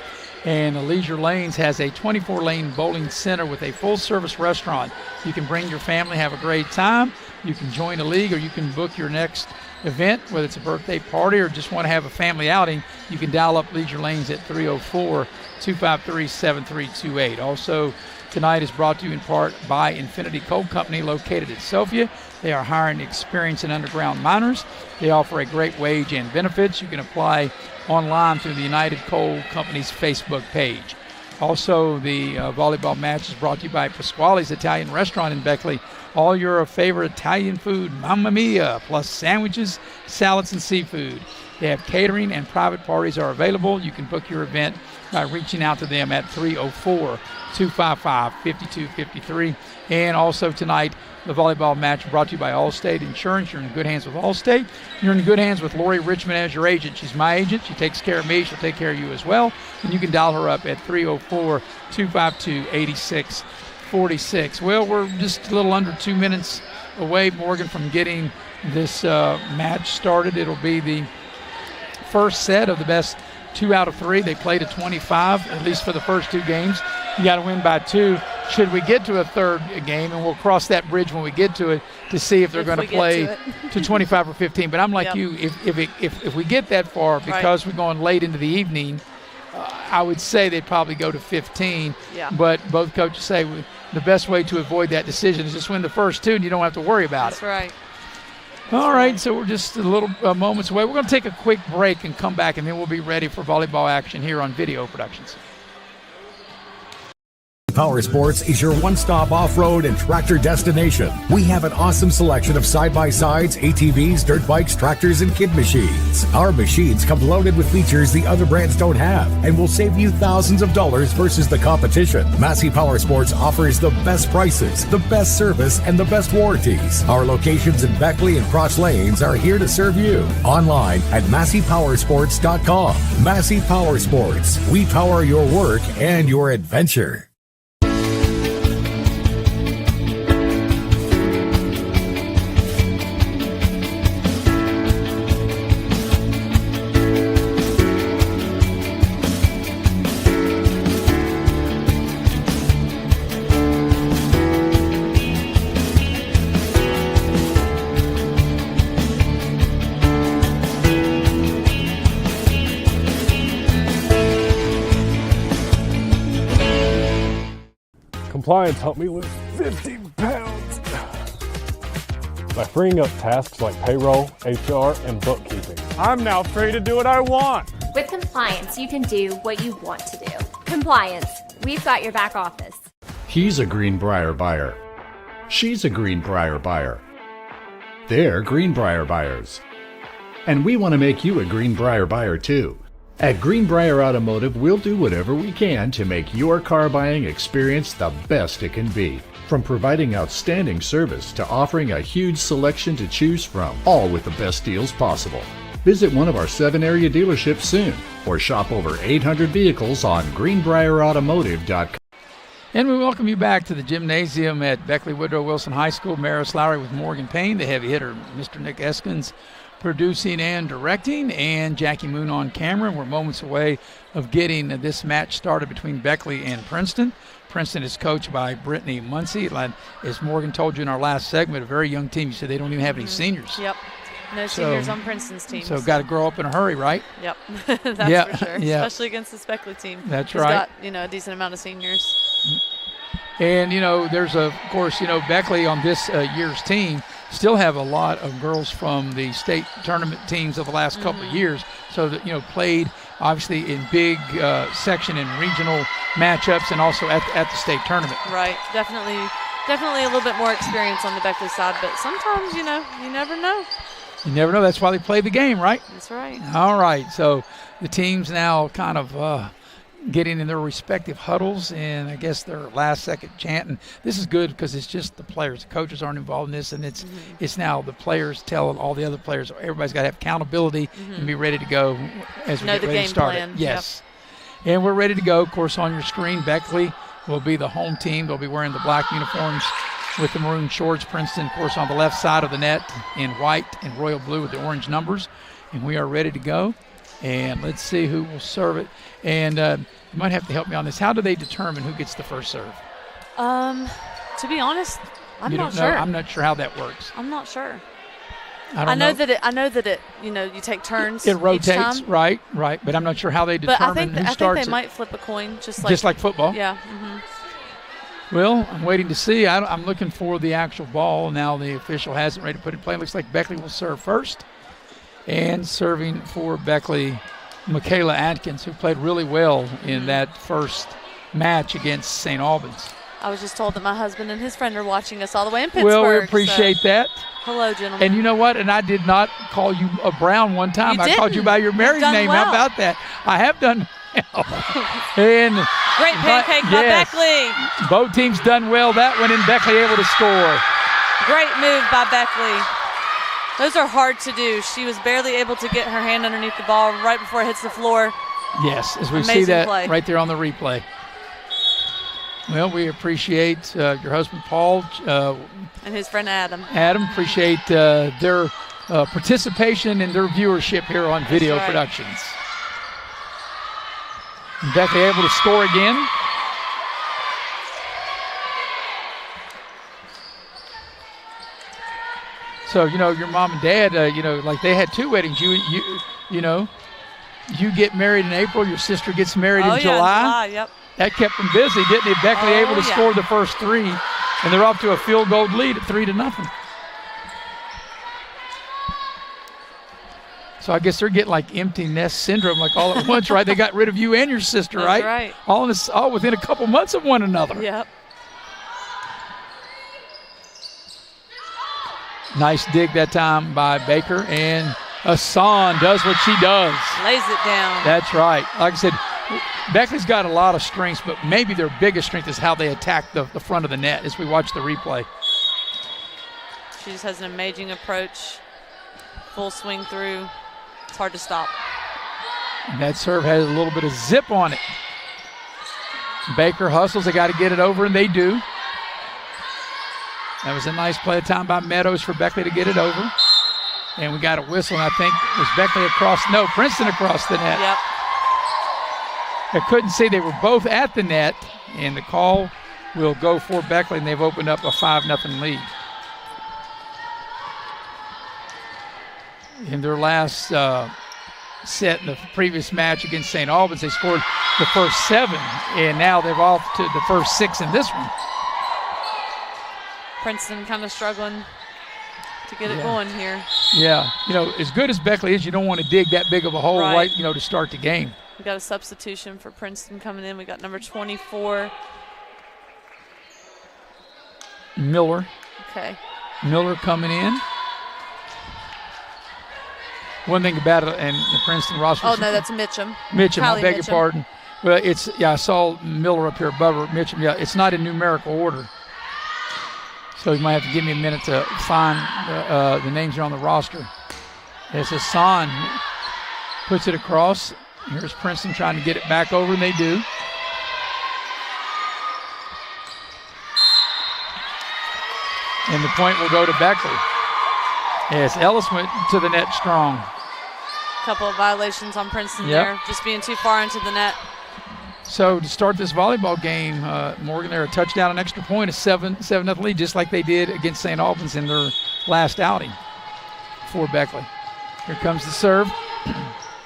And Leisure Lanes has a 24-lane bowling center with a full-service restaurant. You can bring your family, have a great time. You can join a league, or you can book your next event, whether it's a birthday party or just want to have a family outing. You can dial up Leisure Lanes at 304-253-7328. Also, tonight is brought to you in part by Infinity Coal Company, located at Sophia. They are hiring experienced and underground miners. They offer a great wage and benefits. You can apply online through the United Coal Company's Facebook page. Also, the volleyball match is brought to you by Pasquale's Italian Restaurant in Beckley. All your favorite Italian food, Mamma Mia, plus sandwiches, salads, and seafood. They have catering and private parties are available. You can book your event by reaching out to them at 304-255-5253. And also tonight, the volleyball match brought to you by Allstate Insurance. You're in good hands with Allstate. You're in good hands with Lori Richmond as your agent. She's my agent. She takes care of me. She'll take care of you as well. And you can dial her up at 304-252-8646. Well, we're just a little under 2 minutes away, Morgan, from getting this match started. It'll be the first set of the best 2 out of 3. They played at 25, at least for the first 2 games. You got to win by 2. Should we get to a third game, and we'll cross that bridge when we get to it to see if they're going to play to 25 or 15. But I'm like you, if we get that far, because we're going late into the evening, I would say they'd probably go to 15.
Yeah.
But both coaches say the best way to avoid that decision is just win the first 2, and you don't have to worry about it.
That's right.
All right, so we're just a little moments away. We're going to take a quick break and come back, and then we'll be ready for volleyball action here on Video Productions.
Power Sports is your one-stop off-road and tractor destination. We have an awesome selection of side-by-sides, ATVs, dirt bikes, tractors, and kid machines. Our machines come loaded with features the other brands don't have and will save you thousands of dollars versus the competition. Massey Power Sports offers the best prices, the best service, and the best warranties. Our locations in Beckley and Cross Lanes are here to serve you. Online at MasseyPowersports.com. Massey Power Sports. We power your work and your adventure.
Compliance helped me lose 50 pounds by freeing up tasks like payroll, HR, and bookkeeping. I'm now free to do what I want.
With Compliance, you can do what you want to do. Compliance, we've got your back office.
He's a Greenbrier buyer. She's a Greenbrier buyer. They're Greenbrier buyers. And we want to make you a Greenbrier buyer too. At Greenbrier Automotive, we'll do whatever we can to make your car buying experience the best it can be. From providing outstanding service to offering a huge selection to choose from, all with the best deals possible. Visit one of our 7 area dealerships soon, or shop over 800 vehicles on greenbrierautomotive.com.
And we welcome you back to the gymnasium at Beckley Woodrow Wilson High School. Maris Lowry with Morgan Payne, the heavy hitter, Mr. Nick Eskins producing and directing, and Jackie Moon on camera. We're moments away of getting this match started between Beckley and Princeton. Princeton is coached by Brittany Muncie. As Morgan told you in our last segment, a very young team. You said they don't even have any seniors.
Yep. No seniors on Princeton's team.
So got to grow up in a hurry, right?
Yep. That's for sure.
Yeah.
Especially against the Beckley team.
That's right.
Got, a decent amount of seniors.
And, there's, of course, Beckley on this year's team still have a lot of girls from the state tournament teams of the last couple of years. So that, played obviously in big section and regional matchups and also at the state tournament.
Right. Definitely a little bit more experience on the Beckley side. But sometimes, you never know.
You never know. That's why they play the game, right?
That's right.
All right. So the teams now kind of getting in their respective huddles, and I guess their last second chant. And this is good because it's just the players. The coaches aren't involved in this, and it's now the players telling all the other players. Everybody's got to have accountability and be ready to go as we get ready to start it. Yes. Yep. And we're ready to go. Of course, on your screen, Beckley will be the home team. They'll be wearing the black uniforms with the maroon shorts. Princeton, of course, on the left side of the net in white and royal blue with the orange numbers. And we are ready to go. And let's see who will serve it. And you might have to help me on this. How do they determine who gets the first serve?
To be honest, I'm not sure.
I'm not sure how that works.
I'm not sure.
I know
that it. You take turns.
It rotates,
each time.
right. But I'm not sure how they determine who starts.
I think they might flip a coin, just
like football.
Yeah.
Well, I'm waiting to see. I'm looking for the actual ball. Now the official has it ready to put it in play. Looks like Beckley will serve first. And serving for Beckley, Michaela Atkins, who played really well in that first match against St. Albans.
I was just told that my husband and his friend are watching us all the way in Pittsburgh.
Well, we appreciate that.
Hello, gentlemen.
And you know what? And I did not call you a Brown one time. I called you by your married name.
Well.
How about that? I have done well. And
great pancake by Beckley.
Both teams done well that one, and Beckley able to score.
Great move by Beckley. Those are hard to do. She was barely able to get her hand underneath the ball right before it hits the floor.
Yes, as we
Amazing
see that
play.
Right there on the replay. Well, we appreciate your husband, Paul.
And his friend, Adam.
Appreciate their participation and their viewership here on Video Productions. And Beckley able to score again. So, your mom and dad, like they had two weddings. You get married in April, your sister gets married in July.
Yep.
That kept them busy, didn't it? Beckley able to score the first three, and they're off to a field goal lead at 3-0. So I guess they're getting like empty nest syndrome, like all at once, right? They got rid of you and your sister,
That's right?
All within a couple months of one another.
Yep.
Nice dig that time by Baker, and Hassan does what she does.
Lays it down.
That's right. Like I said, Beckley's got a lot of strengths, but maybe their biggest strength is how they attack the front of the net as we watch the replay.
She just has an amazing approach. Full swing through. It's hard to stop.
And that serve has a little bit of zip on it. Baker hustles. They got to get it over, and they do. That was a nice play of time by Meadows for Beckley to get it over. And we got a whistle, and I think it was Beckley Princeton across the net.
Yep.
I couldn't see. They were both at the net, and the call will go for Beckley, and they've opened up a 5-0 lead. In their last set in the previous match against St. Albans, they scored the first 7, and now they're off to the first 6 in this one.
Princeton kind of struggling to get it going here.
Yeah, as good as Beckley is, you don't want to dig that big of a hole right to start the game.
We got a substitution for Princeton coming in. We got number 24.
Miller.
Okay.
Miller coming in. One thing about it, and the Princeton roster.
Oh, no, that's Mitchum.
Mitchum, I beg your pardon. Well, I saw Miller up here above her. Mitchum, it's not in numerical order. So you might have to give me a minute to find the names here on the roster. As Hassan puts it across. Here's Princeton trying to get it back over, and they do. And the point will go to Beckley. Yes, Ellis went to the net strong.
Couple of violations on Princeton there, just being too far into the net.
So to start this volleyball game, Morgan, they're a touchdown, an extra point, a 7-0 lead, just like they did against St. Albans in their last outing for Beckley. Here comes the serve.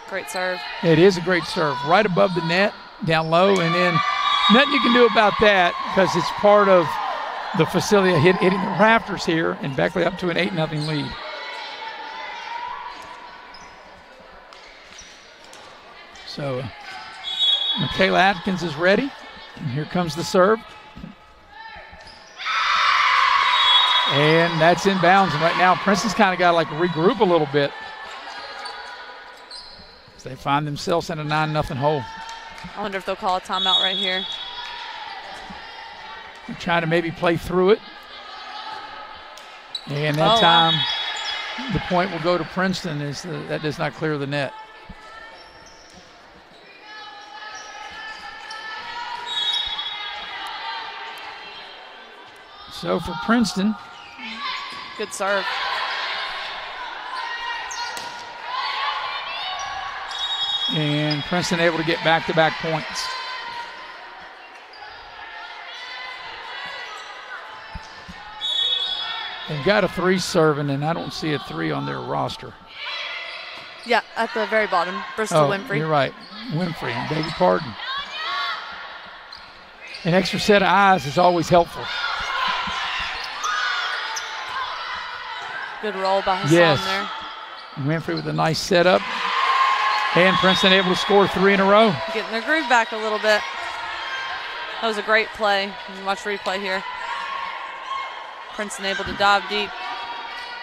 Great serve.
It is a great serve. Right above the net, down low, and then nothing you can do about that because it's part of the facility hitting the rafters here, and Beckley up to an 8-0 lead. So Michaela Atkins is ready. And here comes the serve. And that's inbounds. And right now, Princeton's kind of got to regroup a little bit as they find themselves in a 9-0 hole.
I wonder if they'll call a timeout right here.
They're trying to maybe play through it. And that time, the point will go to Princeton. That does not clear the net. So for Princeton.
Good serve.
And Princeton able to get back-to-back points. They've got a 3 serving, and I don't see a 3 on their roster.
Yeah, at the very bottom, Bristol Winfrey.
You're right, Winfrey, I beg your pardon. An extra set of eyes is always helpful.
Good roll by Hassan there.
Winfrey with a nice setup. And Princeton able to score 3 in a row.
Getting their groove back a little bit. That was a great play. You can watch replay here. Princeton able to dive deep,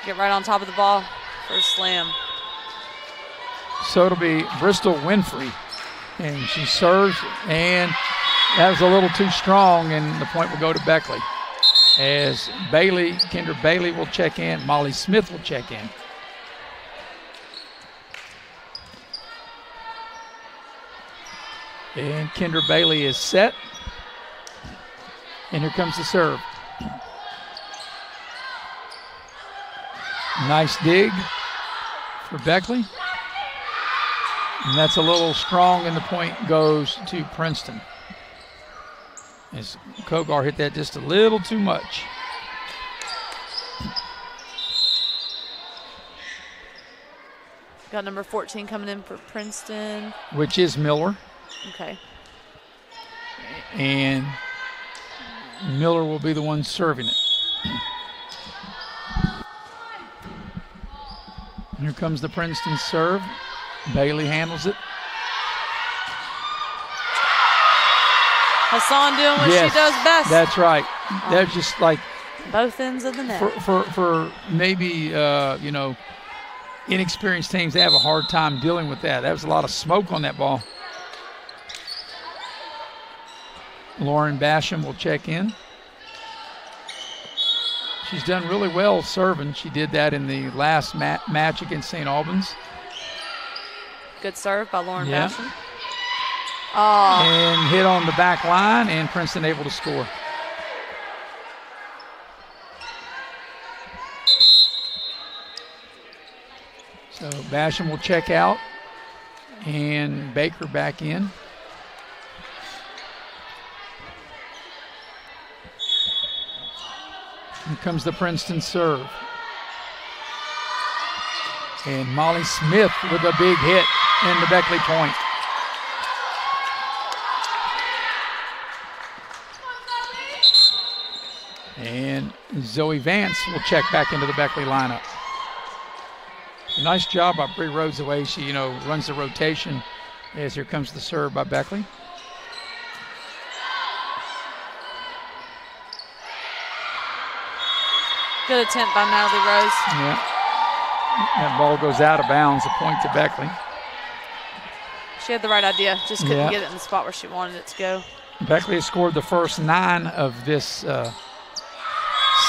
get right on top of the ball for a slam.
So it'll be Bristol Winfrey. And she serves, and that was a little too strong, and the point will go to Beckley. As Kendra Bailey will check in, Molly Smith will check in. And Kendra Bailey is set. And here comes the serve. Nice dig for Beckley. And that's a little strong, and the point goes to Princeton. As Kogar hit that just a little too much.
Got number 14 coming in for Princeton.
Which is Miller.
Okay.
And Miller will be the one serving it. And here comes the Princeton serve. Bailey handles it.
Hassan doing what she does best.
That's right. That's just like
both ends of the net.
For maybe inexperienced teams, they have a hard time dealing with that. That was a lot of smoke on that ball. Lauren Basham will check in. She's done really well serving. She did that in the last match against St. Albans.
Good serve by Lauren Basham.
And hit on the back line, and Princeton able to score. So Basham will check out, and Baker back in. Here comes the Princeton serve. And Molly Smith with a big hit in the Beckley point. And Zoe Vance will check back into the Beckley lineup. Nice job by Bree Rhodes, the way she, runs the rotation. As here comes the serve by Beckley.
Good attempt by Natalie Rose.
Yeah. That ball goes out of bounds, a point to Beckley.
She had the right idea, just couldn't get it in the spot where she wanted it to go.
Beckley has scored the first 9 of this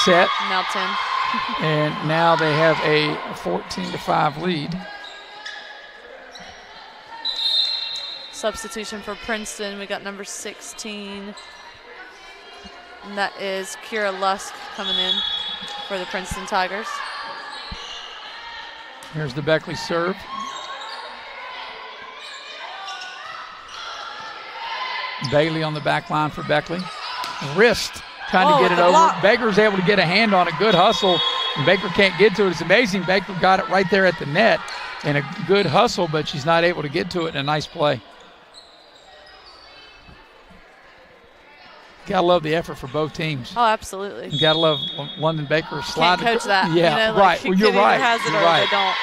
set.
Now 10.
And now they have a 14-5 lead.
Substitution for Princeton. We got number 16. And that is Kira Lusk coming in for the Princeton Tigers.
Here's the Beckley serve. Bailey on the back line for Beckley. Wrist trying to get it over.
Block.
Baker's able to get a hand on it. Good hustle. And Baker can't get to it. It's amazing. Baker got it right there at the net. And a good hustle, but she's not able to get to it in a nice play. Gotta love the effort for both teams.
Oh, absolutely.
You gotta love London Baker slide.
Can't coach that.
Yeah, right. Well, you're right.
Has it
you're
or
right.
They don't.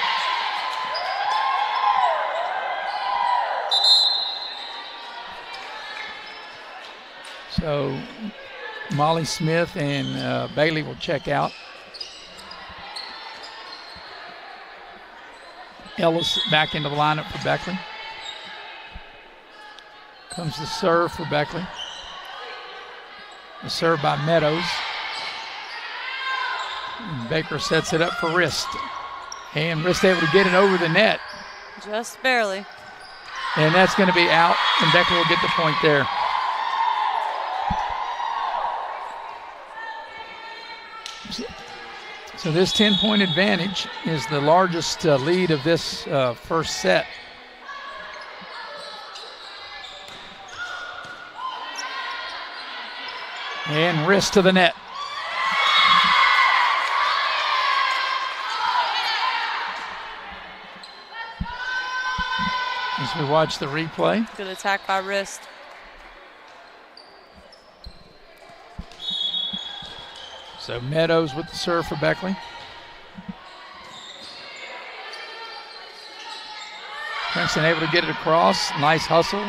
So Molly Smith and Bailey will check out. Ellis back into the lineup for Beckley. Comes the serve for Beckley. The serve by Meadows. And Baker sets it up for Wrist. And Wrist able to get it over the net.
Just barely.
And that's going to be out, and Beckley will get the point there. So this 10-point advantage is the largest lead of this first set. And Wrist to the net. As we watch the replay.
Good attack by Wrist.
So Meadows with the serve for Beckley. Princeton able to get it across. Nice hustle.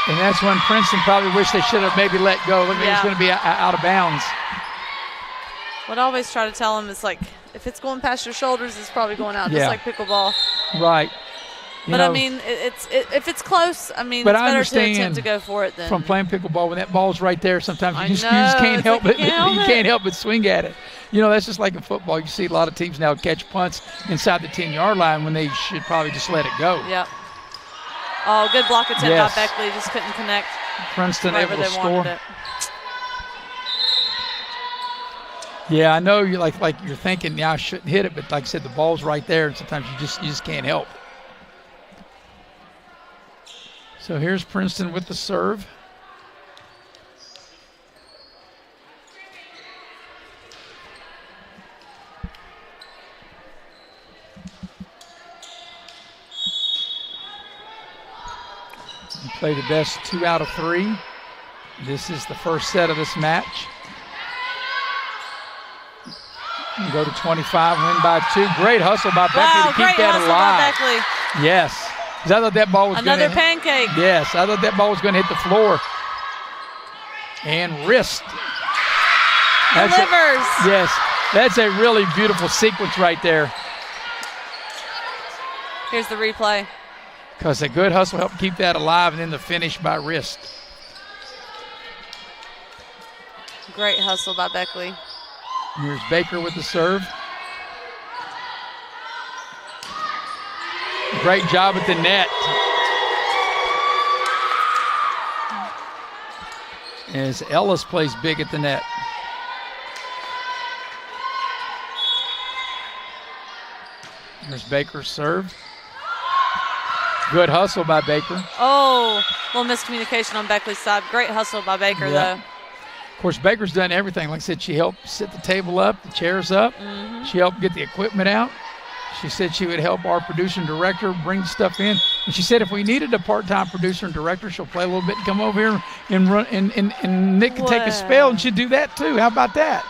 And that's when Princeton probably wished they should have maybe let go. Look, it was going to be out of bounds.
What I always try to tell them is, like, if it's going past your shoulders, it's probably going out, just like pickleball.
Right.
But I mean, if it's close, I mean, it's better to attempt to go for it than.
From playing pickleball, when that ball's right there, sometimes you just can't help it. You can't help but swing at it. You know, that's just like in football. You see a lot of teams now catch punts inside the 10-yard line when they should probably just let it go.
Yep. Oh, good block attempt by Beckley. Just couldn't connect.
Princeton able to score. Yeah, I know you're like you're thinking, yeah, I shouldn't hit it, but like I said, the ball's right there, and sometimes you just can't help. So here's Princeton with the serve. We play the best 2 out of 3. This is the first set of this match. We go to 25, win by 2. Great hustle by Beckley to keep that alive.
Beckley.
Yes. Because I thought that ball was
another pancake.
Yes, I thought that ball was going to hit the floor. And Wrist.
Delivers.
Yes, that's a really beautiful sequence right there.
Here's the replay.
Because a good hustle helped keep that alive, and then the finish by Wrist.
Great hustle by Beckley.
Here's Baker with the serve. Great job at the net. As Ellis plays big at the net. Here's Baker's serve. Good hustle by Baker.
Oh, little miscommunication on Beckley's side. Great hustle by Baker, though.
Of course, Baker's done everything. Like I said, she helped set the table up, the chairs up.
Mm-hmm.
She helped get the equipment out. She said she would help our producer and director bring stuff in. And she said if we needed a part-time producer and director, she'll play a little bit and come over here and run. And Nick could take a spell, and she'd do that too. How about that?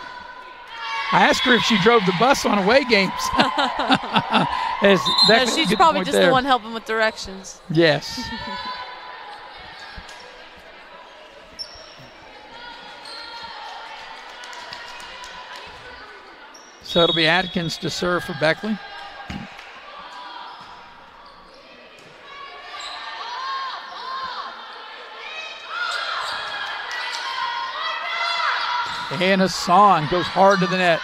I asked her if she drove the bus on away games.
She's probably just the one helping with directions.
Yes. So it'll be Atkins to serve for Beckley. And Hassan goes hard to the net.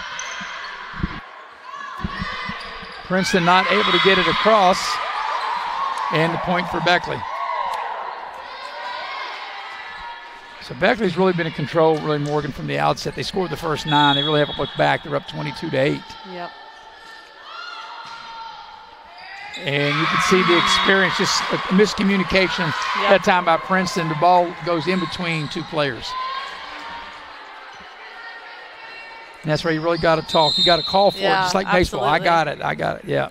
Princeton not able to get it across. And the point for Beckley. So Beckley's really been in control, really, Morgan, from the outset. They scored the first 9. They really haven't looked back. They're up 22-8.
Yep.
And you can see the experience, just a miscommunication that time by Princeton. The ball goes in between 2 players. And that's where you really got to talk. You got to call for it, just like baseball. I got it, yeah.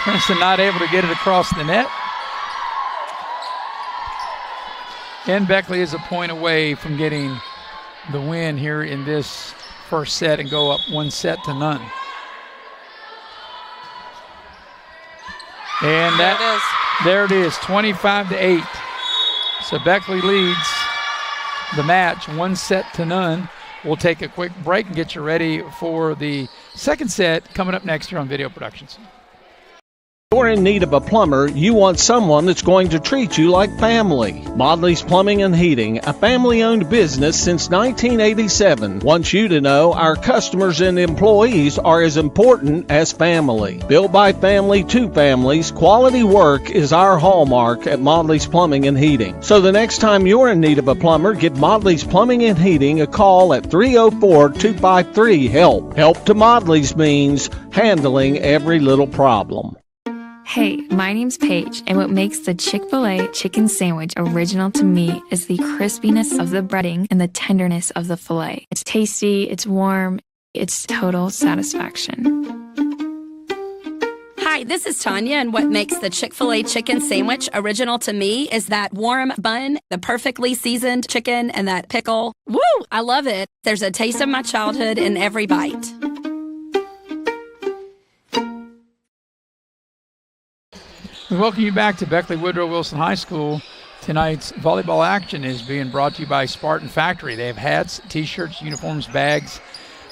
Princeton not able to get it across the net. And Beckley is a point away from getting the win here in this first set and go up 1-0. And there it is, 25-8. So Beckley leads the match 1-0. We'll take a quick break and get you ready for the second set coming up next here on Video Productions.
You're in need of a plumber, you want someone that's going to treat you like family. Modley's Plumbing and Heating, a family-owned business since 1987, wants you to know our customers and employees are as important as family. Built by family to families, quality work is our hallmark at Modley's Plumbing and Heating. So the next time you're in need of a plumber, give Modley's Plumbing and Heating a call at 304-253-HELP. Help to Modley's means handling every little problem.
Hey, my name's Paige, and what makes the Chick-fil-A chicken sandwich original to me is the crispiness of the breading and the tenderness of the filet. It's tasty, it's warm, it's total satisfaction.
Hi, this is Tanya, and what makes the Chick-fil-A chicken sandwich original to me is that warm bun, the perfectly seasoned chicken, and that pickle. Woo! I love it. There's a taste of my childhood in every bite.
We welcome you back to Beckley Woodrow Wilson High School. Tonight's volleyball action is being brought to you by Spartan Factory. They have hats, t-shirts, uniforms, bags,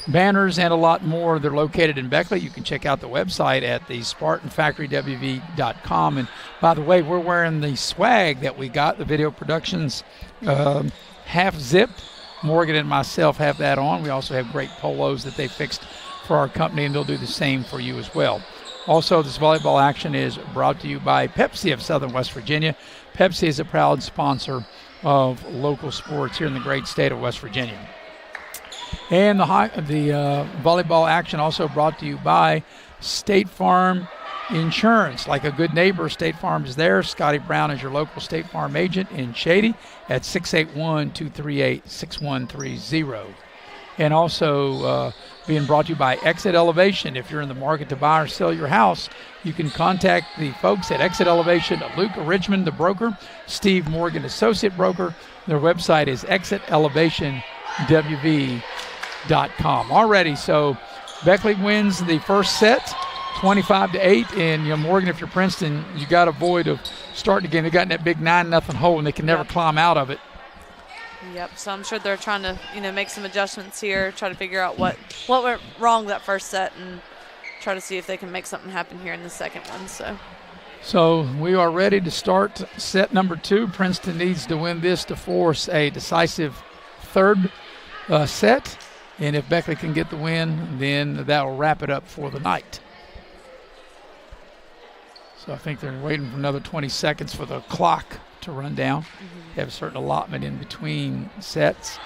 banners, and a lot more. They're located in Beckley. You can check out the website at the SpartanFactoryWV.com. And by the way, we're wearing the swag that we got, the Video Productions half zip. Morgan and myself have that on. We also have great polos that they fixed for our company, and they'll do the same for you as well. Also, this volleyball action is brought to you by Pepsi of Southern West Virginia. Pepsi is a proud sponsor of local sports here in the great state of West Virginia. And the volleyball action also brought to you by State Farm Insurance. Like a good neighbor, State Farm is there. Scotty Brown is your local State Farm agent in Shady at 681-238-6130. And also being brought to you by Exit Elevation. If you're in the market to buy or sell your house, you can contact the folks at Exit Elevation, Luke Richmond, the broker, Steve Morgan, associate broker. Their website is exitelevationwv.com. Already, so Beckley wins the first set, 25-8. And Morgan, if you're Princeton, you got to avoid of starting the game. They got in that big 9-0 hole, and they can never climb out of it.
Yep, so I'm sure they're trying to, make some adjustments here, try to figure out what went wrong that first set and try to see if they can make something happen here in the second one.
So we are ready to start set number 2. Princeton needs to win this to force a decisive third set. And if Beckley can get the win, then that will wrap it up for the night. So I think they're waiting for another 20 seconds for the clock to run down. They have a certain allotment in between sets.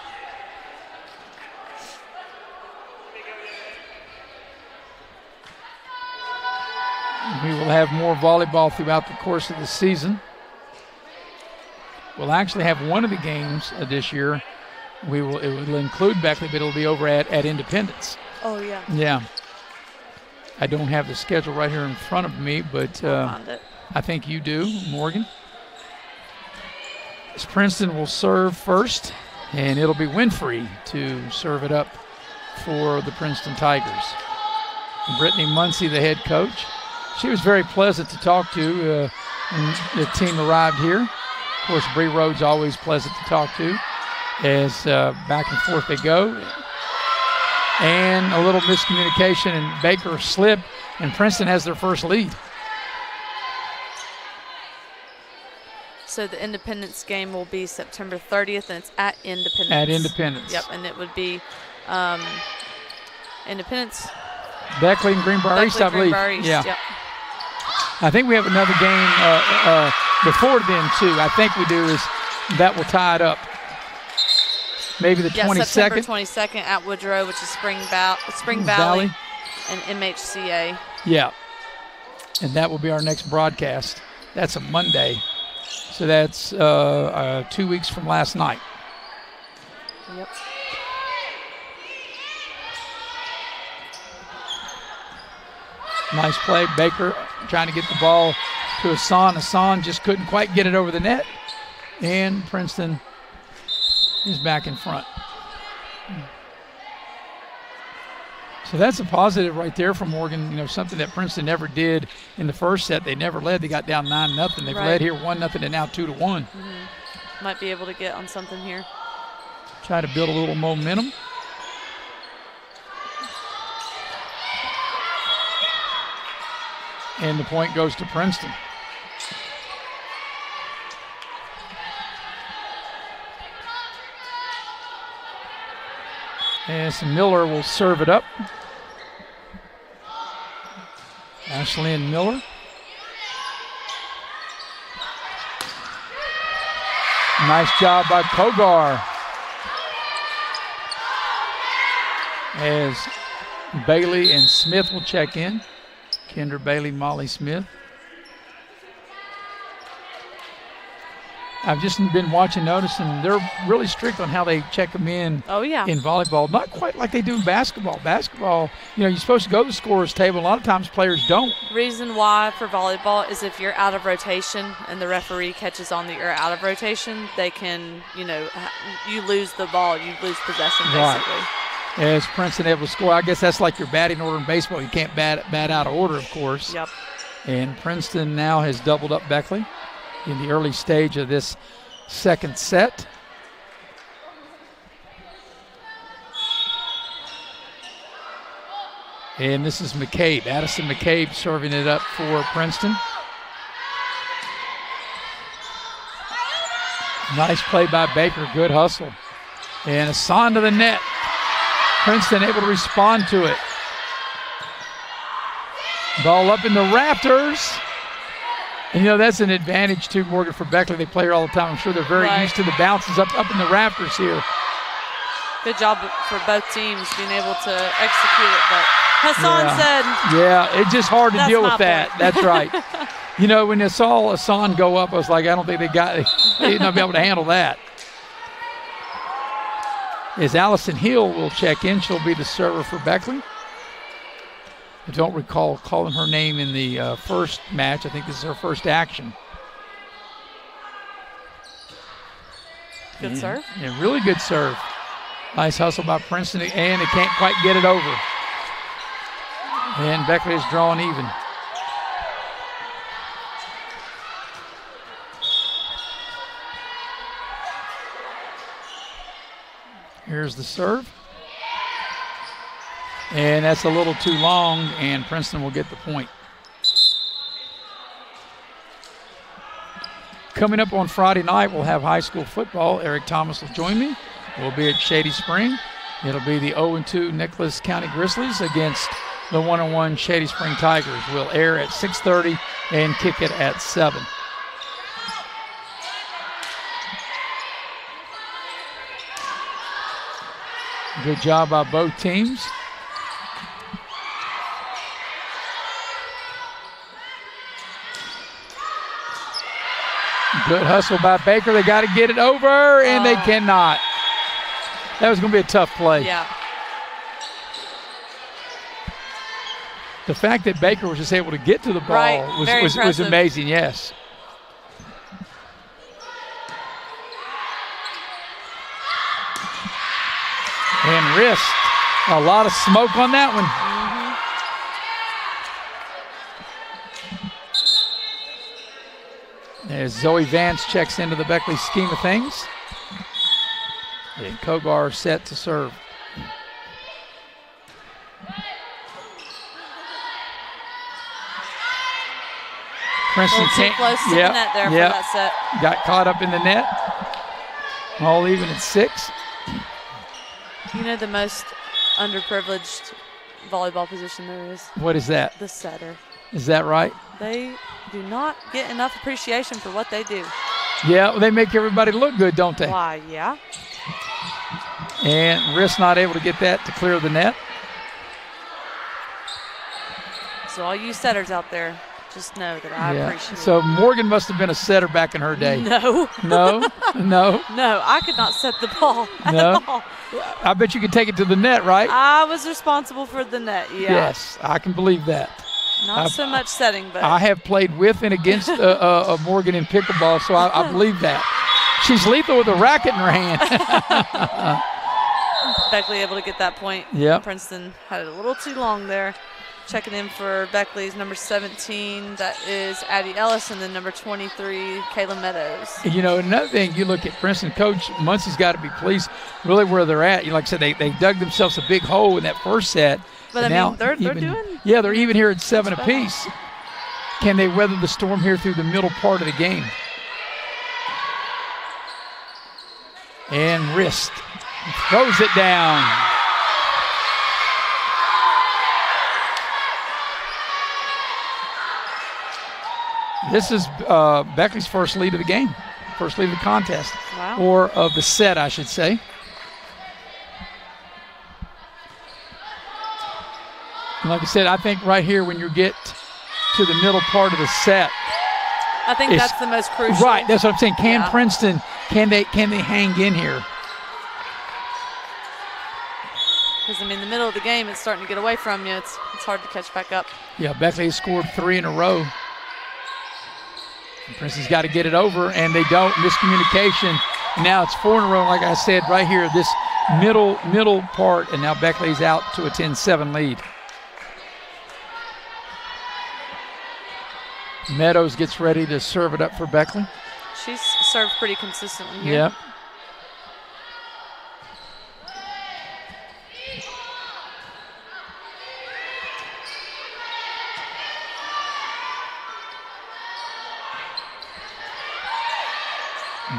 We will have more volleyball throughout the course of the season. We'll actually have one of the games this year. It will include Beckley, but it'll be over at Independence.
Oh, yeah.
Yeah. I don't have the schedule right here in front of me, but I think you do, Morgan. Princeton will serve first, and it'll be Winfrey to serve it up for the Princeton Tigers. Brittany Muncie, the head coach. She was very pleasant to talk to when the team arrived here. Of course, Bree Rhodes always pleasant to talk to as back and forth they go. And a little miscommunication, and Baker slipped, and Princeton has their first lead.
So the Independence game will be September 30th, and it's at Independence.
At Independence.
Yep, and it would be Independence.
Beckley and Greenbrier East, I believe.
Greenbrier East,
yeah.
Yep.
I think we have another game before then, too. I think we do is that will tie it up. Maybe the 22nd.
September 22nd at Woodrow, which is Spring Valley and MHCA.
Yeah. And that will be our next broadcast. That's a Monday. So that's 2 weeks from last night.
Yep.
Nice play. Baker trying to get the ball to Hassan. Hassan just couldn't quite get it over the net. And Princeton is back in front. So that's a positive right there for Morgan. You know, something that Princeton never did in the first set. They never led. They got down 9-0. They've led here 1-0 and now 2-1.
Mm-hmm. Might be able to get on something here.
Try to build a little momentum. And the point goes to Princeton. And so Miller will serve it up. Ashlyn Miller. Nice job by Kogar. As Bailey and Smith will check in. Kendra Bailey, Molly Smith. I've just been watching, noticing they're really strict on how they check them in.
Oh, yeah.
In volleyball. Not quite like they do in basketball. Basketball, you know, you're supposed to go to the scorer's table. A lot of times players don't.
Reason why for volleyball is if you're out of rotation and the referee catches on that you're out of rotation, they can, you know, you lose the ball. You lose possession, basically.
Right. As Princeton able to score, I guess that's like your batting order in baseball. You can't bat out of order, of course.
Yep.
And Princeton now has doubled up Beckley in the early stage of this second set. And this is McCabe, Addison McCabe serving it up for Princeton. Nice play by Baker, good hustle. And a sign to the net. Princeton able to respond to it. Ball up in the rafters. And, you know, that's an advantage, too, Morgan, for Beckley. They play here all the time. I'm sure they're very used to the bounces up in the rafters here.
Good job for both teams being able to execute it. But Hassan said,
yeah, it's just hard to deal with that.
point.
That's right. You know, when I saw Hassan go up, I was like, I don't think they'd not be able to handle that. As Allison Hill will check in, she'll be the server for Beckley. I don't recall calling her name in the first match. I think this is her first action.
Good serve.
Yeah, really good serve. Nice hustle by Princeton, and they can't quite get it over. And Beckley is drawing even. Here's the serve. And that's a little too long, and Princeton will get the point. Coming up on Friday night, we'll have high school football. Eric Thomas will join me. We'll be at Shady Spring. It'll be the 0-2 Nicholas County Grizzlies against the 1-1 Shady Spring Tigers. We'll air at 6:30 and kick it at 7. Good job by both teams. Good hustle by Baker. They got to get it over, and they cannot. That was going to be a tough play.
Yeah.
The fact that Baker was just able to get to the ball was amazing, yes. And wrist. A lot of smoke on that one. As Zoe Vance checks into the Beckley scheme of things. And Kogar set to serve. Princeton
too close to the net there for that set.
Got caught up in the net. All even at 6.
You know the most underprivileged volleyball position there is?
What is that?
The setter.
Is that right?
They do not get enough appreciation for what they do.
Yeah, well, they make everybody look good, don't they?
Why, yeah.
And Riss not able to get that to clear the net.
So all you setters out there, just know that I appreciate it.
So Morgan must have been a setter back in her day.
No.
No? No?
No, I could not set the ball at all.
I bet you could take it to the net, right?
I was responsible for the net, yeah.
Yes, I can believe that.
Not so much setting, but
I have played with and against Morgan in pickleball, so I believe that. She's lethal with a racket in her hand.
Beckley able to get that point.
Yep.
Princeton had it a little too long there. Checking in for Beckley's number 17, that is Addie Ellis, and then number 23, Kayla Meadows.
You know, another thing, you look at Princeton, Coach Muncie's got to be pleased really where they're at. Like I said, they dug themselves a big hole in that first set.
But, I mean, they're doing.
Yeah, they're even here at 7 apiece. Can they weather the storm here through the middle part of the game? And wrist. Throws it down. This is Beckley's first lead of the game, first lead of the contest, or of the set, I should say. And like I said, I think right here when you get to the middle part of the set,
I think that's the most crucial.
Right, that's what I'm saying. Can Princeton, can they hang in here?
Because, I mean, the middle of the game, it's starting to get away from you. It's hard to catch back up.
Yeah, Beckley has scored 3 in a row. And Princeton's got to get it over, and they don't. Miscommunication. And now it's 4 in a row, like I said, right here, this middle part, and now Beckley's out to a 10-7 lead. Meadows gets ready to serve it up for Beckley.
She's served pretty consistently here.
Yep.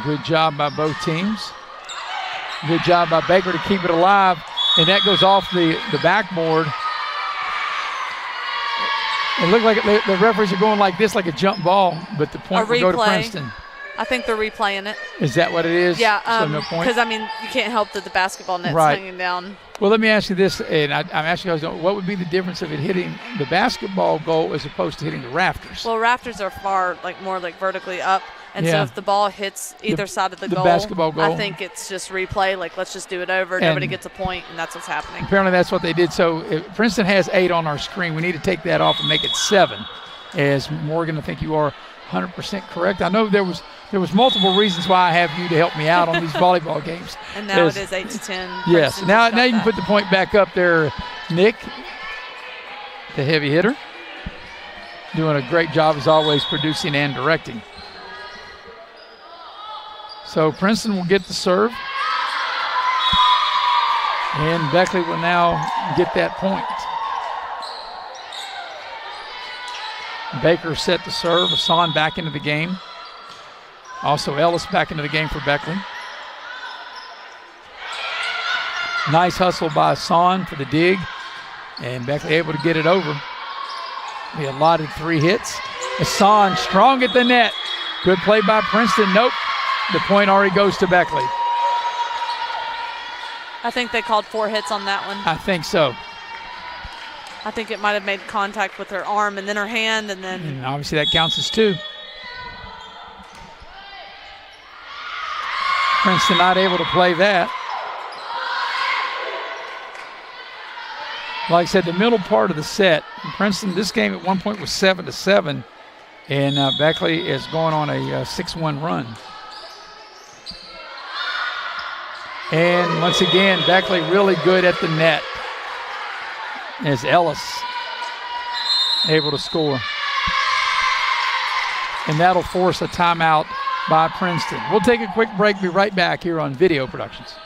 Good job by both teams. Good job by Baker to keep it alive. And that goes off the backboard. It looked like the referees are going like this, like a jump ball, but the point will go to Princeton.
I think they're replaying it.
Is that what it is?
Yeah.
So no point?
Because, I mean, you can't help that the basketball net's hanging down.
Well, let me ask you this, and I'm asking you, what would be the difference of it hitting the basketball goal as opposed to hitting the rafters?
Well, rafters are more vertically up. And so if the ball hits either side of the goal,
basketball goal,
I think it's just replay, like let's just do it over. And nobody gets a point, and that's what's happening.
Apparently that's what they did. So Princeton has 8 on our screen. We need to take that off and make it 7. As Morgan, I think you are 100% correct. I know there was multiple reasons why I have you to help me out on these volleyball games.
And now it is 8-10.
Yes. Now you can put the point back up there, Nick, the heavy hitter. Doing a great job, as always, producing and directing. So Princeton will get the serve. And Beckley will now get that point. Baker set the serve. Hassan back into the game. Also Ellis back into the game for Beckley. Nice hustle by Hassan for the dig. And Beckley able to get it over. He allotted 3 hits. Hassan strong at the net. Good play by Princeton. Nope. The point already goes to Beckley.
I think they called 4 hits on that one.
I think so.
I think it might have made contact with her arm and then her hand, and then.
And obviously that counts as 2. Princeton not able to play that. Like I said, the middle part of the set, Princeton, this game at one point was 7-7, and Beckley is going on a 6-1 run. And once again, Beckley really good at the net as Ellis able to score. And that'll force a timeout by Princeton. We'll take a quick break, be right back here on Video Productions.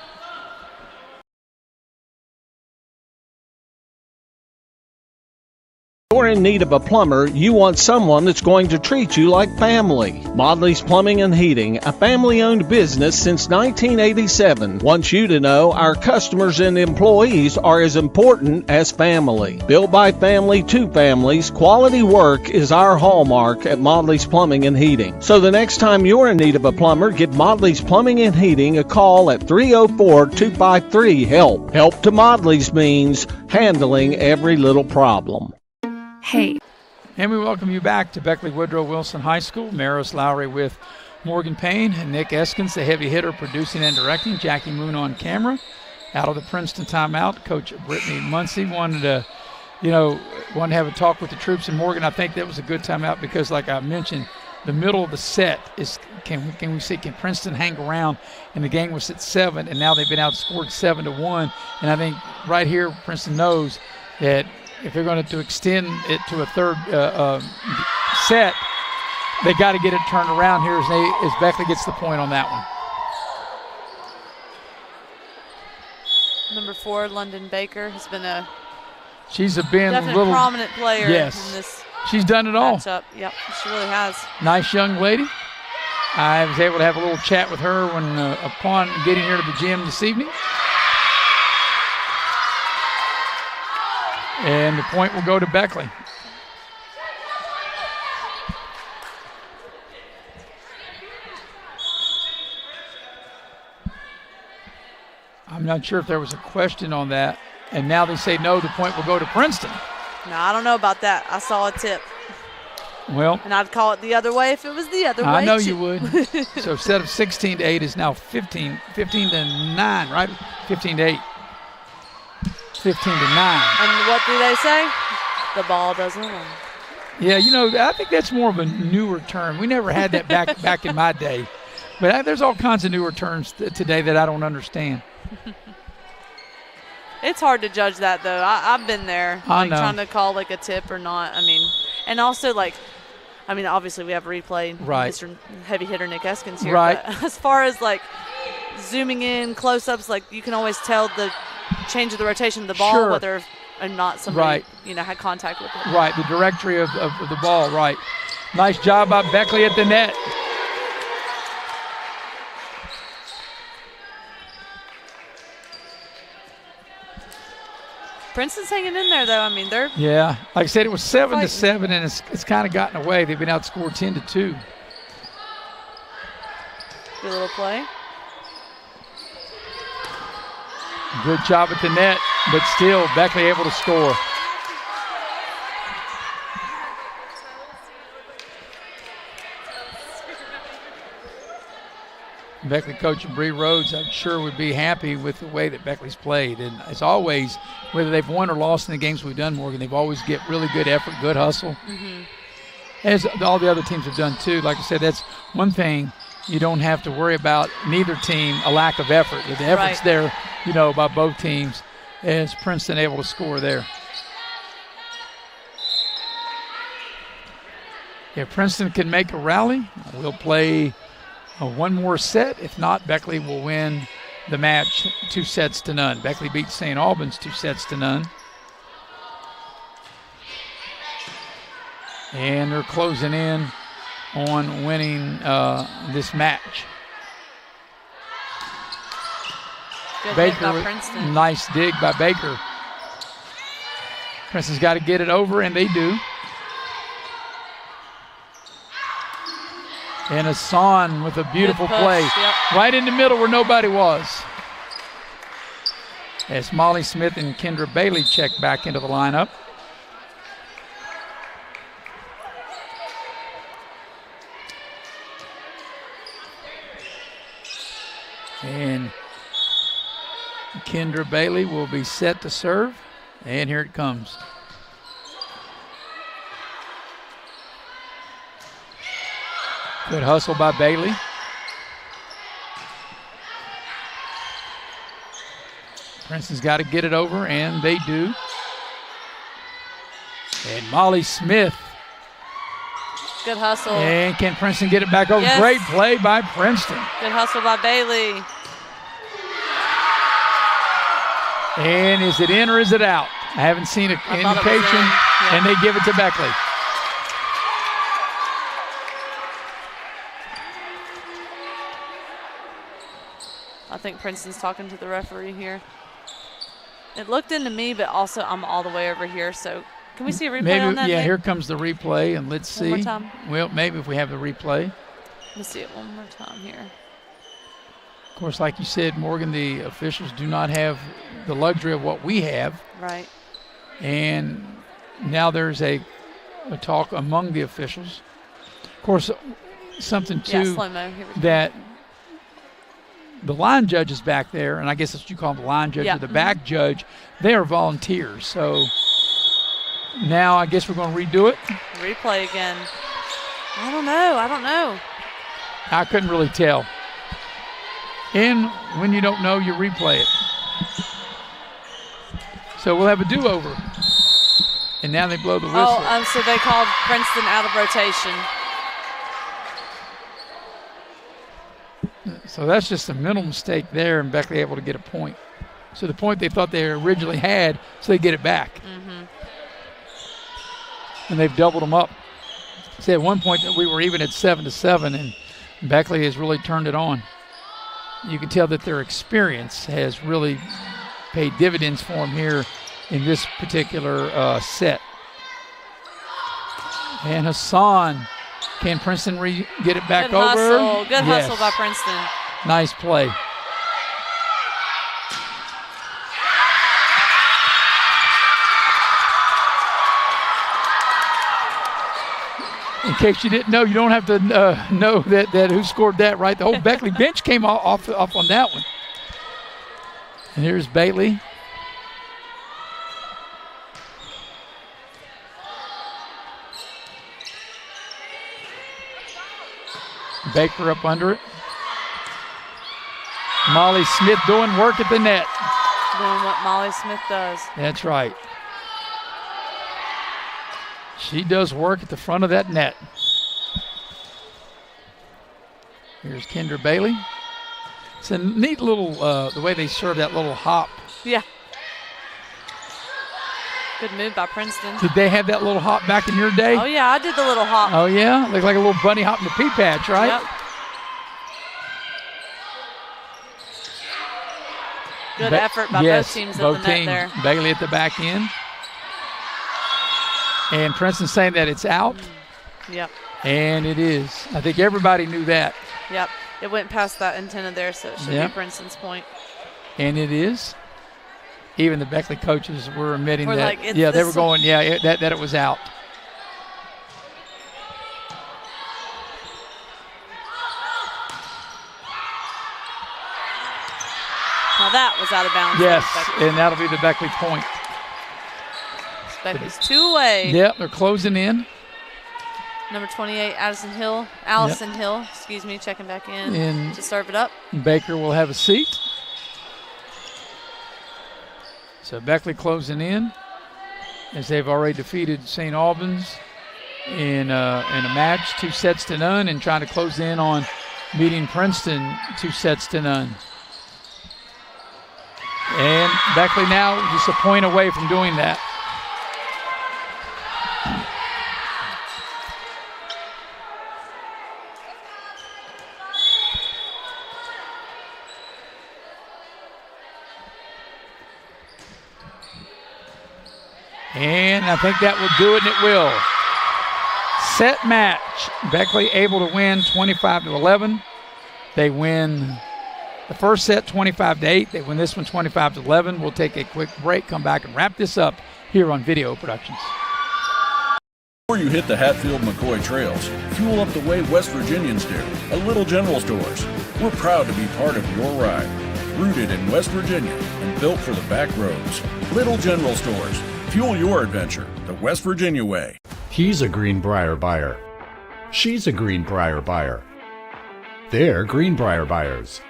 You're in need of a plumber, you want someone that's going to treat you like family. Modley's Plumbing and Heating, a family-owned business since 1987, wants you to know our customers and employees are as important as family. Built by family to families, quality work is our hallmark at Modley's Plumbing and Heating. So the next time you're in need of a plumber, give Modley's Plumbing and Heating a call at 304-253-HELP. Help to Modley's means handling every little problem.
Hey.
And we welcome you back to Beckley Woodrow Wilson High School. Maris Lowry with Morgan Payne and Nick Eskins, the heavy hitter, producing and directing. Jackie Moon on camera. Out of the Princeton timeout, Coach Brittany Muncie wanted to have a talk with the troops. And Morgan, I think that was a good timeout because, like I mentioned, the middle of the set is can we see can Princeton hang around? And the game was at 7, and now they've been outscored 7-1. And I think right here Princeton knows that if they're going to extend it to a third set, they got to get it turned around here as Beckley gets the point on that one.
Number 4, London Baker, has been a
definite
prominent player in this.
She's done it all.
Matchup. Yep, she really has.
Nice young lady. I was able to have a little chat with her when upon getting here to the gym this evening. And the point will go to Beckley. I'm not sure if there was a question on that. And now they say no, the point will go to Princeton.
No, I don't know about that. I saw a tip.
Well,
and I'd call it the other way if it was the other way.
I know you would. So instead of 16-8 is now 15-9, right? 15-8. 15-9.
And what do they say? The ball doesn't run.
Yeah, I think that's more of a newer term. We never had that back in my day. But there's all kinds of newer terms today that I don't understand.
It's hard to judge that, though. I've been there, trying to call a tip or not. And also obviously we have replay.
Right.
Mr. Heavy hitter Nick Eskins here.
Right.
But as far as zooming in, close-ups, you can always tell the change of the rotation of the ball,
sure,
whether or not somebody had contact with it.
Right. The directory of the ball. Right. Nice job by Beckley at the net.
Princeton's hanging in there, though. They're
like I said, it was 7-7,
fighting.
and it's kind of gotten away. They've been outscored 10-2.
Good little play.
Good job at the net, but still Beckley able to score. Beckley coach Bree Rhodes, I'm sure, would be happy with the way that Beckley's played. And as always, whether they've won or lost in the games we've done, Morgan, they've always get really good effort, good hustle.
Mm-hmm.
As all the other teams have done too. Like I said, that's one thing you don't have to worry about, neither team, a lack of effort. The effort's there, by both teams, as Princeton able to score there. If Princeton can make a rally, we'll play one more set. If not, Beckley will win the match 2-0. Beckley beats St. Albans 2-0. And they're closing in on winning this match.
Good
Baker,
hit by Princeton.
Nice dig by Baker. Princeton's got to get it over, and they do. And Hassan with a beautiful play.
Yep.
Right in the middle where nobody was. As Molly Smith and Kendra Bailey check back into the lineup. And Kendra Bailey will be set to serve. And here it comes. Good hustle by Bailey. Princeton's got to get it over, and they do. And Molly Smith.
Good hustle.
And can Princeton get it back over?
Yes.
Great play by Princeton.
Good hustle by Bailey.
And is it in or is it out? I haven't seen an indication, and they give it to Beckley.
I think Princeton's talking to the referee here. It looked into me, but also I'm all the way over here. So can we see a replay on that?
Yeah, here comes the replay, and let's see.
One more time.
Well, maybe if we have the replay.
Let's see it one more time here.
Of course, like you said, Morgan, the officials do not have the luxury of what we have.
Right.
And now there's a talk among the officials. Of course, something too that the line judges back there, and I guess that's what you call them, the line judge or the back judge, they are volunteers. So now I guess we're going to redo it.
Replay again. I don't know.
I couldn't really tell. And when you don't know, you replay it. So we'll have a do-over. And now they blow the whistle.
Oh, so they called Princeton out of rotation.
So that's just a mental mistake there, and Beckley able to get a point. So the point they thought they originally had, so they get it back.
Mm-hmm.
And they've doubled them up. See, at one point that we were even at 7-7, and Beckley has really turned it on. You can tell that their experience has really paid dividends for them here in this particular set. And Hassan, can Princeton get it back over?
Good hustle by Princeton.
Nice play. In case you didn't know, you don't have to know that who scored that, right? The whole Beckley bench came off on that one. And here's Bailey. Baker up under it. Molly Smith doing work at the net.
Doing what Molly Smith does.
That's right. She does work at the front of that net. Here's Kendra Bailey. It's a neat little, the way they serve that little hop.
Yeah. Good move by Princeton.
Did they have that little hop back in your day?
Oh, yeah, I did the little hop.
Oh, yeah? Looked like a little bunny hop in the pea patch, right?
Yep. Good effort by both teams at the net there.
Bailey at the back end. And Princeton saying that it's out.
Yep.
And it is. I think everybody knew that.
Yep. It went past that antenna there, so it should be Princeton's point.
And it is. Even the Beckley coaches were admitting that.
Like,
yeah, they were going, that it was out.
Now that was out of bounds.
Yes, and that'll be the Beckley point.
Beckley's two-way.
Yep, they're closing in.
Number 28, Allison Hill, checking back in to serve it up.
Baker will have a seat. So Beckley closing in as they've already defeated St. Albans in a match, 2-0, and trying to close in on beating Princeton 2-0. And Beckley now just a point away from doing that. And I think that will do it, and it will. Set match. Beckley able to win 25-11. They win the first set 25-8. They win this one 25-11. We'll take a quick break, come back and wrap this up here on Video Productions.
Before you hit the Hatfield-McCoy trails, fuel up the way West Virginians do at Little General Stores. We're proud to be part of your ride. Rooted in West Virginia and built for the back roads. Little General Stores. Fuel your adventure the West Virginia way.
He's a Greenbrier buyer. She's a Greenbrier buyer. They're Greenbrier buyers.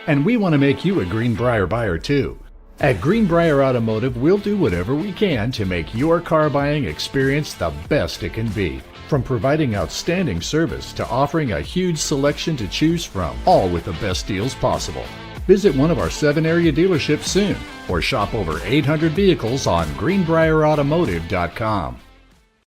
And we want to make you a Greenbrier buyer too. At Greenbrier Automotive, we'll do whatever we can to make your car buying experience the best it can be. From providing outstanding service to offering a huge selection to choose from, all with the best deals possible. Visit one of our 7 area dealerships soon or shop over 800 vehicles on greenbrierautomotive.com.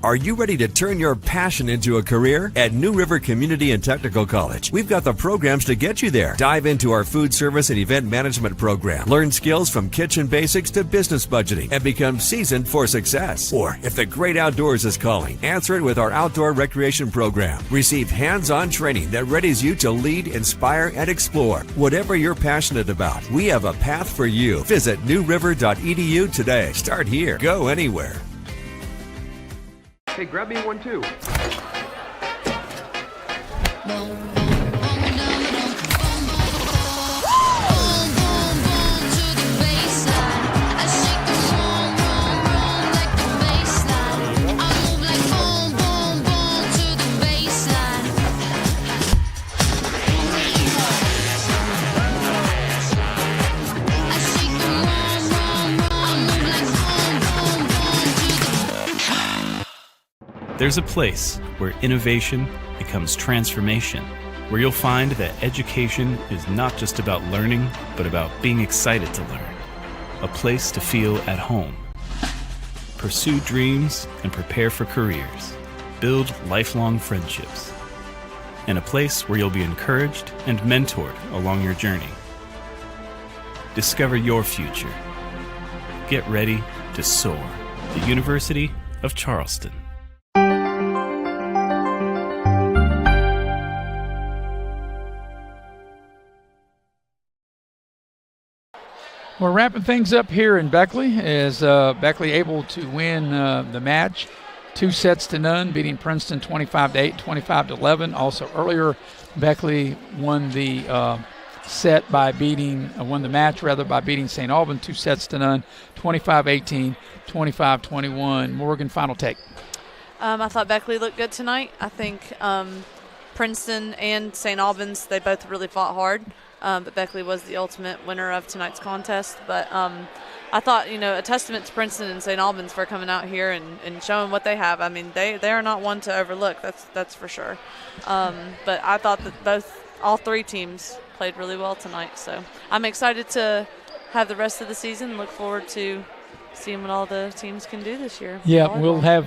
Are you ready to turn your passion into a career? At New River Community and Technical College, we've got the programs to get you there. Dive into our food service and event management program. Learn skills from kitchen basics to business budgeting and become seasoned for success. Or if the great outdoors is calling, answer it with our outdoor recreation program. Receive hands-on training that readies you to lead, inspire, and explore. Whatever you're passionate about, we have a path for you. Visit newriver.edu today. Start here. Go anywhere.
Hey, grab me one too.
There's a place where innovation becomes transformation, where you'll find that education is not just about learning, but about being excited to learn. A place to feel at home. Pursue dreams and prepare for careers. Build lifelong friendships. And a place where you'll be encouraged and mentored along your journey. Discover your future. Get ready to soar. The University of Charleston.
We're wrapping things up here in Beckley as Beckley able to win the match 2-0, beating Princeton 25-8, 25-11. Also earlier, Beckley won the set by won the match by beating St. Albans 2-0, 25-18, 25-21. Morgan, final take.
I thought Beckley looked good tonight. I think Princeton and St. Albans, they both really fought hard. But Beckley was the ultimate winner of tonight's contest. But I thought, a testament to Princeton and St. Albans for coming out here and showing what they have. I mean, they are not one to overlook. That's for sure. But I thought that all three teams played really well tonight. So I'm excited to have the rest of the season. Look forward to seeing what all the teams can do this year.
Yeah, we'll have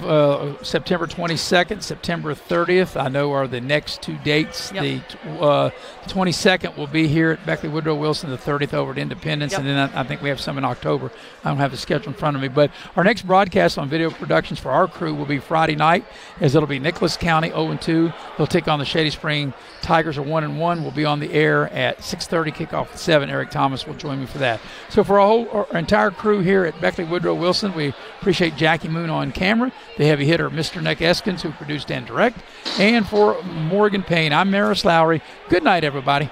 September 22nd, September 30th, I know are the next two dates. Yep. The 22nd will be here at Beckley Woodrow Wilson, the 30th over at Independence, and then I think we have some in October. I don't have the schedule in front of me. But our next broadcast on video productions for our crew will be Friday night, as it'll be Nicholas County 0-2. They'll take on the Shady Spring Tigers are 1-1. We'll be on the air at 6:30, kickoff at 7. Eric Thomas will join me for that. So for our entire crew here at Beckley Woodrow Wilson, we appreciate Jackie Moon on camera, the heavy hitter Mr. Nick Eskins, who produced and direct, and for Morgan Payne, I'm Maris Lowry. Good night, everybody.